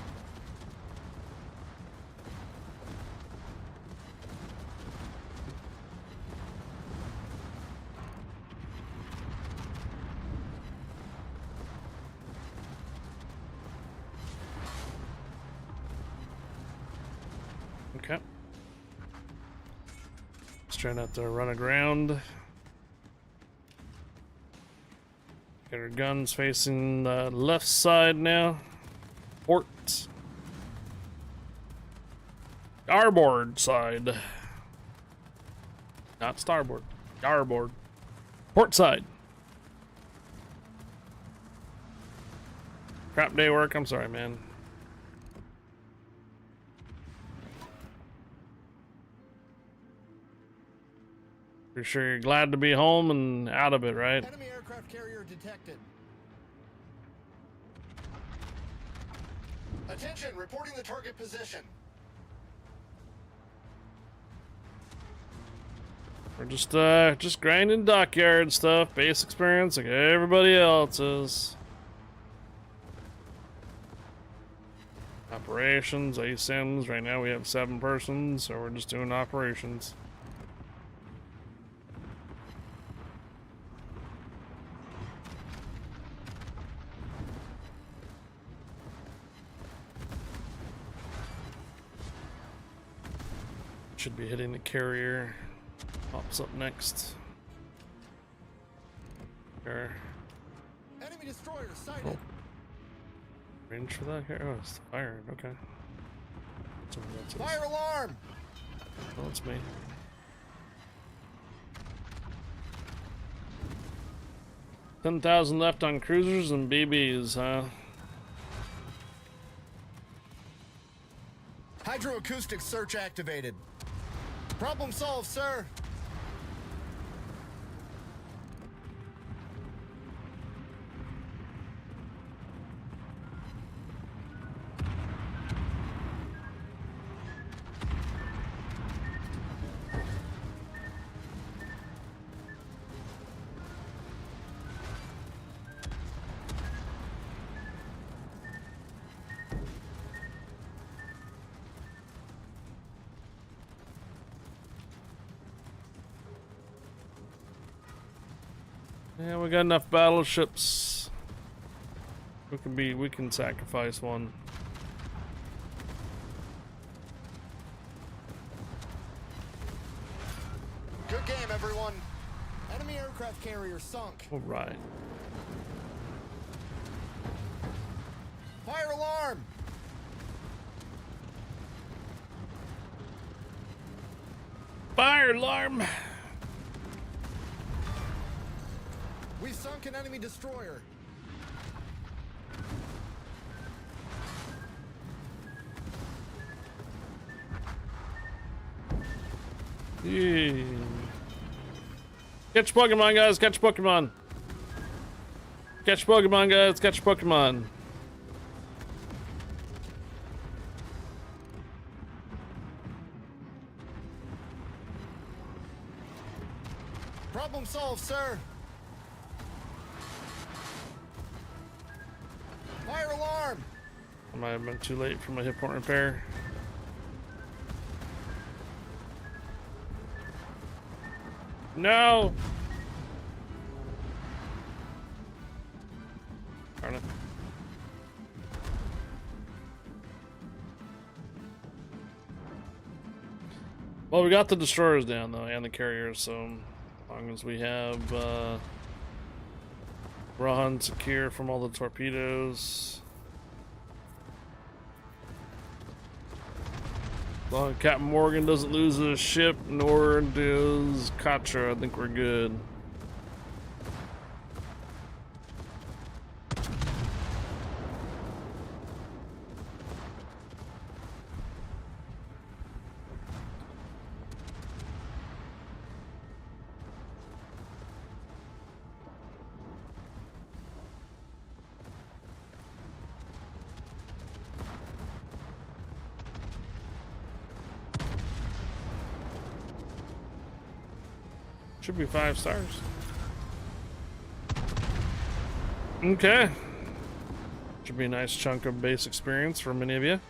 Okay. Let's try not to run aground. Get our guns facing the left side now. Port. Starboard side. Not starboard. Starboard. Port side. Crap day work. I'm sorry, man. You're sure you're glad to be home and out of it, right? Enemy aircraft carrier detected. Attention, reporting the target position. We're just grinding dockyard stuff, base experience like everybody else is. Operations, ASIMs. Right now we have 7 persons, so we're just doing operations. Should be hitting the carrier. Pops up next. There. Enemy destroyer sighted. Oh. Range for that here? Oh, it's firing. Okay. That's Fire alarm! Oh, that's me. $10,000 left on cruisers and BBs, huh? Hydroacoustic search activated. Problem solved, sir. Yeah, we got enough battleships. We can sacrifice one. Good game, everyone. Enemy aircraft carrier sunk. All right. Fire alarm! Fire alarm! We sunk an enemy destroyer. Yeah. Catch Pokemon, guys! Catch Pokemon! Catch Pokemon, guys! Catch Pokemon! Problem solved, sir. Fire alarm! I might have been too late for my hit point repair. No! Darn it. Well, we got the destroyers down though, and the carriers, so as long as we have run secure from all the torpedoes. As long as Captain Morgan doesn't lose his ship, nor does Katra, I think we're good. Should be 5 stars. Okay. Should be a nice chunk of base experience for many of you.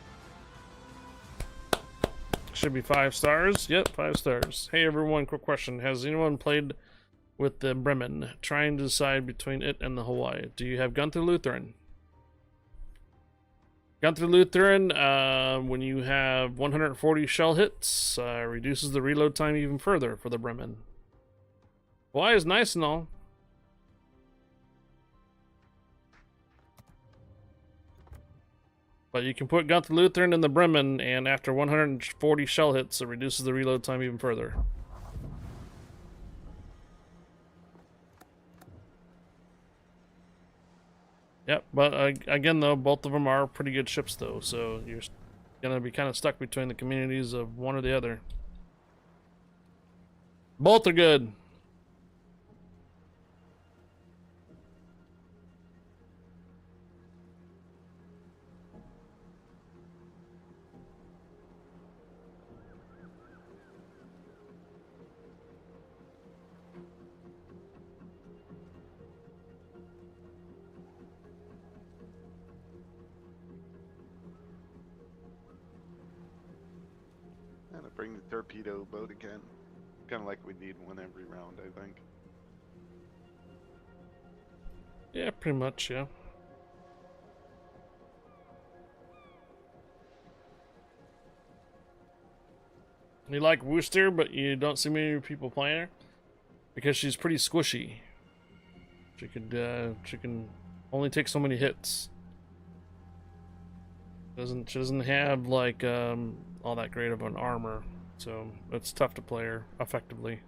Should be 5 stars. Yep, 5 stars. Hey everyone, quick question. Has anyone played with the Bremen? Trying to decide between it and the Hawaii. Do you have Gunther Lutheran? Gunther Lutheran, when you have 140 shell hits, reduces the reload time even further for the Bremen. Hawaii is nice and all. But you can put Gunther Lutheran in the Bremen, and after 140 shell hits, it reduces the reload time even further. Yep, but again though, both of them are pretty good ships though, so you're gonna be kind of stuck between the communities of one or the other. Both are good. Gonna bring the torpedo boat again. Kind of like we need one every round, I think. Yeah, pretty much, yeah. You like Wooster, but you don't see many people playing her because she's pretty squishy. She can only take so many hits. She doesn't have like all that great of an armor, so it's tough to play her effectively.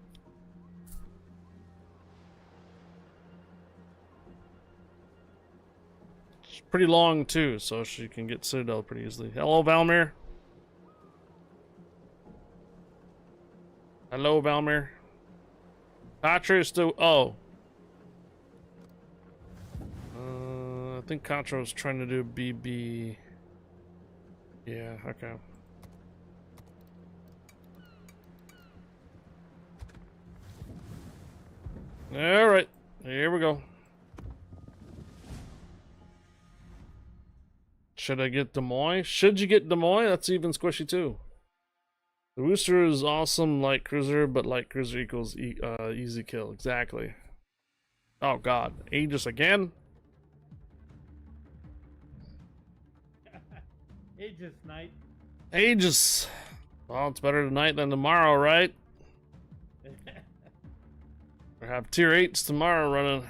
She's pretty long too, so she can get Citadel pretty easily. Hello, Valmir. Hello, Valmir. Katra is still. Oh. I think Katra was trying to do BB. Yeah, okay. Alright, here we go. Should I get Des Moines? Should you get Des Moines? That's even squishy too. The Wooster is awesome light cruiser, but light cruiser equals easy kill. Exactly. Oh god, Aegis again? Aegis Knight. Aegis. Well, it's better tonight than tomorrow, right? Or have tier 8s tomorrow running.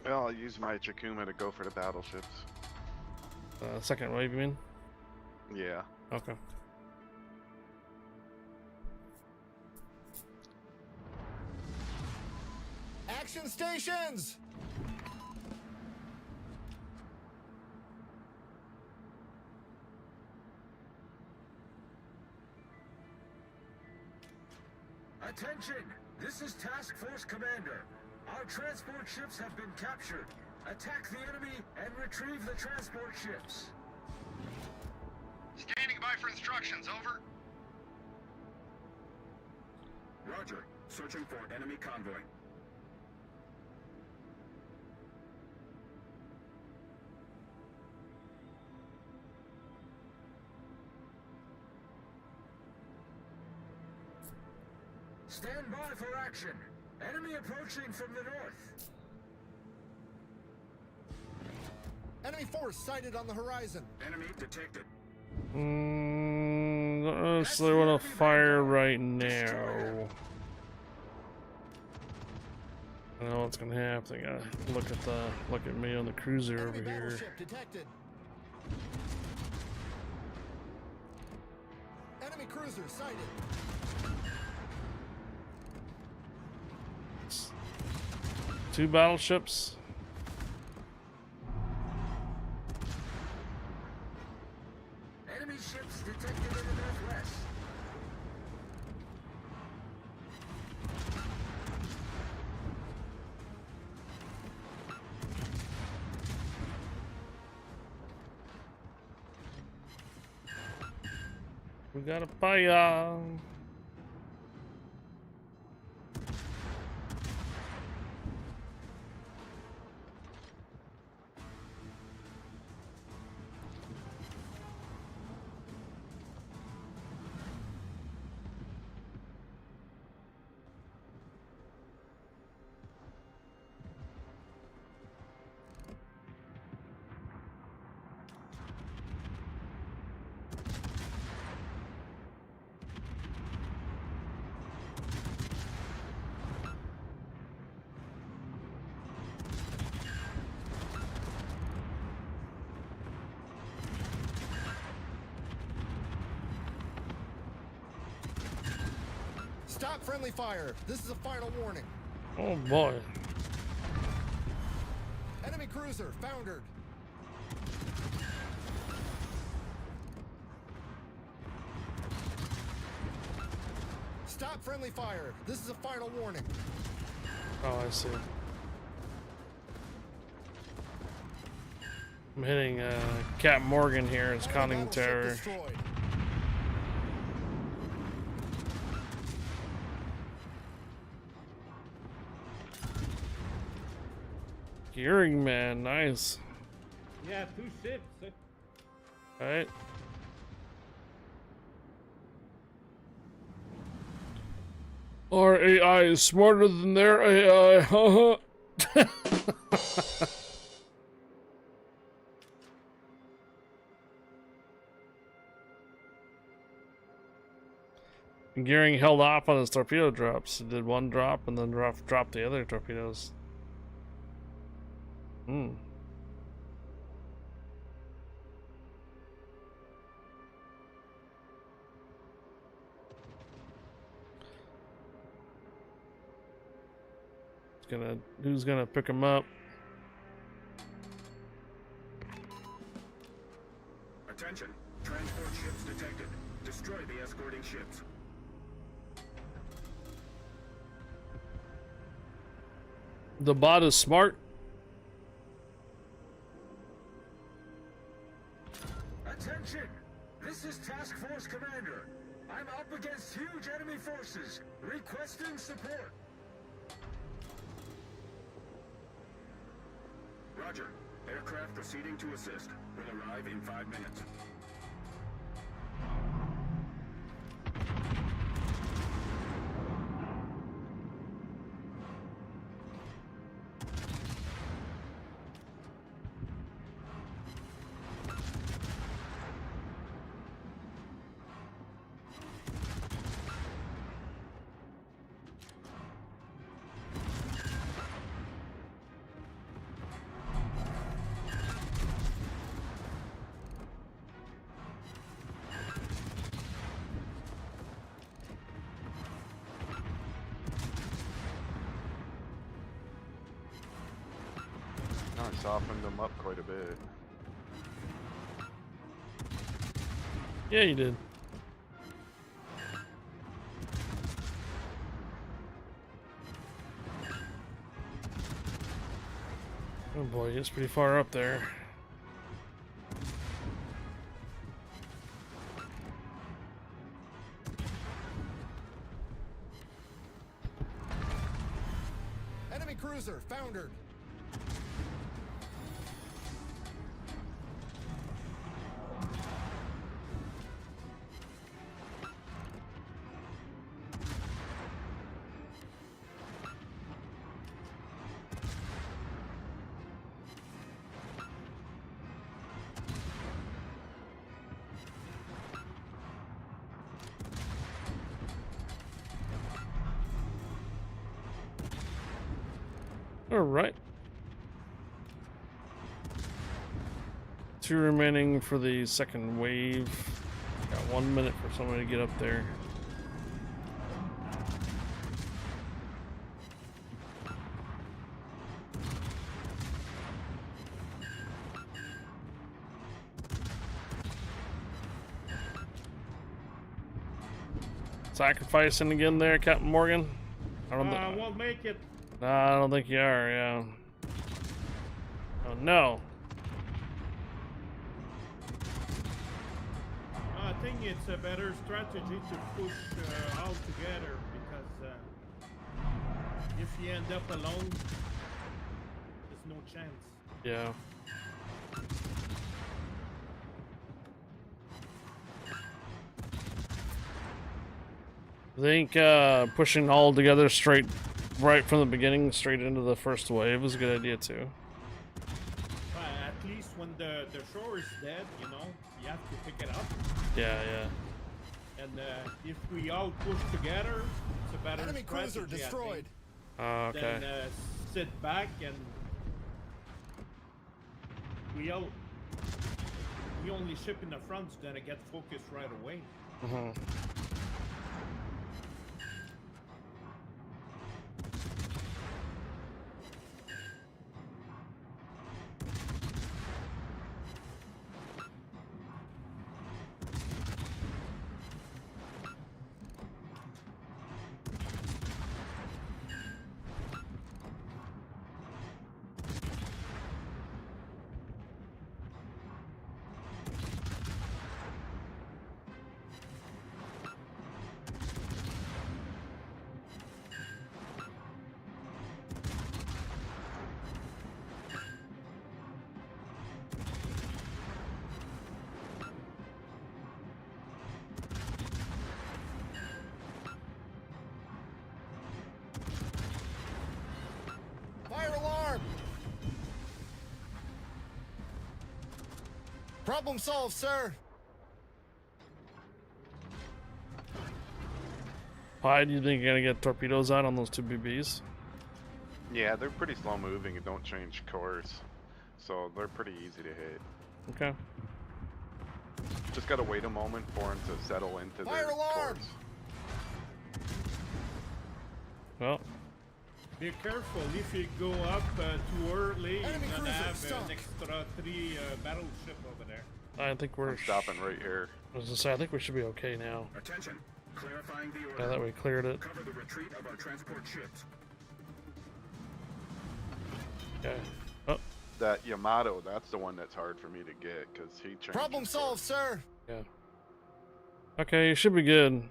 Well, I'll use my Chakuma to go for the battleships. Second wave, you mean? Yeah. Okay. Action stations! Attention! This is Task Force Commander. Our transport ships have been captured. Attack the enemy and retrieve the transport ships. Standing by for instructions, over. Roger. Searching for enemy convoy. Stand by for action. Enemy approaching from the north. Enemy force sighted on the horizon. Enemy detected. Don't necessarily want to fire right now. I know what's gonna happen. I gotta look at me on the cruiser over Enemy here. battleship detected. Enemy cruiser sighted. Two battleships. Enemy ships detected in the northwest. We got a fire. Stop friendly fire. This is a final warning. Oh boy. Enemy cruiser foundered. Stop friendly fire. This is a final warning. Oh, I see. I'm hitting Captain Morgan here. It's Enemy conning battleship tower. destroyed. Gearing man, nice. Yeah, 2 ships. Alright. Our AI is smarter than their AI, haha. Gearing held off on his torpedo drops. He did one drop and then dropped the other torpedoes. Hmm. Who's gonna pick him up? Attention. Transport ships detected. Destroy the escorting ships. The bot is smart. Attention! This is Task Force Commander. I'm up against huge enemy forces. Requesting support. Roger. Aircraft proceeding to assist. Will arrive in 5 minutes. I softened them up quite a bit. Yeah, you did. Oh boy, it's pretty far up there. Enemy cruiser foundered. All right. 2 remaining for the second wave. Got 1 minute for somebody to get up there. Sacrificing again there, Captain Morgan. I don't I won't make it. Nah, I don't think you are, yeah. Oh no. I think it's a better strategy to push all together because if you end up alone, there's no chance. Yeah. I think pushing all together straight right from the beginning, straight into the first wave is a good idea too. At least when the shore is dead, you know, you have to pick it up. Yeah, yeah. And if we all push together, it's a better Enemy strategy, cruiser destroyed. Oh, okay. Then sit back and we only ship in the front, so then I get focused right away. Mm-hmm. Fire alarm! Problem solved, sir. Why do you think you're gonna get torpedoes out on those 2 BBs? Yeah, they're pretty slow moving and don't change course, so they're pretty easy to hit. Okay. Just gotta wait a moment for them to settle into Fire their alarm! course. Well, Be careful, if you go up too early, you're Enemy gonna cruiser have sunk. an extra 3 battleship over there. I think we're I'm stopping right here. I was gonna say, I think we should be okay now. Attention. Clarifying the order. Now that we cleared it. Cover the retreat of our transport ships. Okay. Oh, That Yamato, that's the one that's hard for me to get because he changed. Problem his solved, course. sir. yeah. Okay, you should be good.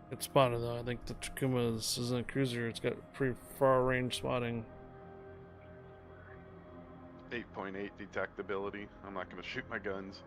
Good spotted though. I think the Takuma isn't a cruiser. It's got pretty far range spotting. 8.8 detectability. I'm not gonna shoot my guns.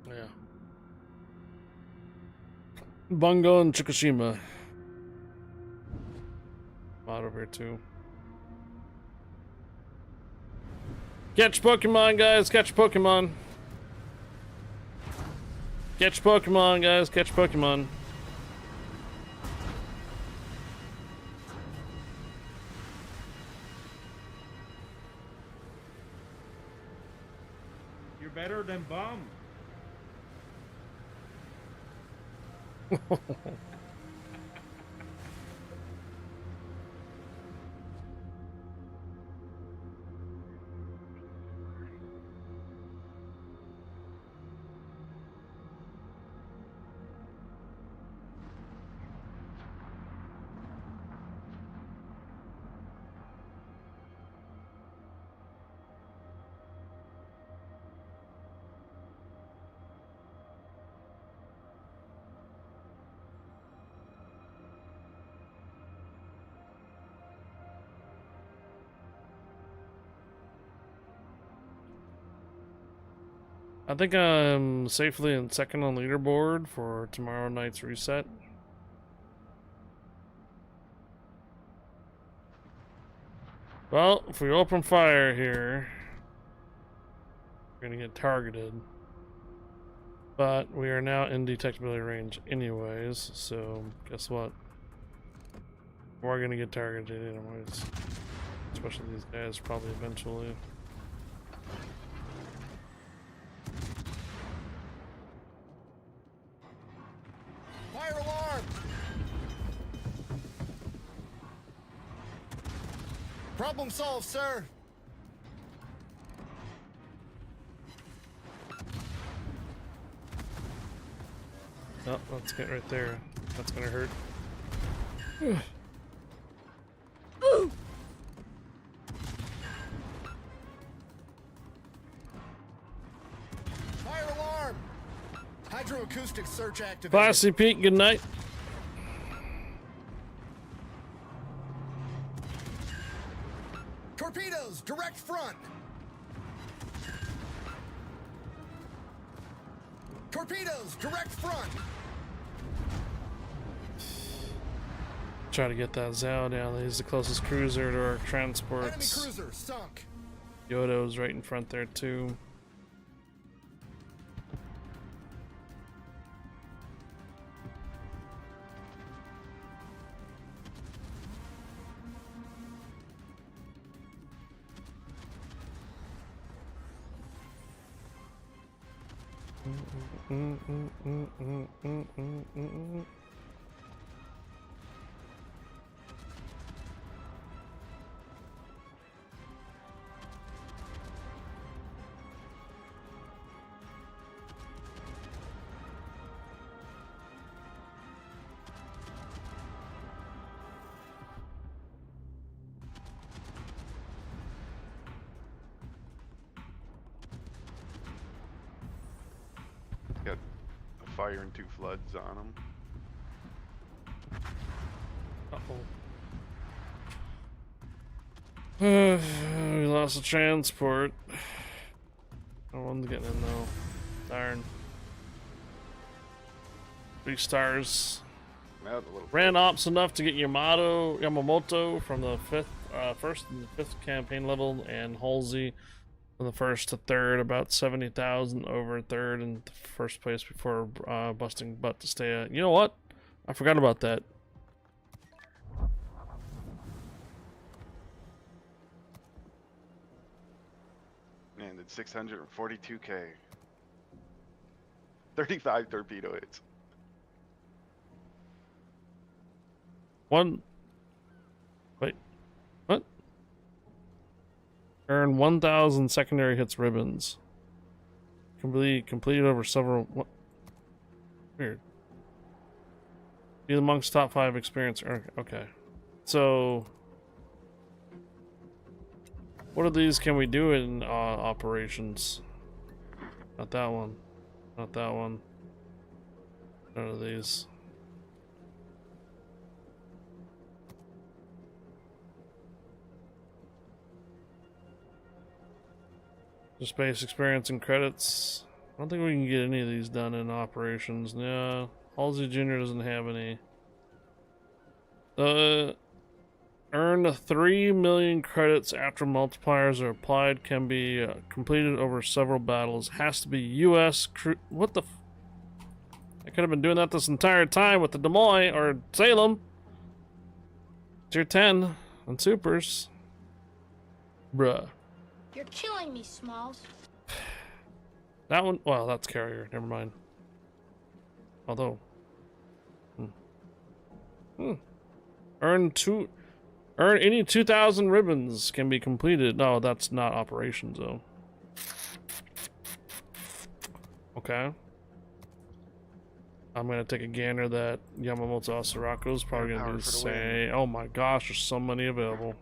Yeah. Bungo and Tsukushima. Out over here too. Catch Pokemon, guys! Catch Pokemon! Catch Pokemon, guys! Catch Pokemon! You're better than Bomb. I think I'm safely in second on leaderboard for tomorrow night's reset. Well, if we open fire here, we're gonna get targeted. But we are now in detectability range anyways, so guess what? We're gonna get targeted anyways. Especially these guys probably eventually. Fire alarm! Problem solved, sir. Oh, let's get right there. That's gonna hurt. Fire alarm! Hydroacoustic search activated. Classy Pete, good night. Torpedoes, direct front. Torpedoes, direct front. Try to get that Zao down. He's the closest cruiser to our Enemy transports. cruiser sunk. Yodo's right in front there too. Got a fire and 2 floods on them. Uh-oh. We lost the transport. No one's getting in though. Darn. 3 stars. Well, the little Ran ops enough to get Yamamoto from the first and the 5th campaign level, and Halsey from the 1st to 3rd, about 70,000 over 3rd and 1st place before busting butt to stay at. You know what? I forgot about that. Man, did 642k. 35 torpedo hits. Wait. What? Earn 1,000 secondary hits ribbons. Completed over several. What? Weird. Be amongst top 5 experience. Okay. So. What of these can we do in operations? Not that one. Not that one. None of these. Just base experience and credits. I don't think we can get any of these done in operations. No. Halsey Jr. doesn't have any. Earn 3 million credits after multipliers are applied. Can be completed over several battles. Has to be U.S. What the? I could have been doing that this entire time with the Des Moines or Salem. Tier 10 on supers. Bruh. You're killing me, Smalls. That one, well, that's carrier. Never mind. Although, earn any 2,000 ribbons can be completed. No, that's not operations though. Okay. I'm gonna take a gander that Yamamoto Osirako is probably gonna do the same. Oh my gosh, there's so many available.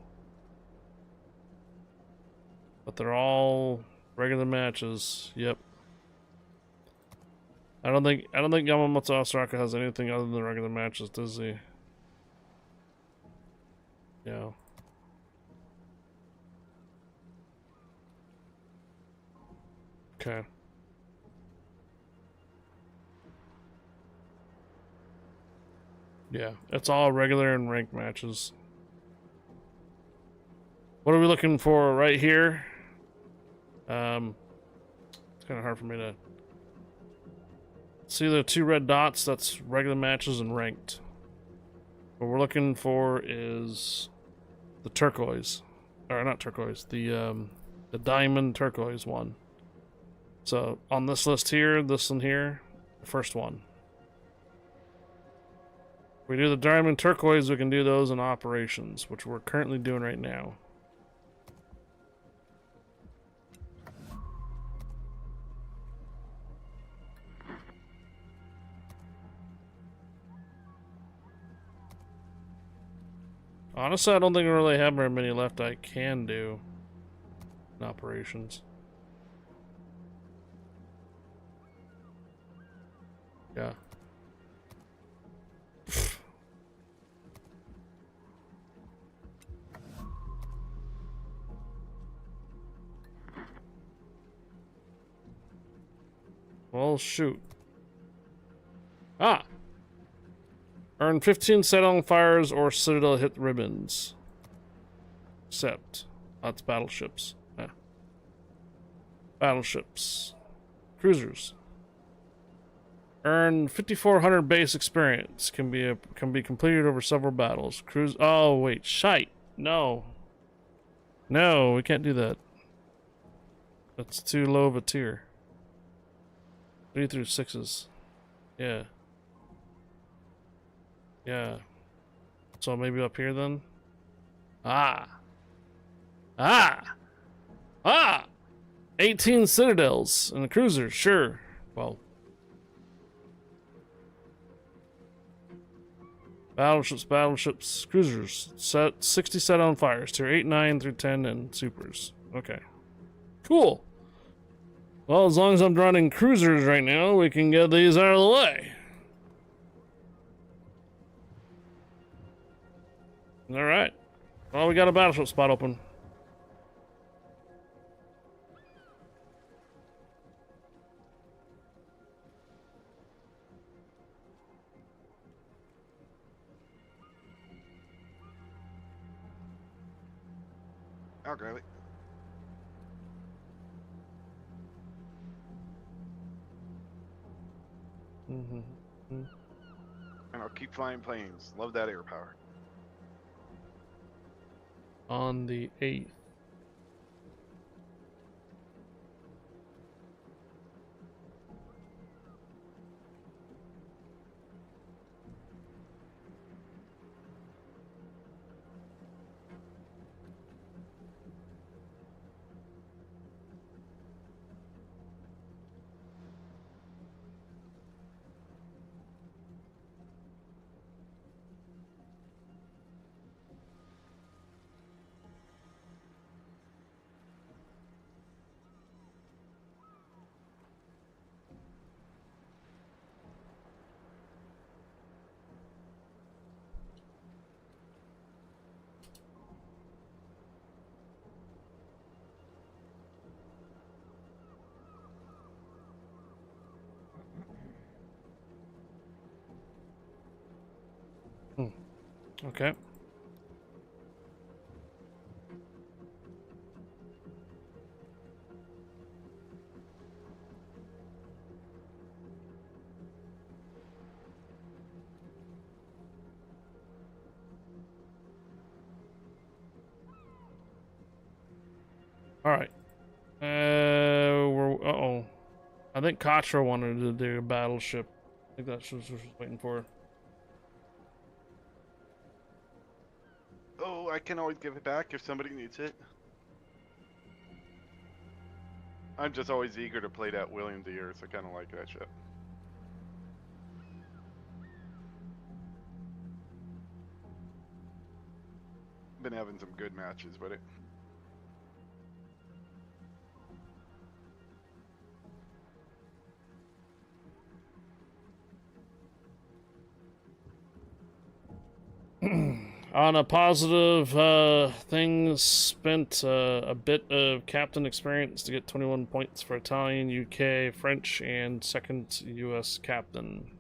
But they're all regular matches. Yep. I don't think Yamamoto Osiraka has anything other than regular matches, does he? Yeah. Okay. Yeah, it's all regular and ranked matches. What are we looking for right here? It's kind of hard for me to see the two red dots. That's regular matches and ranked. What we're looking for is the turquoise, or not turquoise, the diamond turquoise one. So on this list here, this one here, the first one. If we do the diamond turquoise, we can do those in operations, which we're currently doing right now. Honestly, I don't think I really have very many left I can do in operations. Yeah. Well, shoot. Ah! Earn 15 set on fires or Citadel hit ribbons. Except, that's battleships. Yeah. Battleships. Cruisers. Earn 5,400 base experience. Can be completed over several battles. Cruise. Oh wait, shite. No. No, we can't do that. That's too low of a tier. 3 through 6s. Yeah. Yeah. So maybe up here then? Ah! 18 citadels and a cruiser, sure. Well. Battleships, cruisers. 60 set on fires. Tier 8, 9 through 10 and supers. Okay. Cool. Well, as long as I'm running cruisers right now, we can get these out of the way. Alright. Well, we got a battleship spot open. I'll grab it. And I'll keep flying planes. Love that air power. On the 8th. Okay. All right. Uh-oh. I think Katra wanted to do a battleship. I think that's what we're waiting for. Oh, I can always give it back if somebody needs it. I'm just always eager to play that William Deere, so I kind of like that ship. Been having some good matches with it. On a positive thing, spent a bit of captain experience to get 21 points for Italian, UK, French, and second US captain.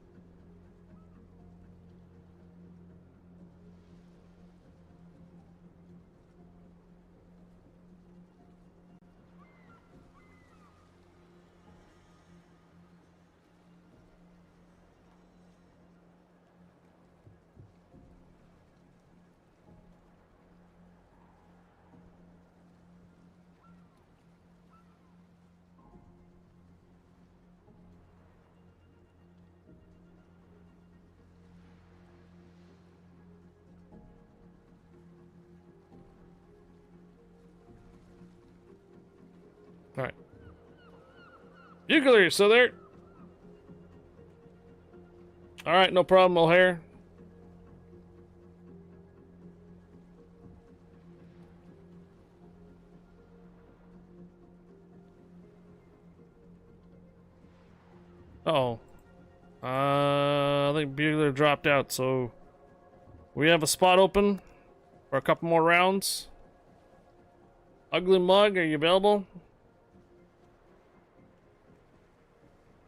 Bugler, you still there? Alright, no problem, O'Hare. Uh-oh. I think Bugler dropped out, so we have a spot open for a couple more rounds. Ugly Mug, are you available?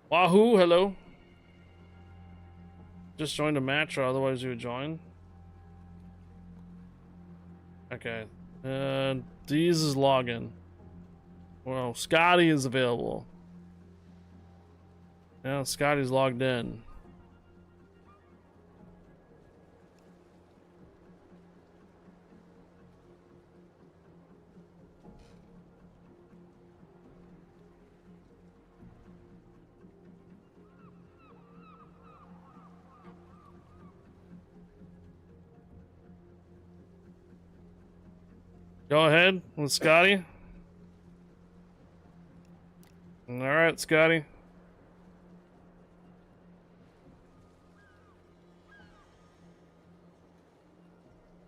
Wahoo, hello. Just joined a match, or otherwise you would join. Okay. Deez is login. Well, Scotty is available. Yeah, Scotty's logged in. Go ahead with Scotty. Alright, Scotty.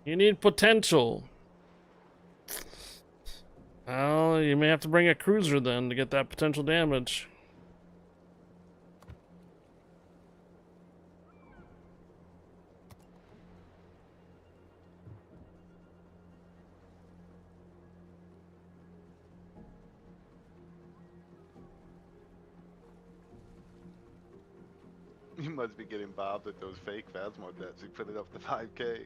You need potential. Well, you may have to bring a cruiser then to get that potential damage. You must be getting bobbed at those fake Phasmo debts. You put it up to 5K.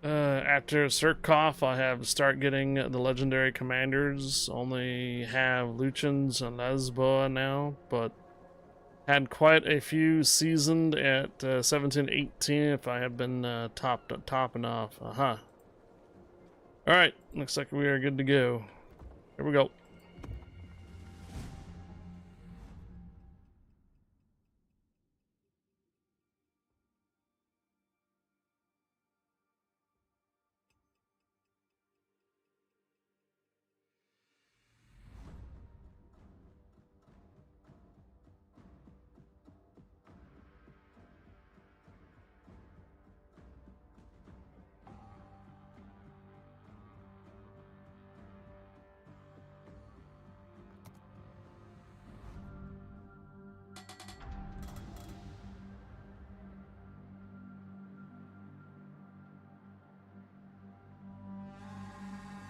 After Surkoff, I have start getting the legendary commanders. Only have Luchins and Lesboa now, but had quite a few seasoned at 17, 18 if I have been topping off. Alright, looks like we are good to go. Here we go.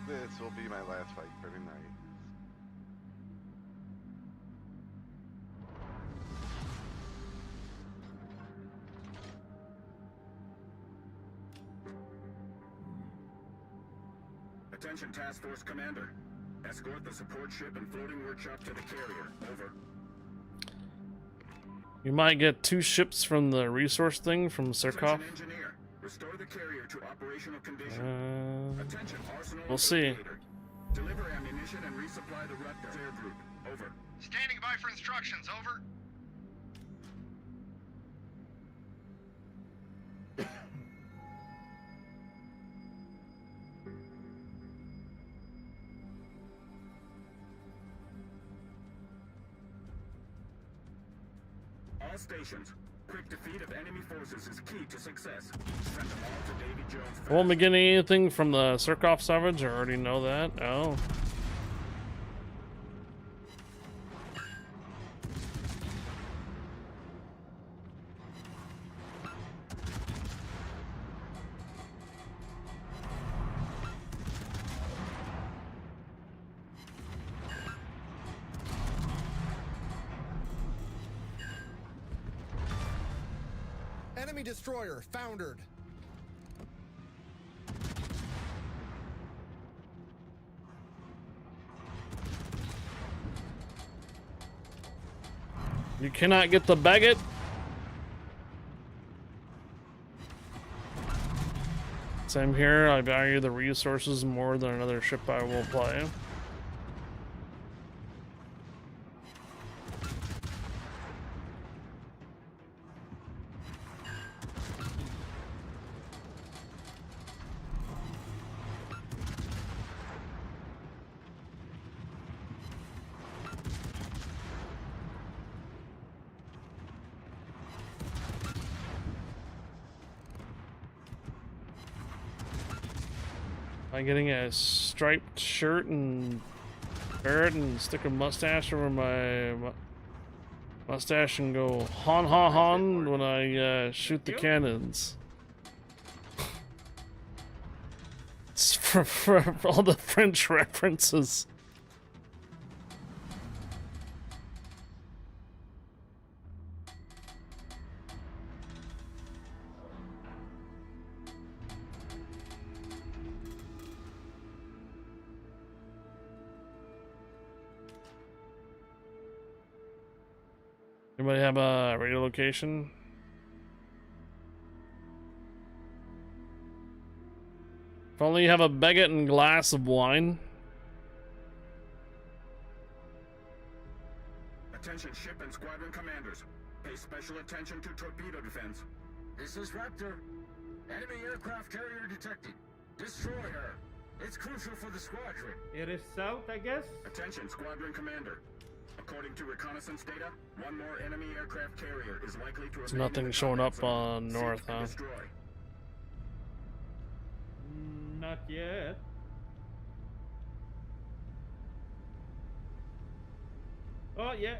This will be my last fight for tonight. Attention Task Force Commander. Escort the support ship and floating workshop to the carrier. Over. You might get 2 ships from the resource thing from Surkoff. Attention engineer. Restore the carrier to operational condition. Attention Arsenal. We'll see. Deliver ammunition and resupply the Rutger group. Over. Standing by for instructions, over. All stations. Quick defeat of enemy forces is key to success. Send them all to Davy Jones fast. Won't be getting anything from the Surkoff salvage. I already know that. Oh. Enemy destroyer foundered. You cannot get the Baggett. Same here. I value the resources more than another ship I will play. I getting a striped shirt and wear it and stick a mustache over my mustache and go hon hon hon when I shoot the cannons. It's for all the French references. Anybody have a radio location? If only you have a baguette and glass of wine. Attention ship and squadron commanders. Pay special attention to torpedo defense. This is Raptor. Enemy aircraft carrier detected. Destroy her. It's crucial for the squadron. It is south, I guess. Attention squadron commander. According to reconnaissance data, one more enemy aircraft carrier is likely to There's remain in nothing the showing combat up zone. on Seek north, and huh? destroy. Not yet. Oh, yeah.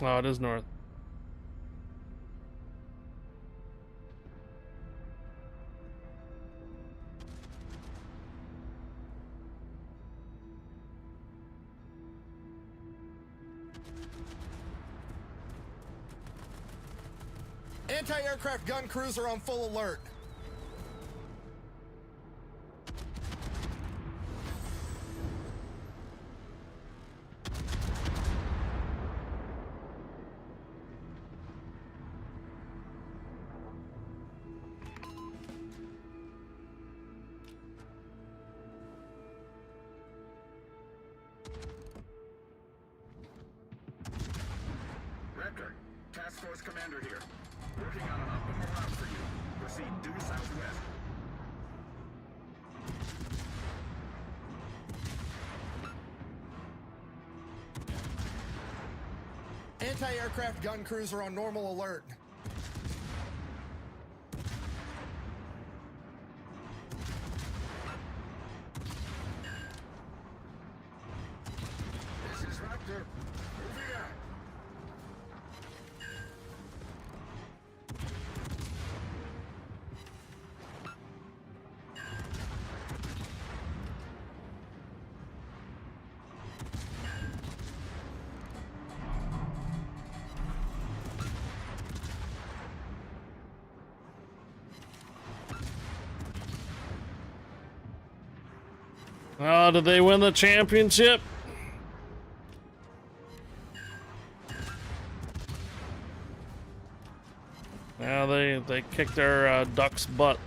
Oh, it is north. Anti-aircraft gun crews are on full alert. Raptor, task force commander here. Working on an optimal route for you. Proceed due southwest. Anti-aircraft gun crews are on normal alert. This is Raptor. Moving out. Oh, did they win the championship? Yeah, they kicked their duck's butt.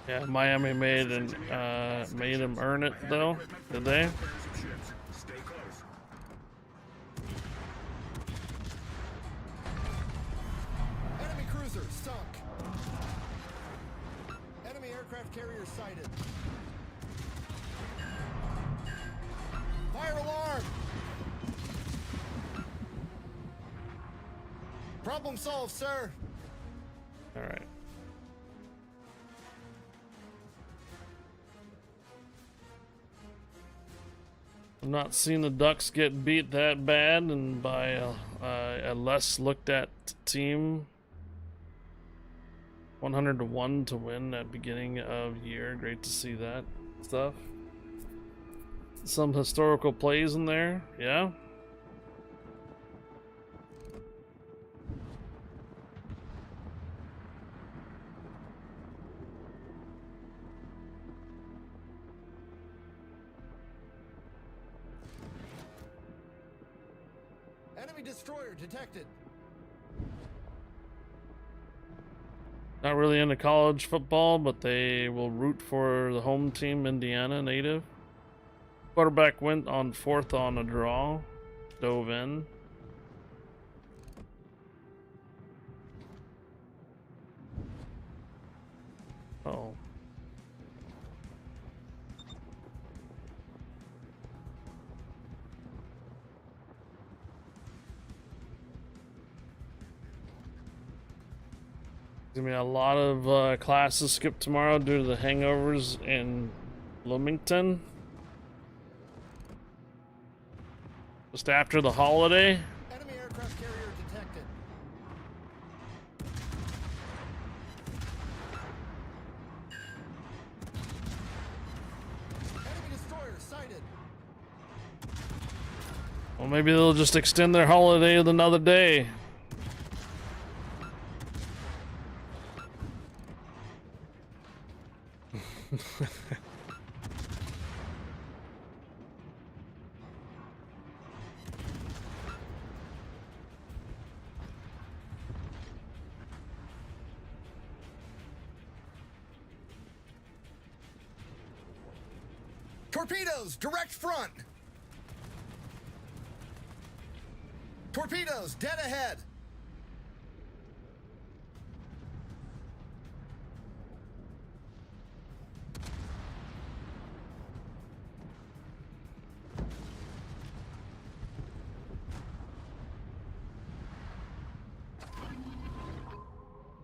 Yeah, Miami made him earn it though. Did they? Pairs of ships. Stay close. Enemy cruiser sunk. Enemy aircraft carrier sighted. Fire alarm! Problem solved, sir. All right. I'm not seeing the Ducks get beat that bad and by a less looked at team. 100-1 to win at beginning of year. Great to see that stuff. Some historical plays in there, yeah. Enemy destroyer detected. Not really into college football, but they will root for the home team, Indiana native. Quarterback went on 4th on a draw, dove in. Oh. There's gonna be a lot of classes skipped tomorrow due to the hangovers in Bloomington. Just after the holiday. Enemy aircraft carrier detected. Enemy destroyer sighted. Well, maybe they'll just extend their holiday to another day. Torpedoes, direct front. Torpedoes, dead ahead.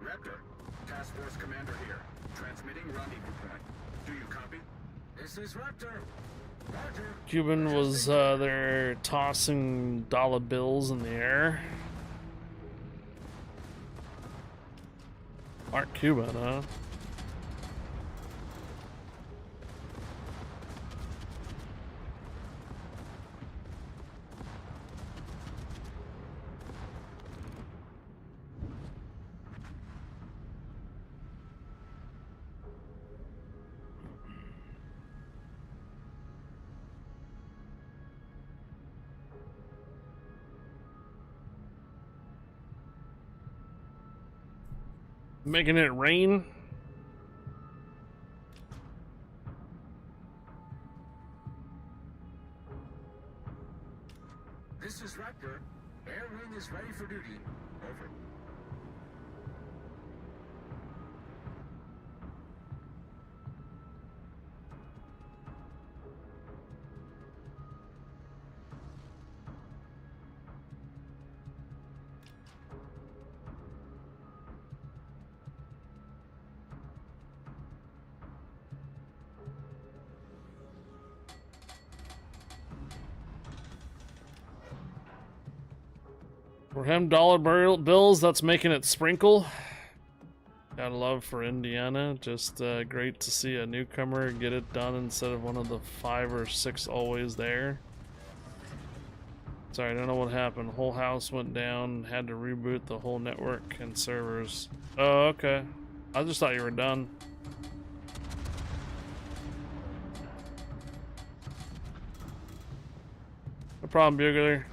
Raptor, Task Force Commander here. Transmitting rendezvous point. Do you copy? This is Raptor. Roger. Cuban was there tossing dollar bills in the air. Mark Cuban, huh? Making it rain. This is Raptor. Air wing is ready for duty. Over. For him, dollar bills, that's making it sprinkle. Got love for Indiana. Just great to see a newcomer get it done instead of one of the 5 or 6 always there. Sorry, I don't know what happened. Whole house went down, had to reboot the whole network and servers. Oh, okay. I just thought you were done. No problem, Bugler.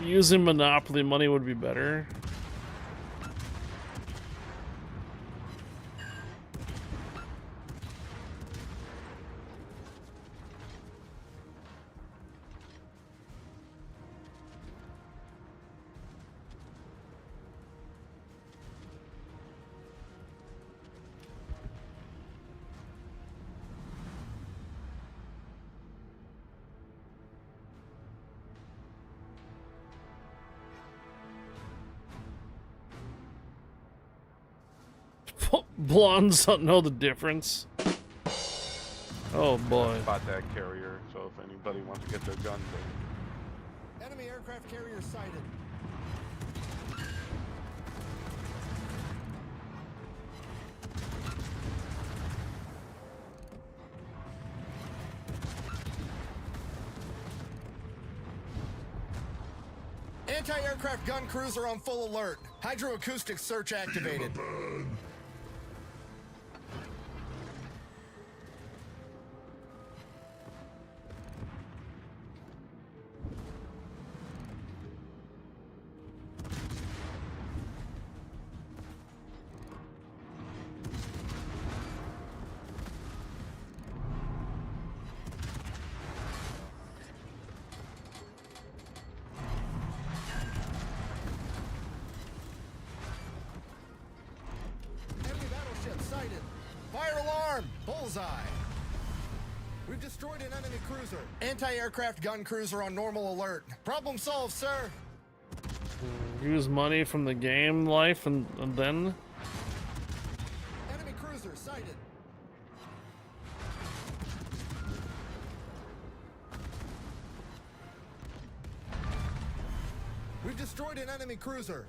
Using Monopoly money would be better. Blondes don't know the difference. Oh boy. Spot that carrier, so if anybody wants to get their guns in. Enemy aircraft carrier sighted. Anti-aircraft gun cruiser on full alert. Hydroacoustic search activated. Enemy battleship sighted. Fire alarm! Bullseye. We've destroyed an enemy cruiser. Anti-aircraft gun cruiser on normal alert. Problem solved, sir. Use money from the game life and then. Enemy cruiser sighted. We've destroyed an enemy cruiser.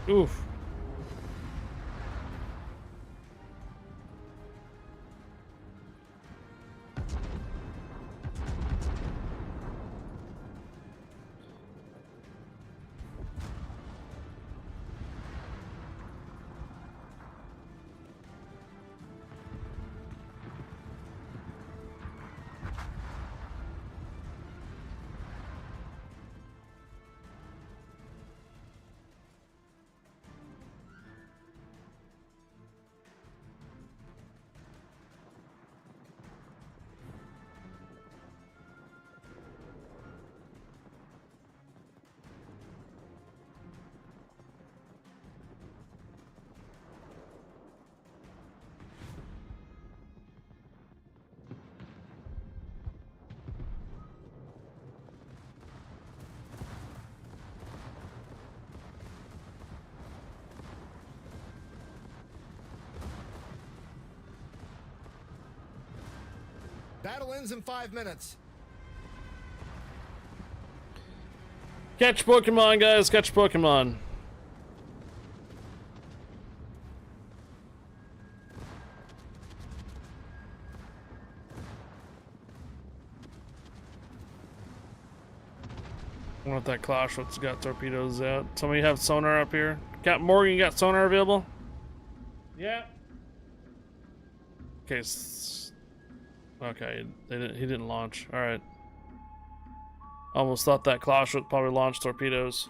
Oof. Battle ends in 5 minutes. Catch Pokemon, guys. Catch Pokemon. I want that Clashwood's got torpedoes out. Somebody have sonar up here? Captain Morgan, you got sonar available? Yeah. Okay. Okay, he didn't launch. All right. Almost thought that Clashwood probably launched torpedoes.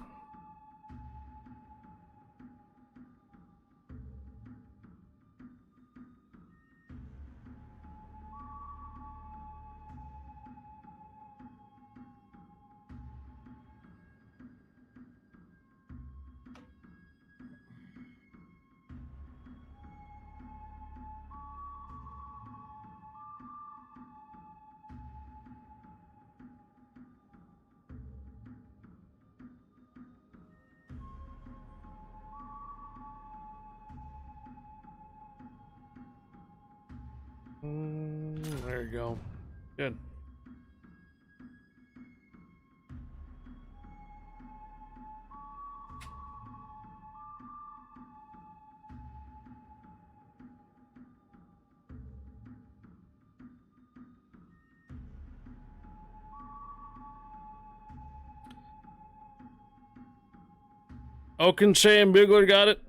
There you go. Good. Oakenshay and Bugler got it.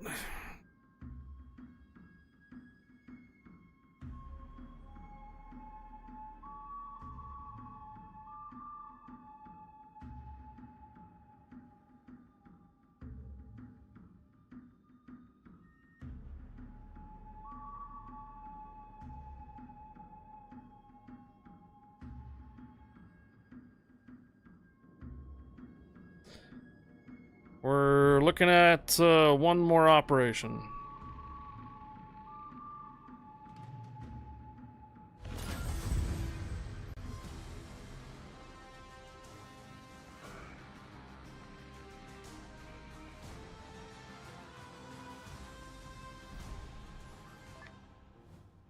We're looking at one more operation.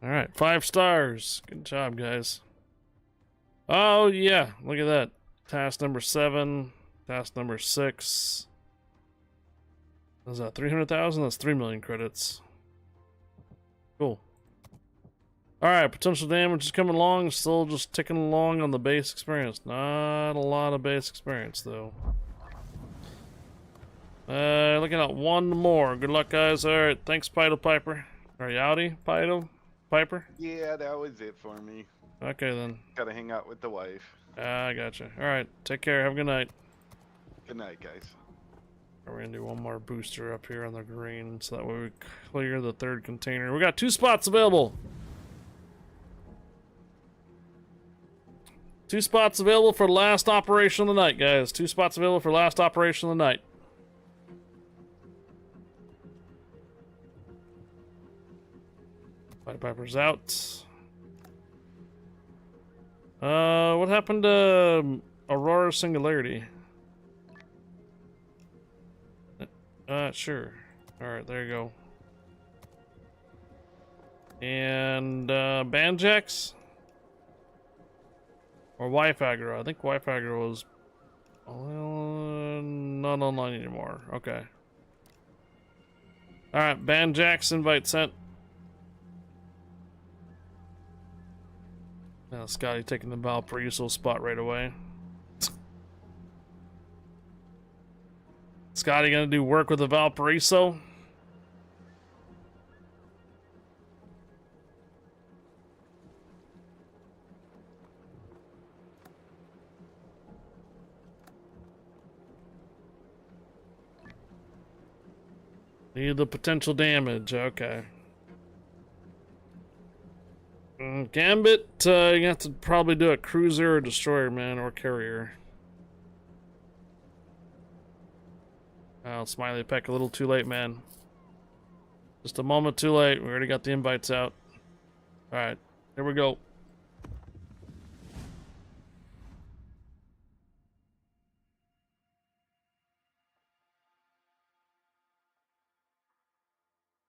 All right, 5 stars. Good job, guys. Oh yeah, look at that. Task number 7. Task number 6. What is that 300,000? That's 3 million credits. Cool. Alright, potential damage is coming along. Still just ticking along on the base experience. Not a lot of base experience, though. Looking at 1 more. Good luck, guys. Alright, thanks, Pido Piper. Are you outie, Pido Piper? Yeah, that was it for me. Okay, then. Gotta hang out with the wife. I gotcha. Alright, take care. Have a good night. Good night, guys. We're gonna do 1 more booster up here on the green, so that way we clear the 3rd container. We got 2 spots available. 2 spots available for last operation of the night, guys. 2 spots available for last operation of the night. Pied Piper's out. What happened to Aurora Singularity? Sure. Alright, there you go. And, Banjax? Or Wife Aggro. I think Wife Aggro was... Well, not online anymore. Okay. Alright, Banjax invite sent. Now Scotty taking the Valparaiso spot right away. Scotty gonna do work with the Valparaiso? Need the potential damage, okay. Gambit, you have to probably do a cruiser or destroyer, man, or carrier. Oh, Smiley Peck, a little too late, man. Just a moment too late. We already got the invites out. Alright, here we go.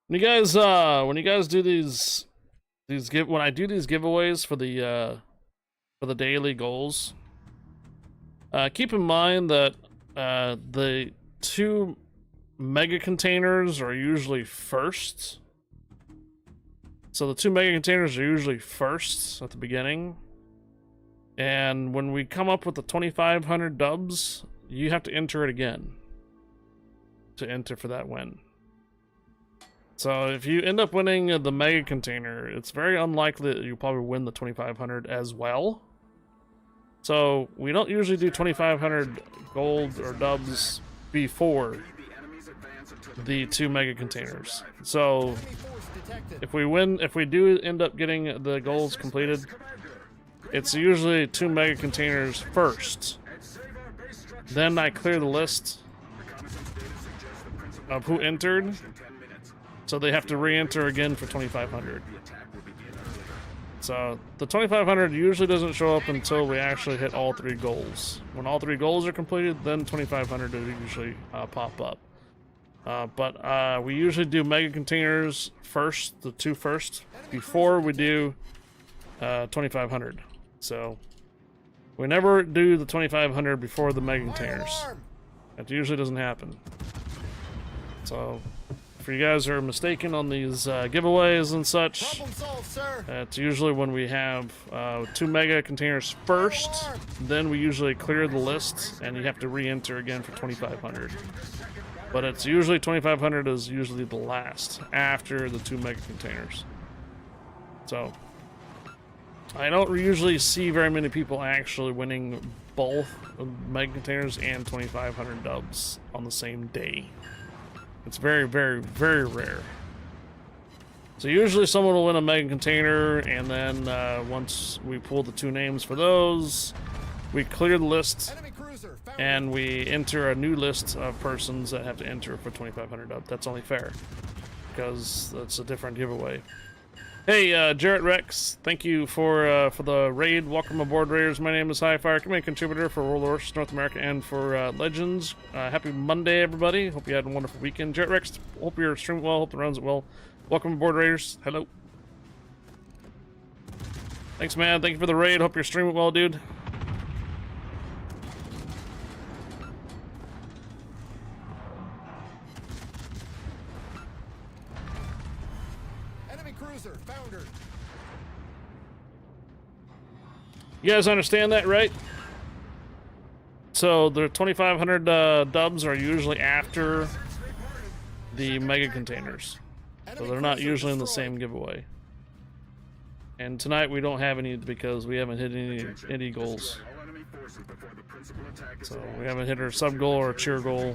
When you guys do when I do these giveaways for the daily goals, keep in mind that the 2 mega containers are usually first. So the 2 mega containers are usually first at the beginning. And when we come up with the 2,500 dubs, you have to enter it again to enter for that win. So if you end up winning the mega container, it's very unlikely that you'll probably win the 2,500 as well. So we don't usually do 2,500 gold or dubs before the 2 mega containers. So if we do end up getting the goals completed, it's usually 2 mega containers first. Then I clear the list of who entered. So they have to re-enter again for 2,500. So the 2,500 usually doesn't show up until we actually hit all 3 goals. When all 3 goals are completed, then 2,500 will usually pop up. But we usually do mega containers first, the 2 first, before we do 2,500. So we never do the 2,500 before the mega containers. That usually doesn't happen. So if you guys are mistaken on these giveaways and such, it's usually when we have 2 mega containers first, then we usually clear the list and you have to re-enter again for 2,500. But it's usually 2,500 is usually the last after the 2 mega containers. So I don't usually see very many people actually winning both mega containers and 2,500 dubs on the same day. It's very, very, very rare. So usually someone will win a mega container, and then once we pull the 2 names for those, we clear the list, and we enter a new list of persons that have to enter for 2,500 up. That's only fair, because that's a different giveaway. Hey, Jarrett Rex, thank you for the raid. Welcome aboard, Raiders. My name is Highfire, community contributor for World of Warships North America and for Legends. Happy Monday, everybody. Hope you had a wonderful weekend. Jarrett Rex, hope you're streaming well. Hope the runs it well. Welcome aboard, Raiders. Hello. Thanks, man. Thank you for the raid. Hope you're streaming well, dude. Enemy cruiser foundered. You guys understand that, right? So the 2,500 dubs are usually after the mega containers. So they're not usually in the same giveaway. And tonight we don't have any because we haven't hit any goals. So we haven't hit our sub goal or cheer goal.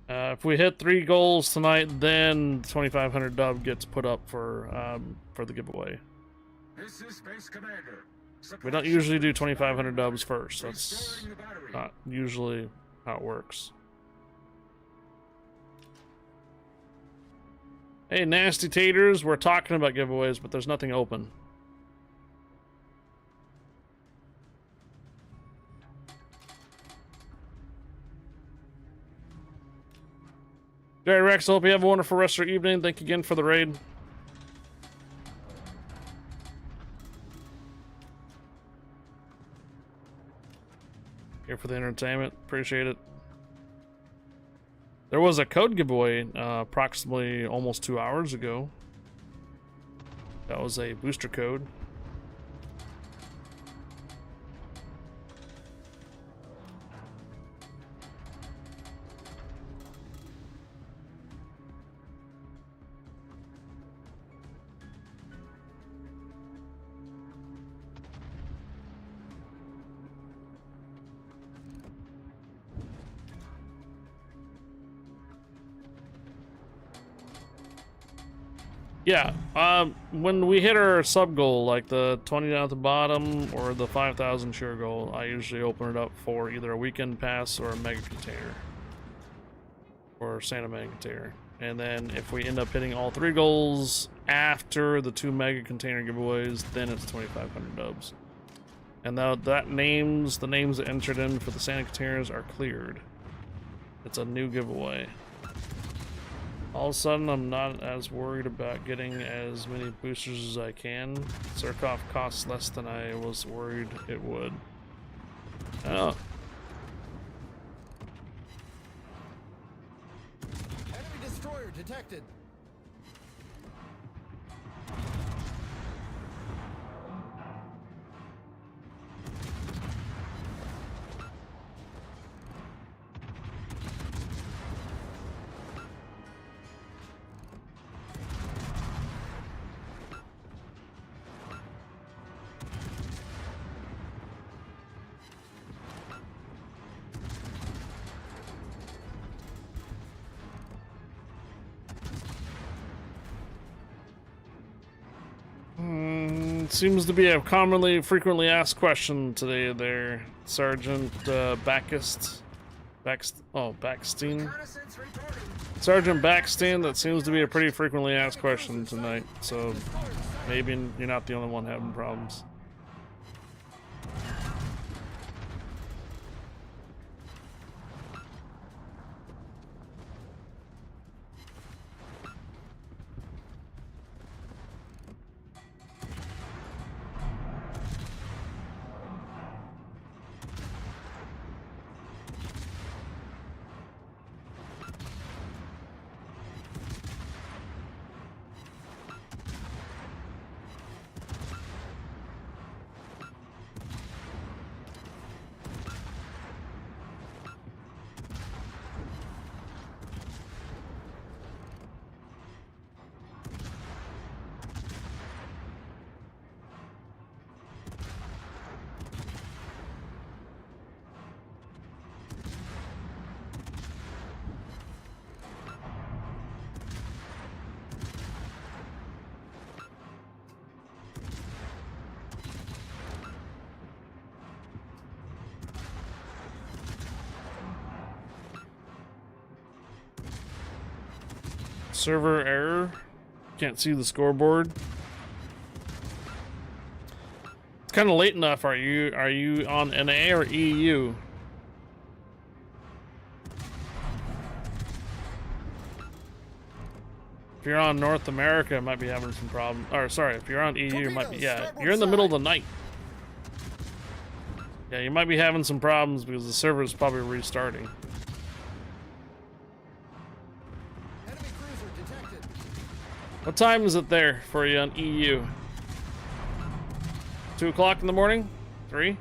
If we hit 3 goals tonight, then 2,500 dub gets put up for the giveaway. This is Space Commander. We don't usually do 2,500 dubs first. That's not usually how it works. Hey, nasty taters, we're talking about giveaways, but there's nothing open. Jerry Rex, I hope you have a wonderful rest of your evening. Thank you again for the raid. Here for the entertainment. Appreciate it. There was a code giveaway approximately almost 2 hours ago. That was a booster code. Yeah, when we hit our sub goal, like the 20 down at the bottom or the 5,000 share goal, I usually open it up for either a weekend pass or a mega container. Or Santa mega container. And then if we end up hitting all 3 goals after the 2 mega container giveaways, then it's 2,500 dubs. And the names that entered in for the Santa containers are cleared. It's a new giveaway. All of a sudden, I'm not as worried about getting as many boosters as I can. Zerkov costs less than I was worried it would. Oh. Enemy destroyer detected. Seems to be a commonly, frequently asked question today there, Sergeant Backstein. Sergeant Backstein, that seems to be a pretty frequently asked question tonight, so maybe you're not the only one having problems. Server error. Can't see the scoreboard. It's kind of late enough. Are you on NA or EU? If you're on North America, it might be having some problems. Or sorry, if you're on EU, you might be. Yeah, you're in the middle of the night. Yeah, you might be having some problems because the server is probably restarting. Enemy cruiser detected. What time is it there for you on EU? 2 o'clock in the morning? 3?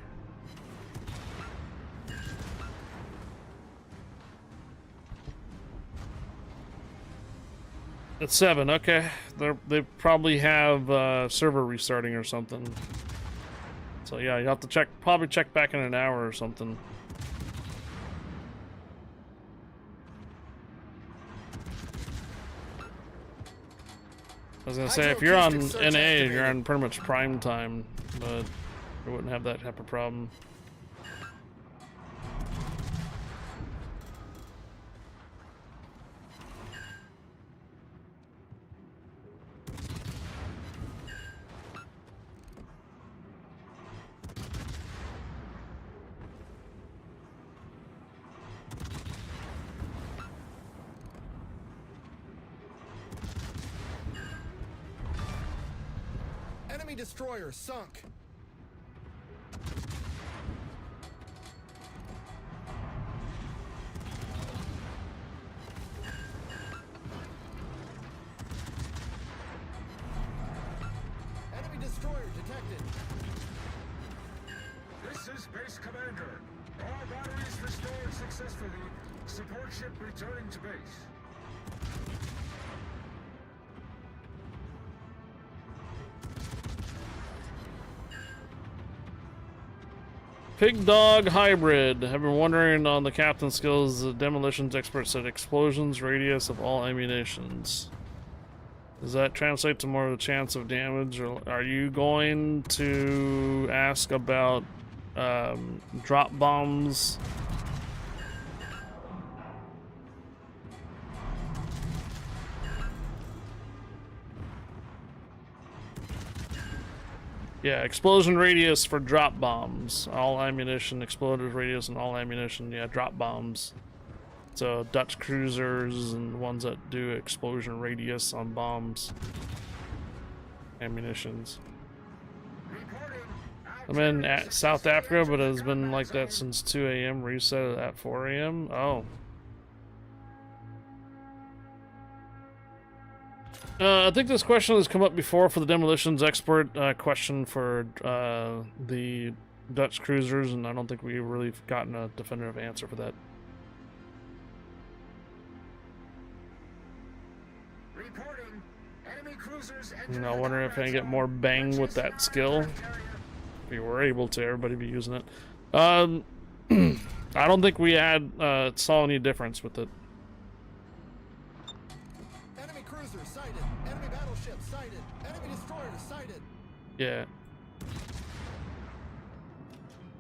It's 7, okay. They probably have server restarting or something. So yeah, you have to probably check back in an hour or something. I was gonna say, if you're on NA, you're on pretty much prime time, but you wouldn't have that type of problem. Enemy destroyer sunk. Enemy destroyer detected. This is Base Commander. All batteries restored successfully. Support ship returning to base. Pig dog hybrid. I've been wondering on the captain skills. The demolitions expert said explosions radius of all ammunitions. Does that translate to more of the chance of damage, or are you going to ask about drop bombs? Yeah, explosion radius for drop bombs. All ammunition, explosive radius and all ammunition, yeah, drop bombs. So Dutch cruisers and ones that do explosion radius on bombs. Ammunitions. I'm in South Africa, but it's been like that since 2 a.m. Reset at 4 a.m. Oh. I think this question has come up before for the demolitions expert question for the Dutch cruisers, and I don't think we've really gotten a definitive answer for that. Reporting. Enemy cruisers And I wonder if I can get more bang with that skill. If we were able to, everybody be using it. I don't think we saw any difference with it. Enemy cruiser sighted. Enemy battleship sighted. Enemy destroyer sighted. Yeah.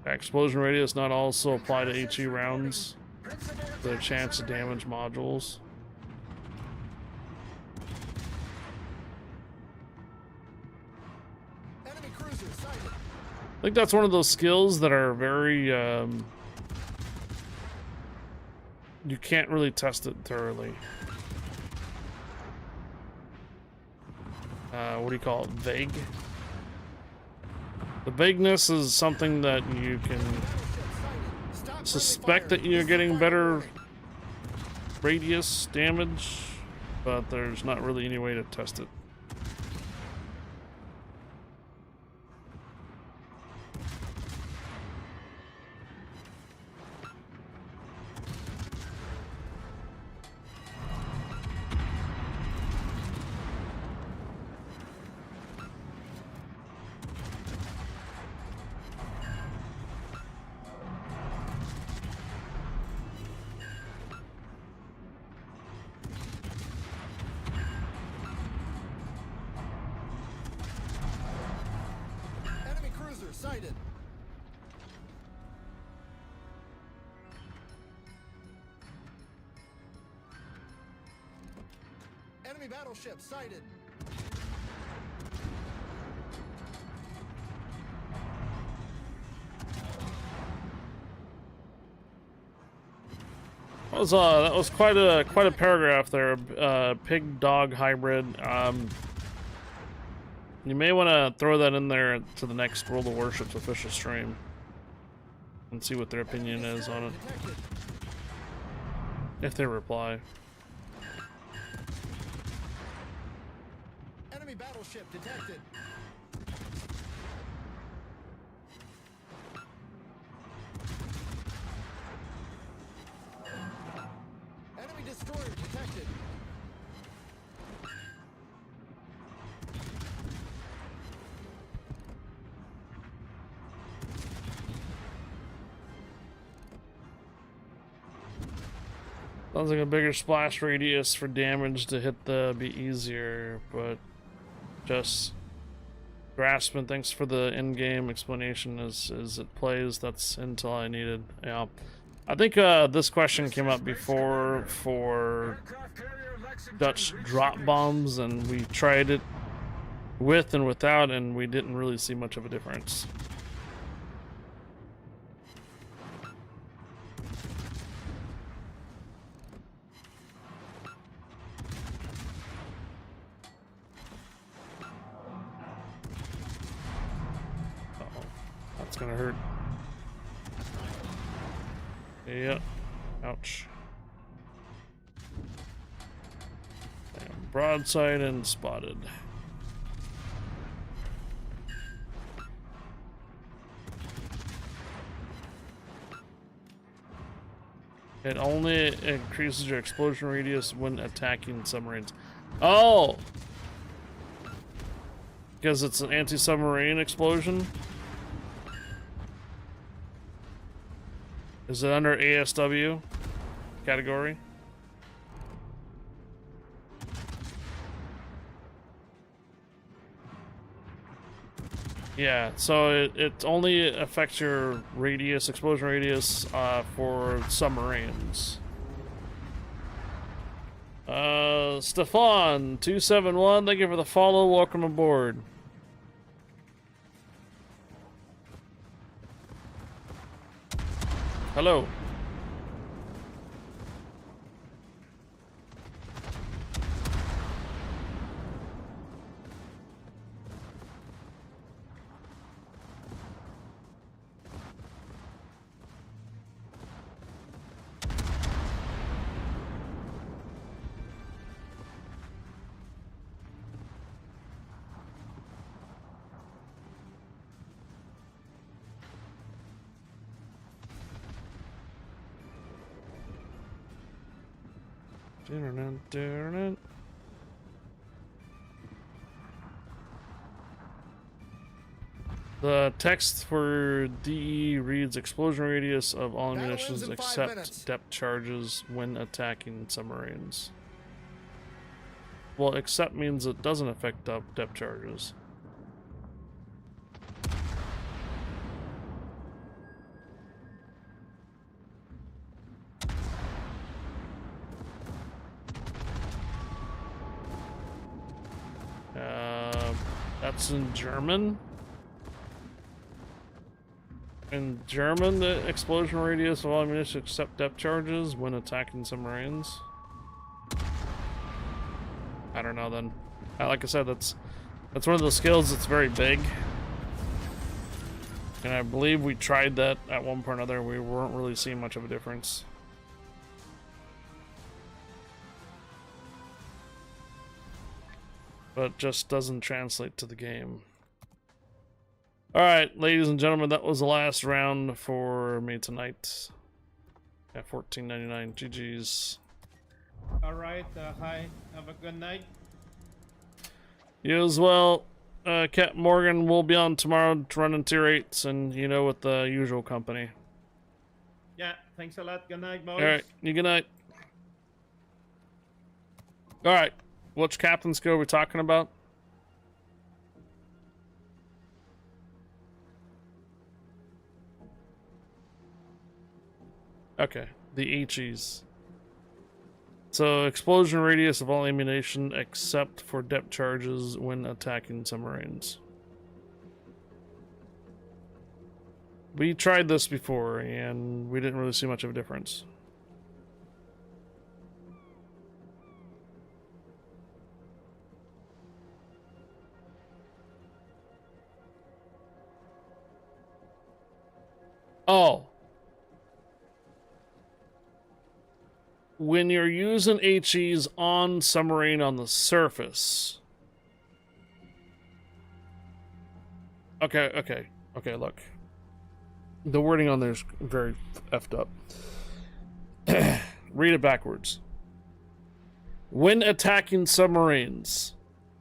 Explosion radius not also apply to HE rounds. The chance to damage modules. Enemy cruiser sighted. I think that's one of those skills that are very you can't really test it thoroughly. What do you call it? Vague? The vagueness is something that you can suspect that you're getting better radius damage, but there's not really any way to test it. Sighted. Enemy battleship sighted. I was quite a paragraph there. Pig dog hybrid. You may want to throw that in there to the next World of Warships official stream and see what their opinion is on it, if they reply. Enemy battleship detected. Enemy destroyer detected. Sounds like a bigger splash radius for damage to hit the be easier, but just grasping. Thanks for the in-game explanation as it plays. That's intel I needed. Yeah, I think this question came up before for Dutch drop bombs, and we tried it with and without, and we didn't really see much of a difference. That's gonna hurt. Yeah. Ouch. Damn. Broadside and spotted. It only increases your explosion radius when attacking submarines. Oh! Because it's an anti-submarine explosion? Is it under ASW category? Yeah, so it only affects your radius, explosion radius, for submarines. Stefan 271, thank you for the follow. Welcome aboard. Hello. The text for DE reads explosion radius of all Battle munitions ends in 5 except minutes. depth charges when attacking submarines. Well, except means it doesn't affect depth charges. That's in German. In German, the explosion radius of all ammunition except depth charges when attacking submarines. I don't know then. Like I said, that's one of those skills that's very big. And I believe we tried that at one point or another. We weren't really seeing much of a difference. But just doesn't translate to the game. Alright, ladies and gentlemen, that was the last round for me tonight. At $14.99. GG's. Alright, hi. Have a good night. You as well. Captain Morgan will be on tomorrow running tier 8s and, you know, with the usual company. Yeah, thanks a lot. Good night, boys. Alright, good night. Alright, which captain skill are we talking about? Okay, the HEs. So, explosion radius of all ammunition except for depth charges when attacking submarines. We tried this before and we didn't really see much of a difference. Oh. When you're using HEs on submarine on the surface. Okay, look. The wording on there is very effed up. Read it backwards. When attacking submarines,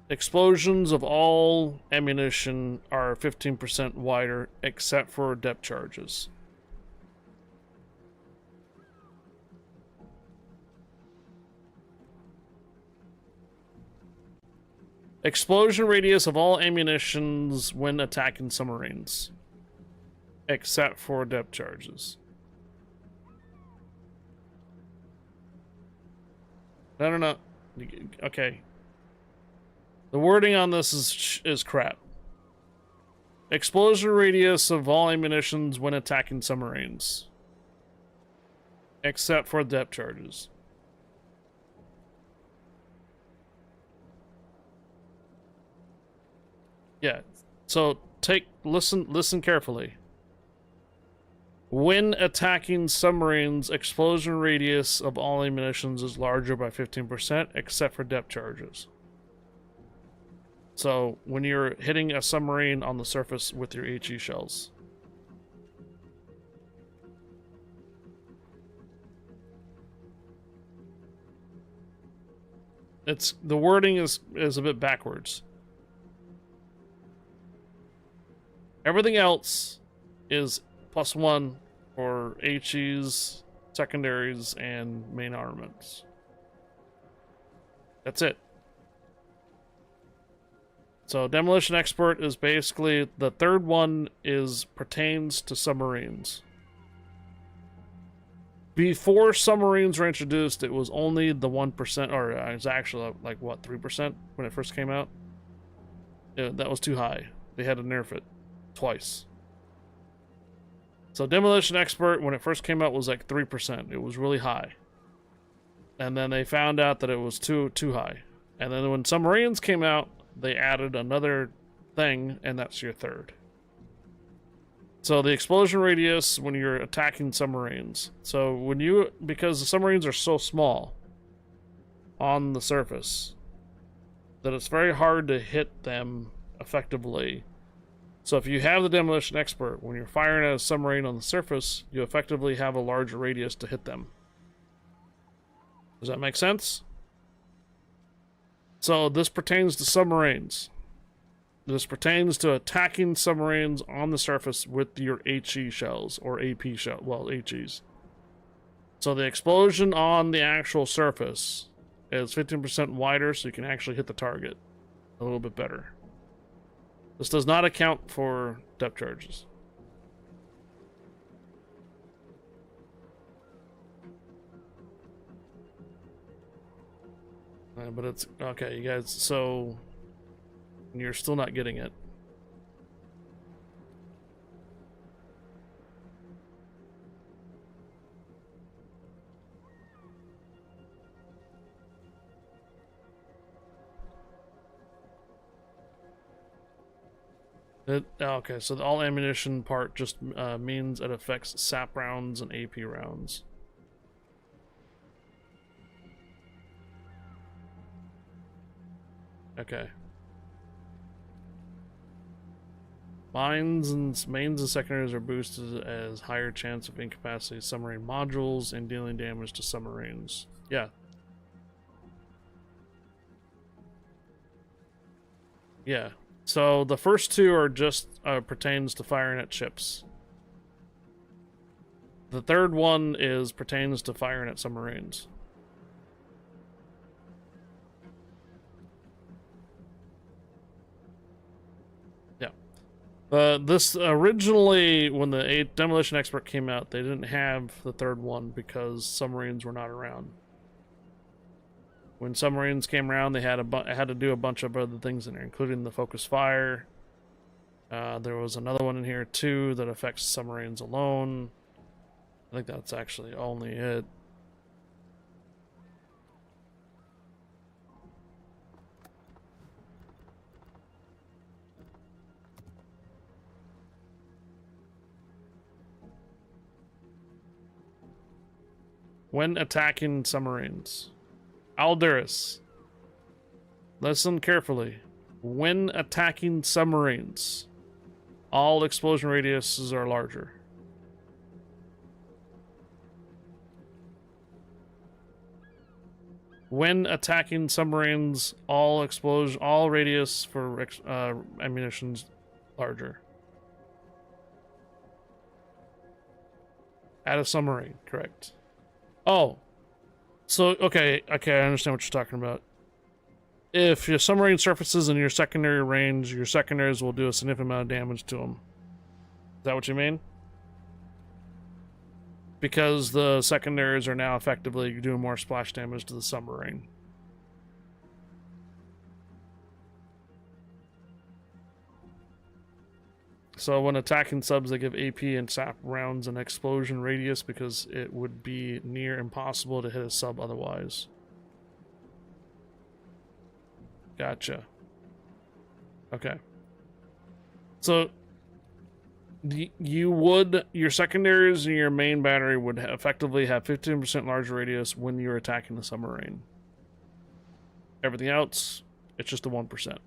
explosions of all ammunition are 15% wider except for depth charges. Explosion radius of all ammunitions when attacking submarines, except for depth charges. No. Okay. The wording on this is crap. Explosion radius of all ammunitions when attacking submarines, except for depth charges. Yeah. So listen carefully. When attacking submarines, explosion radius of all ammunitions is larger by 15%, except for depth charges. So when you're hitting a submarine on the surface with your HE shells. The wording is a bit backwards. Everything else is +1 for HEs, secondaries, and main armaments. That's it. So demolition expert is basically the third one pertains to submarines. Before submarines were introduced, it was only the 1%, or it was actually like what, 3% when it first came out. That was too high. They had to nerf it twice. So demolition expert when it first came out was like 3%. It was really high. And then they found out that it was too high. And then when submarines came out, they added another thing, and that's your third. So the explosion radius when you're attacking submarines. So because the submarines are so small on the surface that it's very hard to hit them effectively. So if you have the demolition expert, when you're firing at a submarine on the surface, you effectively have a larger radius to hit them. Does that make sense? So this pertains to submarines. This pertains to attacking submarines on the surface with your HE shells, or AP shell, well, HEs. So the explosion on the actual surface is 15% wider, so you can actually hit the target a little bit better. This does not account for depth charges. But it's okay, you guys, so you're still not getting it. Okay, so the all ammunition part just means it affects SAP rounds and AP rounds. Okay. Mains and secondaries are boosted as higher chance of incapacity submarine modules and dealing damage to submarines. Yeah. Yeah. So the first two are just pertains to firing at ships. The third one pertains to firing at submarines. Yeah. This originally, when the demolition expert came out, they didn't have the third one because submarines were not around. When submarines came around, they had to do a bunch of other things in there, including the focus fire. There was another one in here too that affects submarines alone. I think that's actually only it. When attacking submarines. Alduris. Listen carefully. When attacking submarines, all explosion radiuses are larger. When attacking submarines, all radius for ammunition's larger. At a submarine, correct. Oh. So, okay, I understand what you're talking about. If your submarine surfaces in your secondary range, your secondaries will do a significant amount of damage to them. Is that what you mean? Because the secondaries are now effectively doing more splash damage to the submarine. So when attacking subs, they give AP and SAP rounds an explosion radius because it would be near impossible to hit a sub otherwise. Gotcha. Okay. So your secondaries and your main battery would effectively have 15% larger radius when you're attacking the submarine. Everything else, it's just a 1%.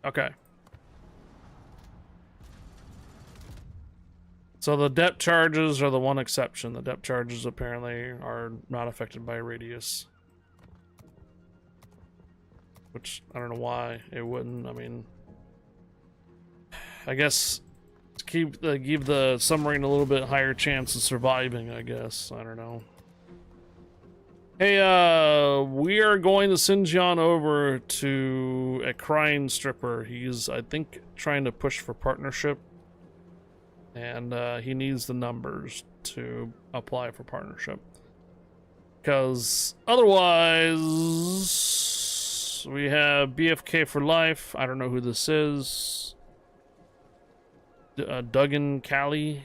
Okay. So the depth charges are the one exception. The depth charges apparently are not affected by radius. Which, I don't know why it wouldn't. I mean, I guess to give the submarine a little bit higher chance of surviving, I guess. I don't know. Hey, we are going to send John over to a crying stripper. He's, I think, trying to push for partnership. And he needs the numbers to apply for partnership. Because otherwise, we have BFK for life. I don't know who this is. Duggan Callie.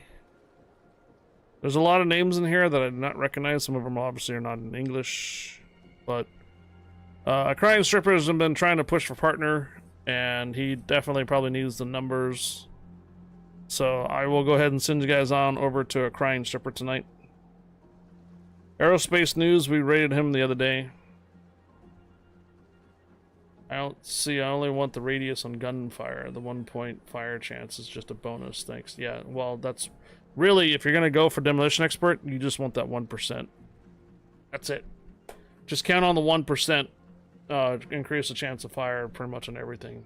There's a lot of names in here that I do not recognize. Some of them obviously are not in English. But a crying stripper has been trying to push for partner. And he definitely probably needs the numbers. So I will go ahead and send you guys on over to a crying stripper tonight. Aerospace News, we rated him the other day. I only want the radius on gunfire. The 1 point fire chance is just a bonus, thanks. Yeah, well, that's really, if you're going to go for demolition expert, you just want that 1%. That's it. Just count on the 1%. Increase the chance of fire pretty much on everything.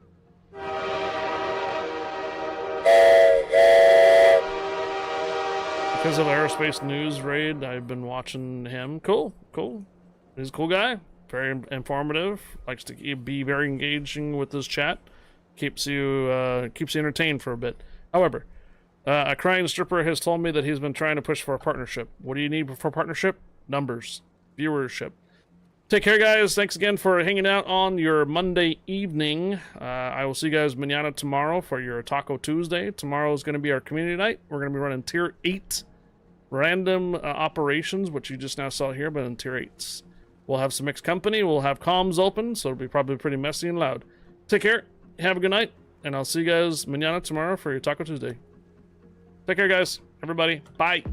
Because of Aerospace News raid, I've been watching him. Cool. He's a cool guy. Very informative. Likes to be very engaging with his chat. Keeps you entertained for a bit. However, a crying stripper has told me that he's been trying to push for a partnership. What do you need for partnership? Numbers. Viewership. Take care, guys. Thanks again for hanging out on your Monday evening. I will see you guys mañana tomorrow for your Taco Tuesday. Tomorrow is going to be our community night. We're going to be running Tier 8 random operations, which you just now saw here, but in Tier 8s. We'll have some mixed company. We'll have comms open, so it'll be probably pretty messy and loud. Take care. Have a good night, and I'll see you guys mañana tomorrow for your Taco Tuesday. Take care, guys. Everybody. Bye.